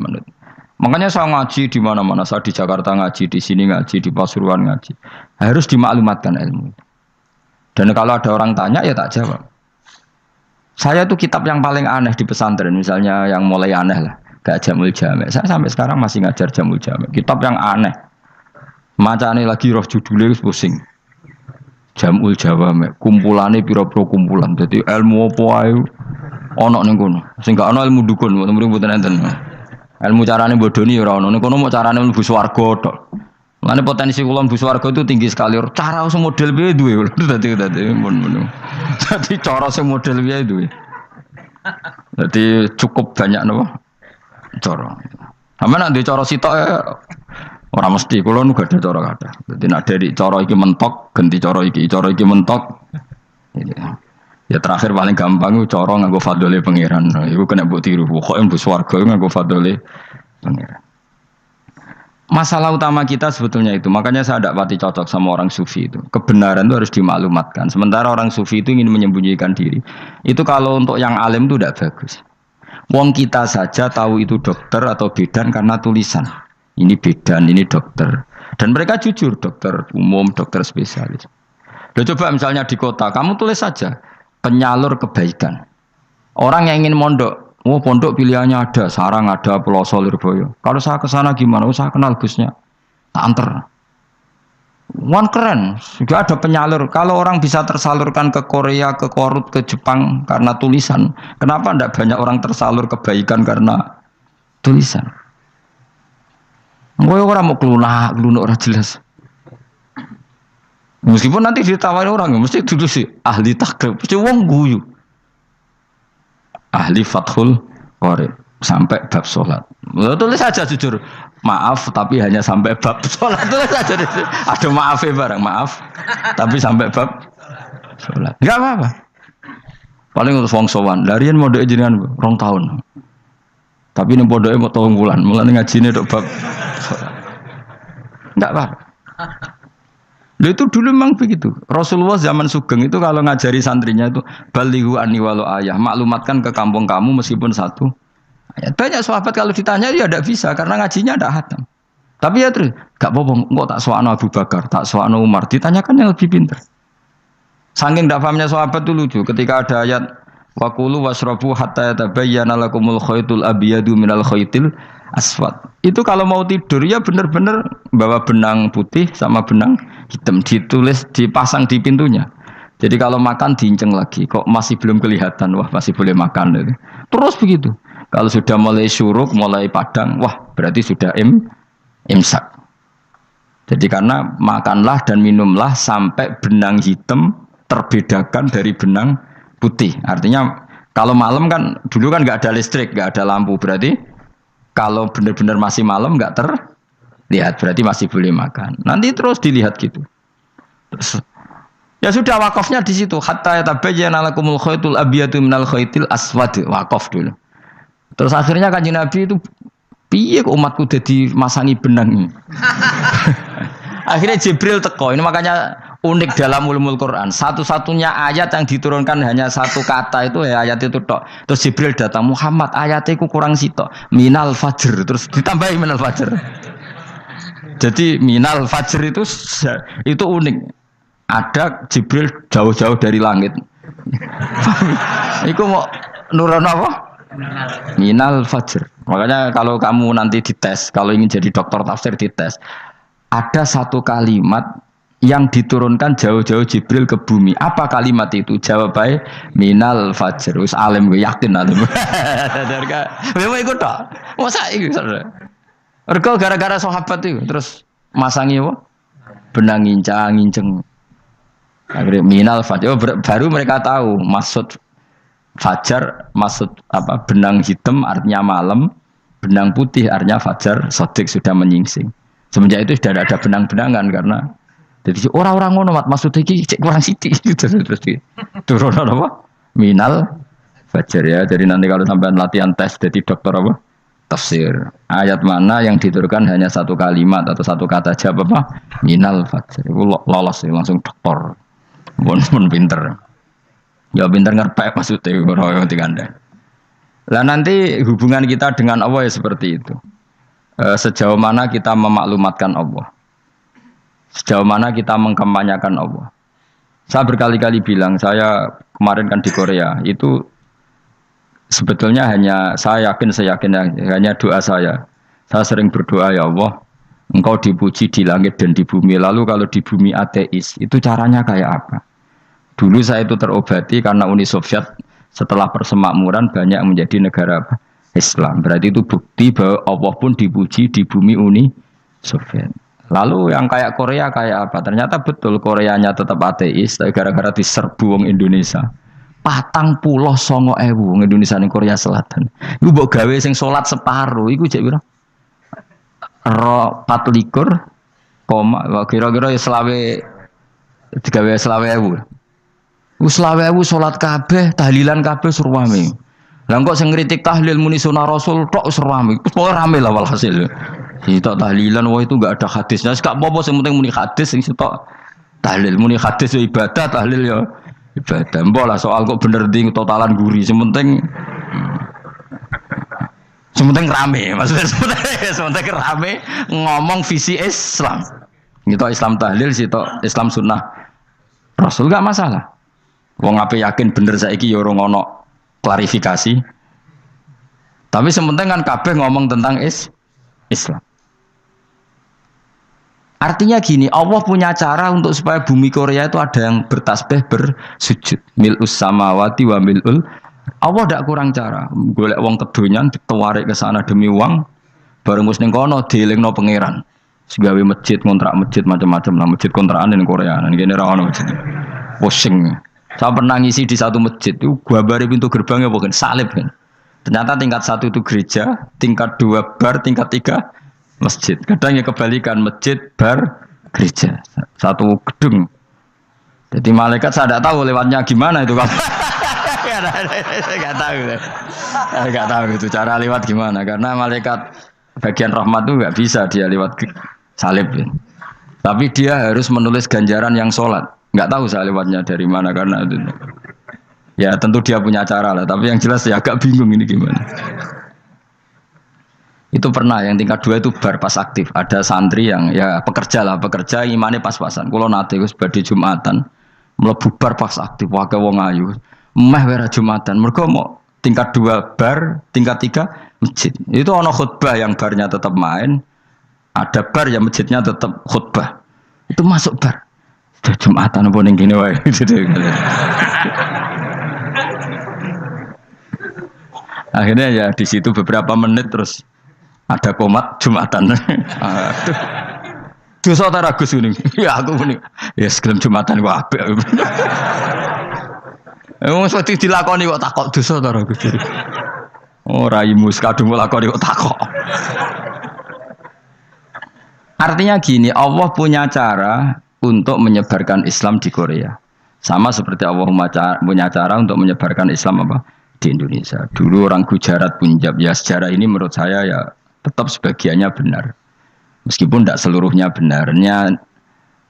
Makanya saya ngaji di mana-mana. Saya di Jakarta ngaji, di sini ngaji, di Pasuruan ngaji. Harus dimaklumatkan ilmu. Dan kalau ada orang tanya ya tak jawab. Saya tuh kitab yang paling aneh di pesantren, misalnya yang mulai aneh lah, gak Jamul Jame. Saya sampai sekarang masih ngajar Jamul Jame. Kitab yang aneh. Macane lagi roh judulnya pusing. Jamul Jawame, kumpulane pira-pira kumpulan. Jadi ilmu apa ae ana ning kono. Sing gak ana ilmu dukun, mboten enten. Ilmu carane bodoni ora ana. Ning kono mau carane mlebu swarga tok. Lane potensi kula mlebu swarga itu tinggi sekali. Cara sing model piye duwe. Dadi mun. Dadi cara sing model piye duwe. Dadi cukup banyak napa? Cara. Sampe nek ndek cara sitok ora mesti kula nu gak ada cara kathah. Dadi nek dari cara iki mentok ganti cara iki mentok. Ya terakhir paling gampang cara nganggo fadhole pangeran. Iku kena mbok tiru. Pokoke mbok swarga nganggo fadhole pangeran. Masalah utama kita sebetulnya itu. Makanya saya tidak pati cocok sama orang sufi itu. Kebenaran itu harus dimaklumatkan. Sementara orang sufi itu ingin menyembunyikan diri. Itu kalau untuk yang alim itu tidak bagus. Wong kita saja tahu itu dokter atau bidan karena tulisan. Ini bidan, ini dokter. Dan mereka jujur, dokter umum, dokter spesialis. Loh, coba misalnya di kota, kamu tulis saja penyalur kebaikan. Orang yang ingin mondok, pondok pilihannya ada, Sarang ada, Peloso, Lirboyo. Kalau saya ke sana gimana? Saya kenal Gusnya. Tak anter. Wan keren, juga ada penyalur. Kalau orang bisa tersalurkan ke Korea, ke Korut, ke Jepang karena tulisan, kenapa tidak banyak orang tersalur kebaikan karena tulisan? Gue orang mau kelunak orang jelas. Meskipun nanti ditawari orang, mesti dulu sih ahli takrib, mesti wong guyu. Ahli Fathul Qorib sampai bab sholat. Tulis saja jujur, maaf tapi hanya sampai bab sholat. Tulis saja, ada maafnya barang maaf, tapi sampai bab sholat. Enggak apa-apa. Paling untuk wong sowan. Larian mondok jenengan 2 tahun. Tapi ini pondoknya mau 3 bulan. Mulane ngajine tok bab. Enggak apa. Itu dulu memang begitu. Rasulullah zaman Sugeng itu kalau ngajari santrinya itu balighu anni walau ayah, maklumatkan ke kampung kamu meskipun 1 ayat. Banyak sahabat kalau ditanya ya tidak bisa karena ngajinya tidak hatam. Tapi ya terus, gak apa-apa, kok tak soal Abu Bakar, tak soal Umar, ditanyakan yang lebih pintar. Saking tidak pahamnya sahabat itu lucu, ketika ada ayat Wakulu wasrobu hatta yatabayyana lakumul khaytul abyadu minal khaytil aswad. Itu kalau mau tidur ya benar-benar bawa benang putih sama benang hitam, ditulis, dipasang di pintunya. Jadi kalau makan diinceng lagi, kok masih belum kelihatan, wah masih boleh makan. Terus begitu. Kalau sudah mulai syuruk, mulai padang, wah berarti sudah imsak. Jadi karena makanlah dan minumlah sampai benang hitam terbedakan dari benang putih. Artinya kalau malam kan dulu kan nggak ada listrik, nggak ada lampu, berarti kalau benar-benar masih malam nggak terlihat, berarti masih boleh makan. Nanti terus dilihat gitu. Terus, ya sudah wakafnya di situ. Hatta yatabayyana lakumul khaytul abyadu minal khaytil aswad, wakaf dulu. Terus akhirnya Kanjeng Nabi itu piye kok umatku jadi masangi benang. Akhirnya Jibril teko. Ini makanya unik dalam ulumul Quran. Satu-satunya ayat yang diturunkan hanya 1 kata itu ya ayat itu tok. Terus Jibril datang, Muhammad ayatnya ku kurang sitok. Minal fajr. Terus ditambahi minal fajr. Jadi minal fajr itu unik. Ada Jibril jauh-jauh dari langit. Iku mau nurun apa? Minal fajr. Makanya kalau kamu nanti dites, kalau ingin jadi dokter tafsir dites, ada 1 kalimat yang diturunkan jauh-jauh Jibril ke bumi. Apa kalimat itu? Jawab baik, minal fajr. Wis alim gue yakin alim. Memang ikut tak? Masa itu? Mereka gara-gara sahabat itu terus masangi apa? Benang ngincang. Akhirnya minal fajr. Baru mereka tahu maksud fajar, maksud apa? Benang hitam artinya malam, benang putih artinya fajar. Sodik sudah menyingsing. Semenjak itu sudah ada benang-benangan karena jadi orang-orang ngono maksudnya iki kurang sithik gitu terus turun apa? Minal fajar ya. Jadi nanti kalau sampai latihan tes jadi dokter apa? Tafsir. Ayat mana yang diturunkan hanya 1 kalimat atau 1 kata jawab apa? Minal fajar. Itu lolos langsung dokter. Pun pinter. Ya pinter ngerpek maksudnya orang tinggal. Lah nanti hubungan kita dengan Allah ya seperti itu. Sejauh mana kita memaklumatkan Allah, sejauh mana kita mengkampanyakan Allah. Saya berkali-kali bilang, saya kemarin kan di Korea itu sebetulnya saya yakin hanya doa saya. Saya sering berdoa, ya Allah, Engkau dipuji di langit dan di bumi. Lalu kalau di bumi ateis, itu caranya kayak apa? Dulu saya itu terobati karena Uni Soviet setelah persemakmuran banyak menjadi negara Islam. Berarti itu bukti bahwa Allah pun dipuji di bumi Uni Soviet. Lalu yang kayak Korea kayak apa? Ternyata betul Koreanya tetap ateis, tapi gara-gara diserbu wong Indonesia. 49.000 wong Indonesia ning Korea Selatan. Iku mbok gawe sing salat separuh, iku jek pira? 24, kira-kira ya selawe digawe 20.000. Wis 20.000 salat kabeh, tahlilan kabeh surwame. Lah kok sing ngritik tahlil muni sunah Rasul tok surwame. Pokoke rame lah walhasil. Itu tahlilan wah itu enggak ada hadisnya. Gak apa-apa sing penting muni hadis sing sitok tahlil muni hadis ya ibadah, tahlil ya ibadah. Mbok lah soal kok bener ding totalan guri. Sing penting rame. Maksudnya sementing rame ngomong visi Islam. Gitu Islam tahlil sitok Islam sunnah Rasul gak masalah. Wong ape yakin bener saiki ya ora ono klarifikasi. Tapi sementing kan kabeh ngomong tentang Islam. Artinya gini, Allah punya cara untuk supaya bumi Korea itu ada yang bertasbih bersujud. Mil'us samawati wa mil'ul. Allah tidak kurang cara. Golek wong kedonyan ditawarik ke sana demi uang. Bareng wis ning kono dielingno pangeran. Segawe masjid, kontrak masjid macam-macam lah, masjid kontrakan ning Korea. Nang kene ra ono masjid. Pusing. Saya pernah ngisi di satu masjid itu, gambare pintu gerbangnya bukan salib kan. Ternyata tingkat 1 itu gereja, tingkat 2 bar, tingkat 3 masjid. Kadang ya kebalikan masjid, bar, gereja. Satu gedung. Jadi malaikat saya tidak tahu lewatnya gimana itu kan. Enggak tahu. Enggak tahu itu cara lewat gimana karena malaikat bagian rahmat itu enggak bisa dia lewat salib. Ya. Tapi dia harus menulis ganjaran yang sholat. Enggak tahu saya lewatnya dari mana karena itu. Ya tentu dia punya cara lah. Tapi yang jelas ya agak bingung ini gimana. Itu pernah yang tingkat 2 itu bar pas aktif. Ada santri yang ya pekerja imannya pas-pasan. Kalau nanti gus badhe Jumatan, mlebu bar pas aktif wae wong ayu. Meh wera Jumatan. Mergo mau tingkat 2 bar, tingkat 3 masjid. Itu ana khutbah yang barnya tetap main, ada bar yang masjidnya tetap khutbah. Itu masuk bar. Jumatan apa ning kene wae. Akhirnya ya di situ beberapa menit terus ada komat Jumatan. Dosa ta Gus ini. Ya aku muni. Ya segelem Jumatan kok apik. Wong mesti dilakoni kok takok dosa ta Gus. Oh raimu kadung lakoni kok takok. Artinya gini, Allah punya cara untuk menyebarkan Islam di Korea. Sama seperti Allah punya cara untuk menyebarkan Islam apa? Di Indonesia. Dulu orang Gujarat, Punjab, ya sejarah ini menurut saya ya tetap sebagiannya benar. Meskipun tidak seluruhnya benarnya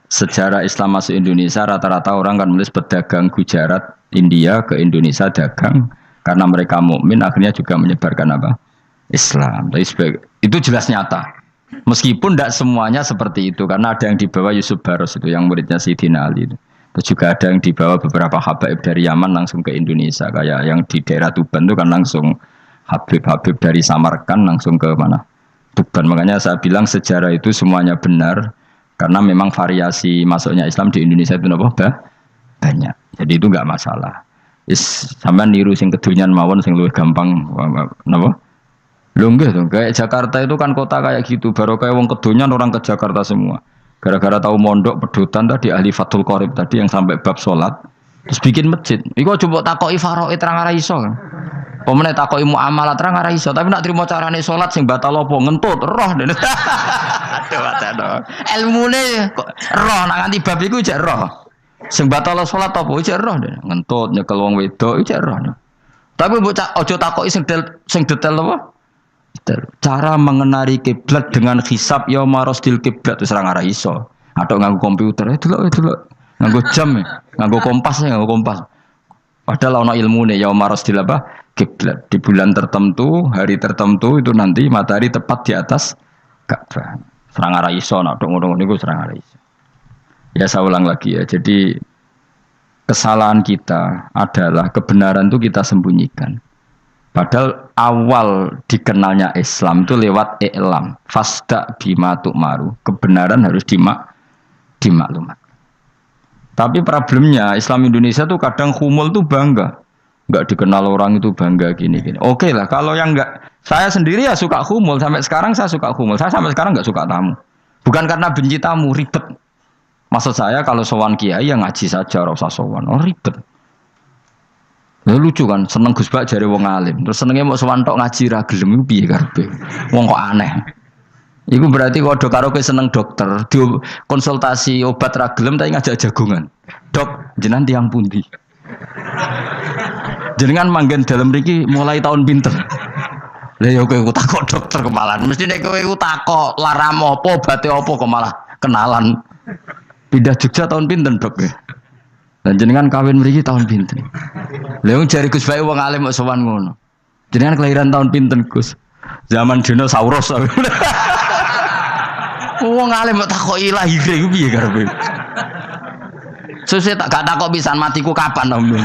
sejarah Islam masuk Indonesia rata-rata orang kan menulis pedagang Gujarat, India ke Indonesia dagang karena mereka mukmin akhirnya juga menyebarkan apa? Islam. Itu jelas nyata. Meskipun tidak semuanya seperti itu karena ada yang dibawa Yusuf Baros itu yang muridnya Sayyidina Ali itu. Terus juga ada yang dibawa beberapa habaib dari Yaman langsung ke Indonesia kayak yang di daerah Tuban itu kan langsung Habib dari Samarkand langsung ke mana? Tuban. Makanya saya bilang sejarah itu semuanya benar karena memang variasi masuknya Islam di Indonesia itu banyak. Jadi itu enggak masalah. Sampean niru sing kedunyan mawon sing luwih gampang napa? Lho nggih to, kayak Jakarta itu kan kota kayak gitu, baru kayak wong kedunyan orang ke Jakarta semua. Gara-gara tahu mondok pedutan tadi ahli Fathul Qorib tadi yang sampai bab salat terus bikin masjid. Iku coba takoki faraid terang ora iso. Pemene takoki muamalah terang ora iso, tapi nak trimo carane salat sing batal apa ngentut roh dene. Aduh. Ilmune kok roh nak nganti bab iku jek roh. Sing batal salat apa jek roh dene. Ngentut nyekel wong wedok jek roh. Tapi mbok aja takoki sing detail apa? Cara mengenali kiblat dengan hisab ya marosdil kiblat wis ora iso. Atok nganggo komputer delok. Nganggo jam, nganggo kompas. Padahal ana ilmune ya marosdil apa? Kiblat. Di bulan tertentu, hari tertentu itu nanti matahari tepat di atas Ka'bah. Serang ora iso nek ngono niku serang ora iso. Ya saya ulang lagi ya. Jadi kesalahan kita adalah kebenaran itu kita sembunyikan. Padahal awal dikenalnya Islam itu lewat i'lam. Fasda bima tu'maru. Kebenaran harus dimaklumat. Tapi problemnya Islam Indonesia tuh kadang humul tuh bangga. Enggak dikenal orang itu bangga gini. Oke lah, kalau yang enggak, saya sendiri ya suka humul. Sampai sekarang saya suka humul. Saya sampai sekarang enggak suka tamu. Bukan karena benci tamu, ribet. Maksud saya kalau sowan kiai ya ngaji saja, ora usah sowan. Oh ribet. Ya lucu kan, seneng Gus Bak jare wong alim. Terus senenge mau sowan tok ngaji ra gelem iku piye karepe. Wong kok aneh. Iku berarti kalau karo kowe seneng dokter, di konsultasi obat ra gelem tapi ngajak jagongan. Dok, jenengan tiyang pundi? Jenengan manggen dalam mriki mulai tahun pinten? Lah ya kowe takok dokter kemalan. Mesti nek kowe takok laram apa, obate apa kok malah kenalan. Pindah Jogja tahun pinten, Dok? Dan jenengan kawin mriki tahun pinten? Lha wong jare Gus Bae wong alim kok sowan ngono. Jenengan kelahiran tahun pinten, Gus? Zaman dinosaurus. Wong alim kok takoki lahir iku piye karepe? Sesuk tak gak takok pisan matiku kapan, Om.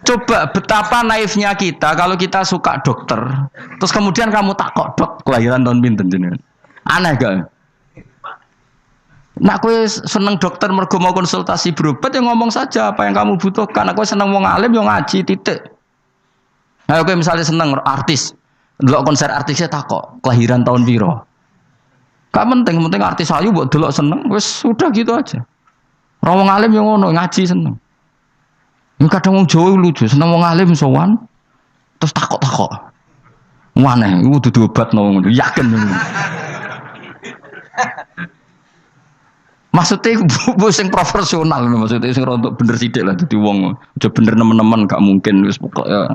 Coba betapa naifnya kita kalau kita suka dokter, terus kemudian kamu takok, Dok, kelahiran tahun pinten jenengan? Aneh gak? Nak kowe seneng dokter mergo mau konsultasi berobat ya ngomong saja apa yang kamu butuhkan. Nak kowe seneng wong alim yo ngaji titik. Nah kowe misalnya seneng artis, delok konser artisnya takok kelahiran tahun piro. Gak penting artis ayu mbok delok seneng wis sudah gitu aja. Ora wong alim yo ngono ngaji seneng. Ini kadang wong Jawa lucu, seneng wong alim sowan terus takok-takok. Maneh iku dudu obat ngono, yakin. Maksudnya bu sing profesional maksudnya sing rontok bener sithik lah dadi wong. Aja bener nemen-nemen gak mungkin wis pokoknya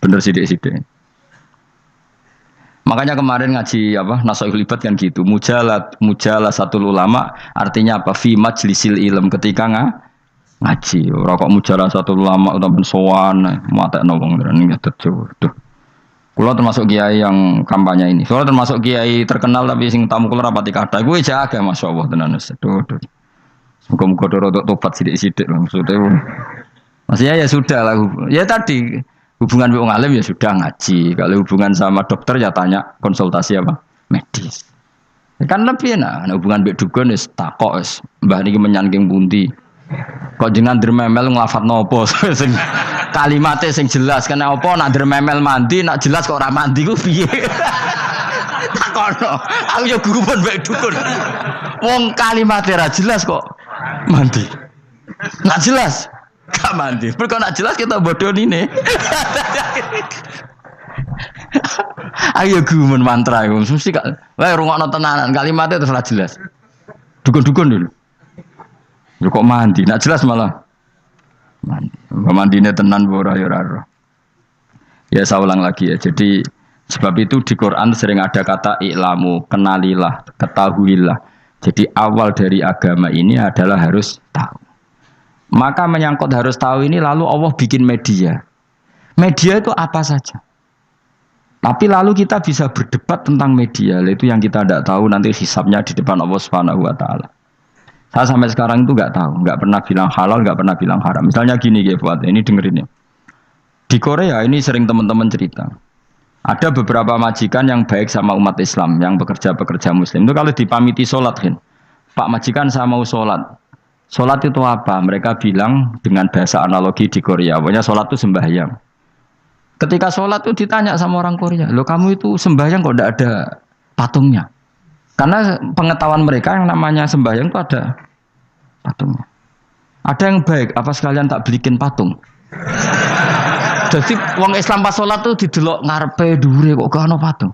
bener sithik-sithik. Makanya kemarin ngaji apa Nasaihul Ibad kan gitu. Mujalah satu ulama artinya apa? Fi majlisil ilm ketika ngaji. Ora kok mujalah satu ulama utawa sowan matekno wong ngene tuh. Kulo termasuk kiai yang kampanye ini. Soalnya termasuk kiai terkenal tapi sing tamu kulo rapati kathah. Kuwi jaga masyaallah tenan wis. Muga-muga rodok tobat sithik-sithik maksudnya. Maksudnya ya sudah lah. Ya tadi hubungan wong alim ya sudah ngaji. Kalau hubungan sama dokter ya tanya konsultasi apa? Medis. Kan lebih enak. Nah, hubungan mbek dukun wis takok wis. Mbah niki menyangking pundi? Kok jenengan dermemel nglafadzno apa sing kalimate sing jelas kena apa nak dermemel mandi nak jelas kok ora mandi ku piye? Takono. Aku ya guru pun mbek dukun. Wong kalimate ra jelas kok mandi. Nak jelas gak mandi. Mergo nak jelas kita bodoh ini. Ayo gumun mantra iku mesti gak wae rungokno tenanan kalimatnya terus ora jelas. Dukun-dukun dulu. Yo kok mandi, nak jelas malah mandi. Mandine tenan ora ya ora. Ya saya ulang lagi ya. Jadi sebab itu di Quran sering ada kata i'lamu, kenalilah, ketahuilah. Jadi awal dari agama ini adalah harus tahu. Maka menyangkut harus tahu ini lalu Allah bikin media. Media itu apa saja. Tapi lalu kita bisa berdebat tentang media. Itu yang kita tidak tahu nanti hisabnya di depan Allah Subhanahu wa taala. Saya sampai sekarang itu nggak tahu, nggak pernah bilang halal, nggak pernah bilang haram. Misalnya gini ya buat ini dengerin ya. Di Korea ini sering teman-teman cerita. Ada beberapa majikan yang baik sama umat Islam, yang bekerja Muslim. Itu kalau dipamiti sholat kan, Pak majikan saya mau sholat. Sholat itu apa? Mereka bilang dengan bahasa analogi di Korea, pokoknya sholat itu sembahyang. Ketika sholat itu ditanya sama orang Korea, loh kamu itu sembahyang kok tidak ada patungnya? Karena pengetahuan mereka yang namanya sembahyang itu ada patungnya. Ada yang baik, apa sekalian tak belikin patung? Jadi wong Islam pas sholat tuh didelok ngarepe dhuwure kok gak ono patung.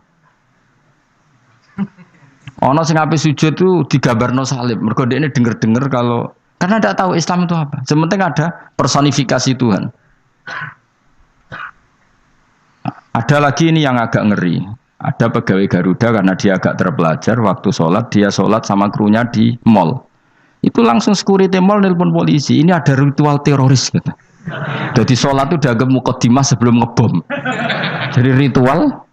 Ono sing ape sujud tuh digambarno salib. Mergo dekne denger-denger kalau karena tidak tahu Islam itu apa. Sementing ada personifikasi Tuhan. Ada lagi ini yang agak ngeri. Ada pegawai Garuda karena dia agak terpelajar waktu sholat dia sholat sama krunya di mall. Itu langsung security mall nelpon polisi. Ini ada ritual teroris gitu. Jadi sholat itu dianggap mukaddimah sebelum ngebom. Jadi ritual.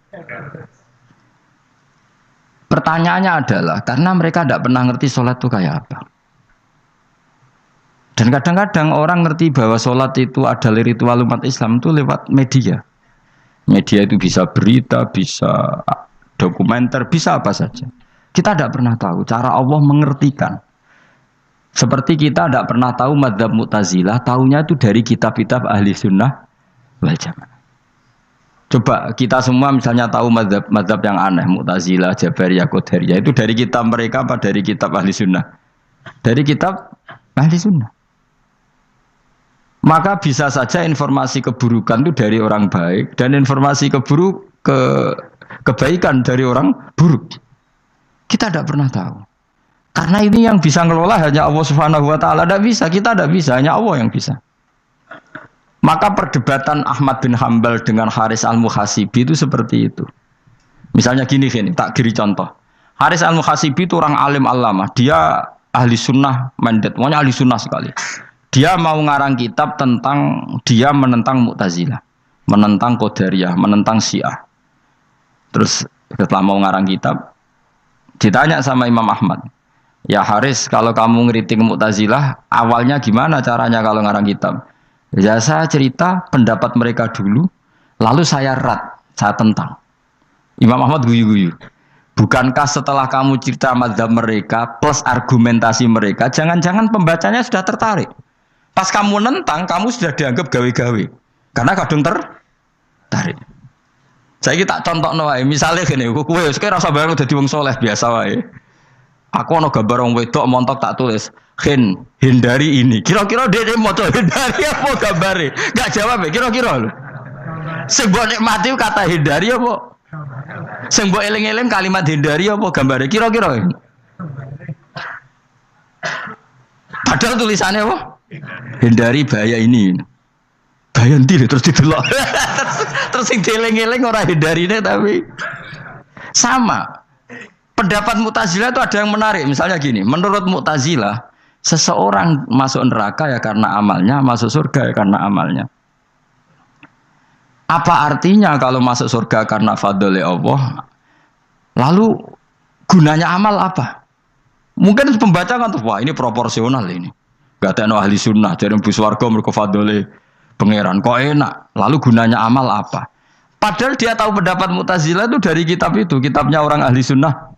Pertanyaannya adalah karena mereka tidak pernah ngerti sholat itu kayak apa. Dan kadang-kadang orang ngerti bahwa sholat itu adalah ritual umat Islam itu lewat media. Media itu bisa berita, bisa dokumenter, bisa apa saja. Kita tidak pernah tahu cara Allah mengertikan. Seperti kita tidak pernah tahu madzhab Mu'tazilah, tahunya itu dari kitab-kitab ahli sunnah wal jamaah. Coba kita semua misalnya tahu madzhab yang aneh, Mu'tazilah, Jabariyah, Qadariyah, itu dari kitab mereka apa dari kitab ahli sunnah? Dari kitab ahli sunnah. Maka bisa saja informasi keburukan itu dari orang baik dan informasi kebaikan dari orang buruk. Kita tidak pernah tahu. Karena ini yang bisa ngelola hanya Allah Subhanahu wa taala. Tidak bisa, kita tidak bisa, hanya Allah yang bisa. Maka perdebatan Ahmad bin Hambal dengan Haris Al-Muhasibi itu seperti itu. Misalnya gini, tak kiri contoh. Haris Al-Muhasibi itu orang alim alama. Dia ahli sunnah mandat, pokoknya ahli sunnah sekali. Dia mau ngarang kitab tentang dia menentang Mu'tazilah, menentang Qadariyah, menentang Syiah. Terus setelah mau ngarang kitab, ditanya sama Imam Ahmad, ya Haris, kalau kamu ngeritik Mu'tazilah, awalnya gimana caranya kalau ngarang kitab? Ya saya cerita pendapat mereka dulu, lalu saya saya tentang. Imam Ahmad guyu-guyu. Bukankah setelah kamu cerita mazhab mereka plus argumentasi mereka, jangan-jangan pembacanya sudah tertarik? Pas kamu nentang, kamu sudah dianggap gawe-gawe. Karena kadung tertarik. Saya kita contoh wae, misalnya gini, kowe sekarang rasa bareng dadi wong soleh biasa wae. Aku ono gambar wong wedok montok tak tulis, hindari ini. Kira-kira dia mau hindari apa gambare? Enggak jawab ya, kira-kira lho. Sing mbok nikmati kata hindari apa? Sing mbok eling-eling kalimat hindari apa gambare? Kira-kira. Padahal tulisannya apa? Hindari bahaya ini. Bahaya nanti terus didelok. terus sing dieling-eling ora hindarine tapi sama. Pendapat Mu'tazilah itu ada yang menarik. Misalnya gini, menurut Mu'tazilah, seseorang masuk neraka ya karena amalnya, masuk surga ya karena amalnya. Apa artinya kalau masuk surga karena fadl Allah? Lalu gunanya amal apa? Mungkin pembaca kan tuh, wah ini proporsional ini. Gak ada ahli sunnah, jadi bus warga mereka fadl pangeran. Kok enak? Lalu gunanya amal apa? Padahal dia tahu pendapat Mu'tazilah itu dari kitab itu, kitabnya orang ahli sunnah.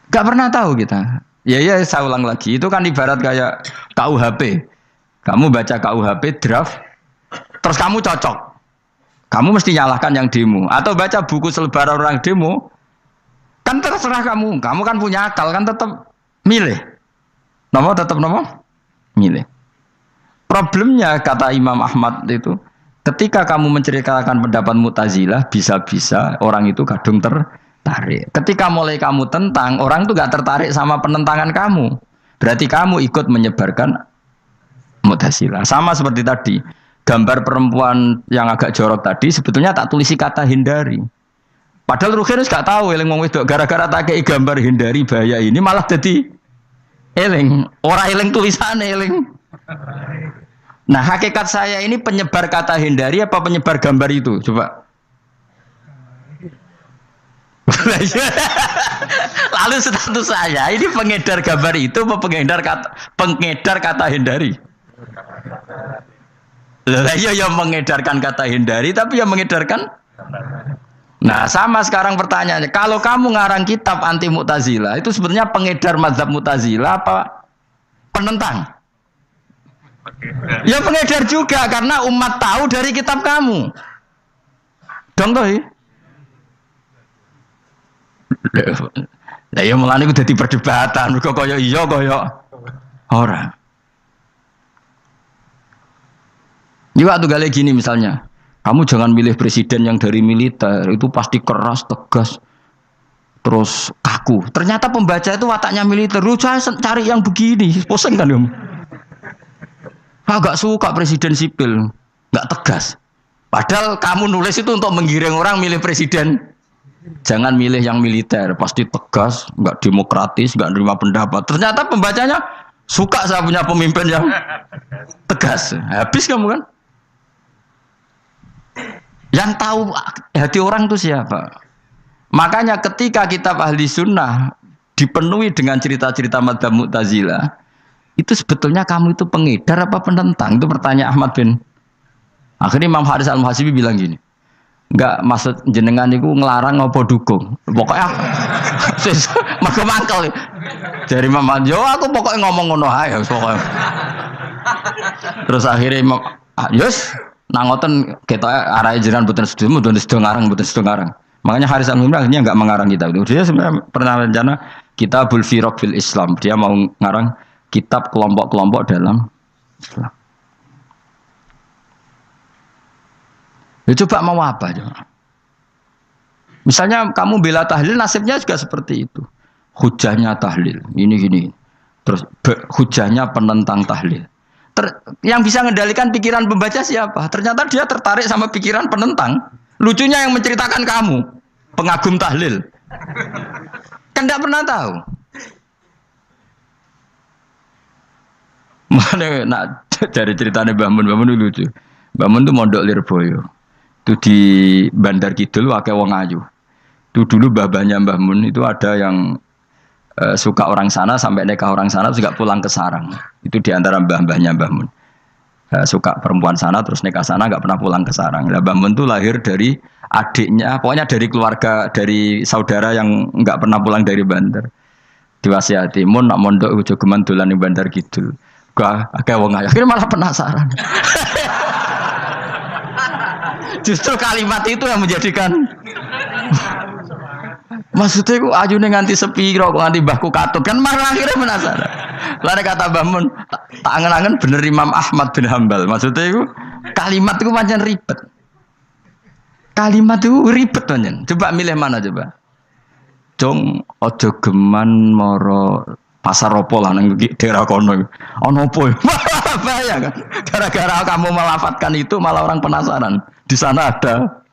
Gak pernah tahu kita. Ya saya ulang lagi, itu kan ibarat kayak KUHP. Kamu baca KUHP draft, terus kamu cocok. Kamu mesti nyalahkan yang demo. Atau baca buku selebaran orang demo, kan terserah kamu. Kamu kan punya akal, kan tetap milih. Tetap milih. Problemnya kata Imam Ahmad itu, ketika kamu menceritakan pendapat Mu'tazilah, bisa-bisa orang itu kadung tertarik. Ketika mulai kamu tentang, orang itu gak tertarik sama penentangan kamu. Berarti kamu ikut menyebarkan Mu'tazilah. Sama seperti tadi. Gambar perempuan yang agak jorok tadi sebetulnya tak tulisi kata hindari. Padahal Rukinus gak tahu eling wong wedok gara-gara tak kei gambar hindari bahaya ini malah jadi eling. Ora eling tulisannya eling. Nah, hakikat saya ini penyebar kata hindari apa penyebar gambar itu? Coba. Lalu status saya ini pengedar gambar itu apa pengedar kata hindari? Iya yang mengedarkan kata hindari tapi yang mengedarkan. Nah sama sekarang pertanyaannya, kalau kamu ngarang kitab anti Mu'tazilah itu sebetulnya pengedar mazhab Mu'tazilah apa penentang? Ya pengedar juga karena umat tahu dari kitab kamu. Dong toh? Lah ya mulane kudu dadi perdebatan, kok kaya iya kaya ora. Juga tuh kali gini misalnya, kamu jangan milih presiden yang dari militer, itu pasti keras, tegas, terus kaku. Ternyata pembaca itu wataknya militer, lu cari yang begini, pusing kan kamu. Agak suka presiden sipil, nggak tegas. Padahal kamu nulis itu untuk menggiring orang milih presiden. Jangan milih yang militer, pasti tegas, nggak demokratis, nggak nerima pendapat. Ternyata pembacanya suka saya punya pemimpin yang tegas. Habis kamu kan? Yang tahu hati orang itu siapa? Makanya ketika kitab ahli sunnah dipenuhi dengan cerita-cerita madzhab Mu'tazilah, itu sebetulnya kamu itu pengedar apa penentang? Itu pertanyaan Ahmad bin. Akhirnya Imam Haris Al-Muhasibi bilang gini, enggak maksud jenengan itu ngelarang apa dukung. Pokoknya mergo mangkel. Dari Imam Haris, yo aku pokoknya ngomong ngono ae pokoknya. Terus akhirnya Imam Yus nangoten kita arah jenengan mboten sedo ngarang mboten sedo ngarang. Makanya Haris Al-Muhasibi akhirnya enggak mengarang kitab itu. Dia sebenarnya pernah rencana Kitabul Firaq fil Islam. Dia mau ngarang kitab kelompok-kelompok dalam Islam. Ya coba mau apa coba? Misalnya kamu bela tahlil, nasibnya juga seperti itu. Hujahnya tahlil, ini gini. Terus hujahnya penentang tahlil. Yang bisa mengendalikan pikiran pembaca siapa? Ternyata dia tertarik sama pikiran penentang. Lucunya yang menceritakan kamu, pengagum tahlil. Kan tidak pernah tahu. Mana nak dari ceritanya Mbah Mun itu lucu. Mbah Mun itu mondok Lirboyo. Itu di Bandar Kidul wakai wong ayu. Itu dulu babanya Mbah Mun itu ada yang suka orang sana sampai nikah orang sana terus gak pulang ke sarang. Itu diantara mbah-mbahnya Mbah Mun. Suka perempuan sana terus nikah sana gak pernah pulang ke sarang. Mbah Mun itu lahir dari adiknya, pokoknya dari keluarga, dari saudara yang gak pernah pulang dari Bandar. Diwasiati mun nak mondok ujo geman dolan ning Bandar Kidul. Kayak wong ayu. Akhirnya malah penasaran. Justru kalimat itu yang menjadikan maksudnya ku ayune nganti sepiro kok nganti mbahku katut kan malah akhirnya penasaran. Lalu kata Mbah Mun tak angen-angen bener Imam Ahmad bin Hambal. Maksudnya ku kalimat itu pancen ribet. Kalimat itu ribet pancen. Coba milih mana coba? Cung ojo geman moro pasar opo lah nang daerah kono. Ono opo? Bahaya kan. Gara-gara kamu melafatkan itu malah orang penasaran. Di sana ada.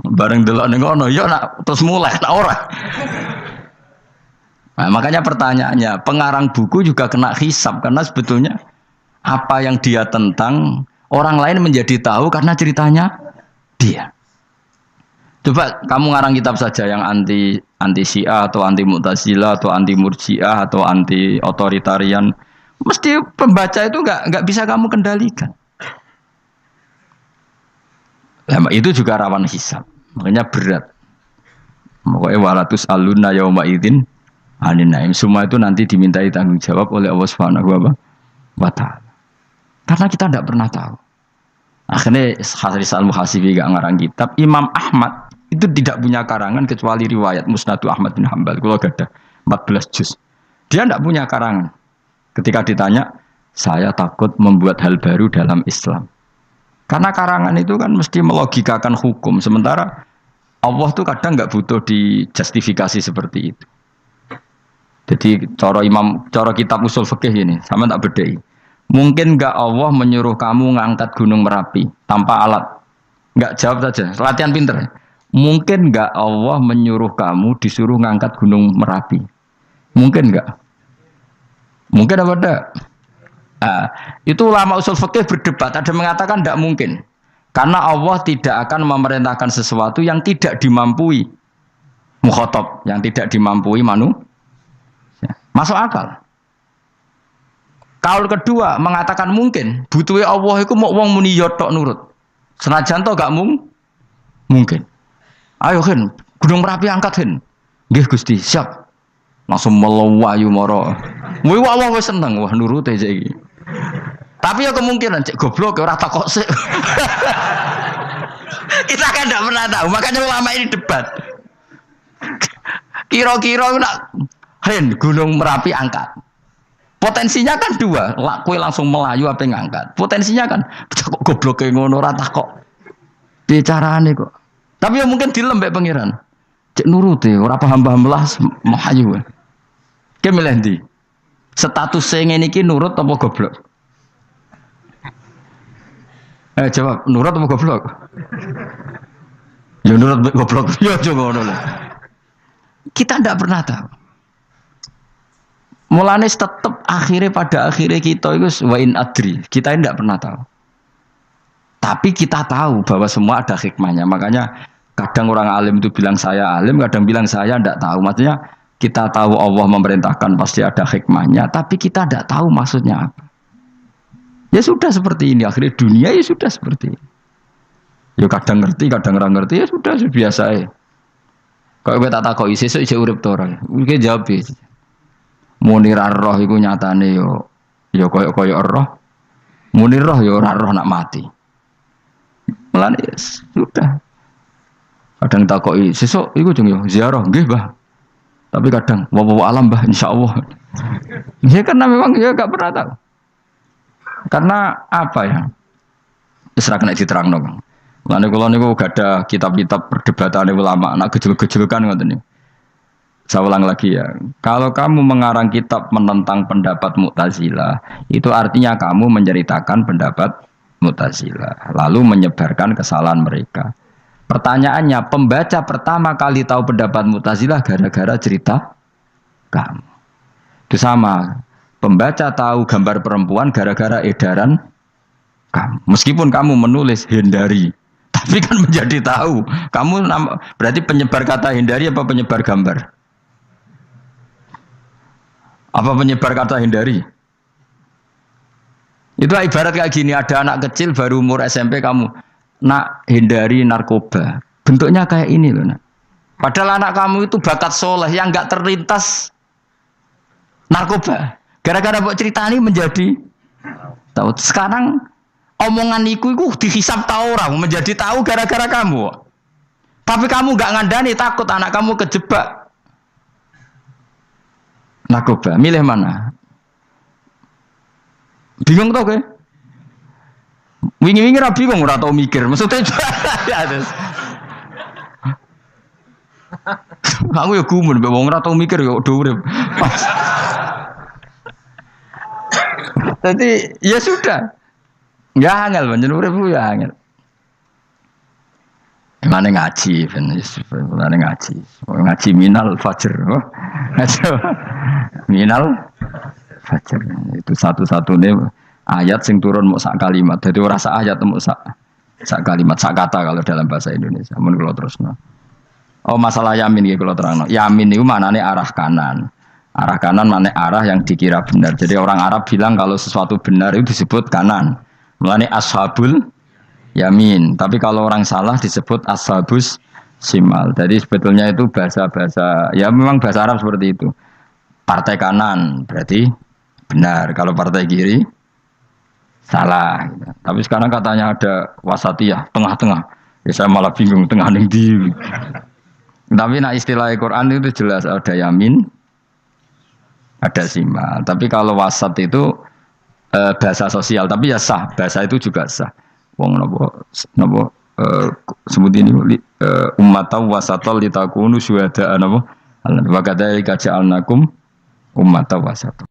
Bareng delok ning kono, ya nak terus mulai nak ora. Nah, makanya pertanyaannya, pengarang buku juga kena hisab karena sebetulnya apa yang dia tentang orang lain menjadi tahu karena ceritanya dia. Coba kamu ngarang kitab saja yang anti Syiah atau anti Mu'tazilah atau anti Murji'ah atau anti otoritarian, mesti pembaca itu nggak bisa kamu kendalikan. Nah, itu juga rawan hisab, makanya berat. Pokoknya walatus aluna yauma idzin anin naim, semua itu nanti dimintai tanggung jawab oleh Allah Subhanahu wa taala. Karena kita tidak pernah tahu. Akhirnya Haris Al-Muhasibi gak ngarang kitab. Imam Ahmad itu tidak punya karangan kecuali riwayat Musnadu Ahmad bin Hanbal. Kalau ada 14 juz. Dia tidak punya karangan. Ketika ditanya, saya takut membuat hal baru dalam Islam. Karena karangan itu kan mesti melogikakan hukum. Sementara Allah tuh kadang nggak butuh dijustifikasi seperti itu. Jadi cara kitab usul fikih ini sama tak bedai. Mungkin nggak Allah menyuruh kamu ngangkat gunung Merapi tanpa alat? Nggak, jawab saja. Latihan pinter. Mungkin nggak Allah menyuruh kamu disuruh ngangkat gunung Merapi? Mungkin nggak? Mungkin apa enggak? Nah, itu ulama usul fikih berdebat. Ada mengatakan tidak mungkin. Karena Allah tidak akan memerintahkan sesuatu yang tidak dimampui mukhatab, yang tidak dimampui manusia. Masuk akal. Kaul kedua mengatakan mungkin, butuhnya Allah itu mau wong muni yo tok nurut. Senajan to gak mungkin. Ayo Hen, Gunung Merapi angkat Hen. Nggih Gusti, siap. Langsung melayu moro. Kuwi Allah wis seneng, wah nurut aja iki. Tapi ya kemungkinan cek goblok ora takok sik. Kita kan tidak pernah tahu, makanya ulama ini debat. Kira-kira nak Hen, Gunung Merapi angkat. Potensinya kan dua, kue langsung melayu apa ngangkat. Potensinya kan kok goblok kayak ngono rata kok. Bicarane kok. Tapi ya mungkin dilembek pangeran. Cek nuruti, ora paham-paham belas melayu. Ki milih ndi? Status sing ngene iki nurut apa goblok? Jawab, nurut apa goblok? Ya nurut goblok. Ya aja ngono lho. Kita ndak pernah tahu. Mulane tetap pada akhirnya kita itu wa in adri. Kita tidak pernah tahu. Tapi kita tahu bahwa semua ada hikmahnya. Makanya kadang orang alim itu bilang saya alim, kadang bilang saya tidak tahu. Maksudnya kita tahu Allah memerintahkan pasti ada hikmahnya, tapi kita tidak tahu maksudnya apa. Ya sudah seperti ini. Akhirnya dunia ya sudah seperti ini. Ya kadang ngerti, kadang nggak ngerti. Ya sudah biasa ya. Kalau kita tak tahu sesuk isih urip to ora. Mungkin jawab ya. Munir roh iku nyatane yo koyo roh. Munir roh yo ora roh nak mati. Mulane sudah. Kadang takoki sesuk iku jeng yo ziarah nggih, Mbah. Tapi kadang wa alam, Mbah, insyaallah. Ya karena memang ya enggak pernah tahu. Karena apa ya? Wis ra kena diterangno, Kang. Mulane kula niku gak ada kitab-kitab perdebatan ulama, nak gejol-gejolkan ngoten niku. Saya ulang lagi ya, kalau kamu mengarang kitab menentang pendapat Mu'tazilah, itu artinya kamu menceritakan pendapat Mu'tazilah, lalu menyebarkan kesalahan mereka. Pertanyaannya, pembaca pertama kali tahu pendapat Mu'tazilah gara-gara cerita kamu. Itu sama, pembaca tahu gambar perempuan gara-gara edaran kamu. Meskipun kamu menulis hindari, tapi kan menjadi tahu. Kamu berarti penyebar kata hindari apa penyebar gambar? Apa penyebar kata hindari? Itu ibarat kayak gini, ada anak kecil baru umur SMP kamu nak hindari narkoba. Bentuknya kayak ini loh nak. Padahal anak kamu itu bakat soleh yang nggak terlintas narkoba. Gara-gara buat cerita ini menjadi tahu. Sekarang omongan iku dihisap tahu orang menjadi tahu gara-gara kamu. Tapi kamu nggak ngandani, takut anak kamu kejebak narkoba, milih mana? Bingung tau ke? Wingi-wingi ra bingung, ora tau mikir. Maksudnya Aku ya gumun, mbak wong ora tau mikir ya do urip. Jadi ya sudah. Enggak angel pancen urip ya angel. Mana ngaji, mana ngaji, ngaji minal fajr, ngaji minal fajr itu satu-satunya ayat sing turun mau sak kalimat, jadi rasa ayat mau sak kalimat, sak kata kalau dalam bahasa Indonesia. Mun kalau terus no. Oh masalah yamin gitu kalau terang no. Yamin itu maknanya arah kanan. Arah kanan mana arah yang dikira benar. Jadi orang Arab bilang kalau sesuatu benar itu disebut kanan. Mulane ashabul yamin. Tapi kalau orang salah disebut ashabus simal. Jadi sebetulnya itu bahasa-bahasa ya memang bahasa Arab seperti itu. Partai kanan berarti benar. Kalau partai kiri salah. Gitu. Tapi sekarang katanya ada wasatiyah, tengah-tengah. Ya saya malah bingung tengah ning ndi. Tapi nah istilah Al-Qur'an itu jelas ada yamin, ada simal. Tapi kalau wasat itu bahasa sosial. Tapi ya sah. Bahasa itu juga sah. Wong napa sebut ini ummatan wasatan litakunu syuhada'a napa wa kadzalika ja'alnakum ummatan wasatan.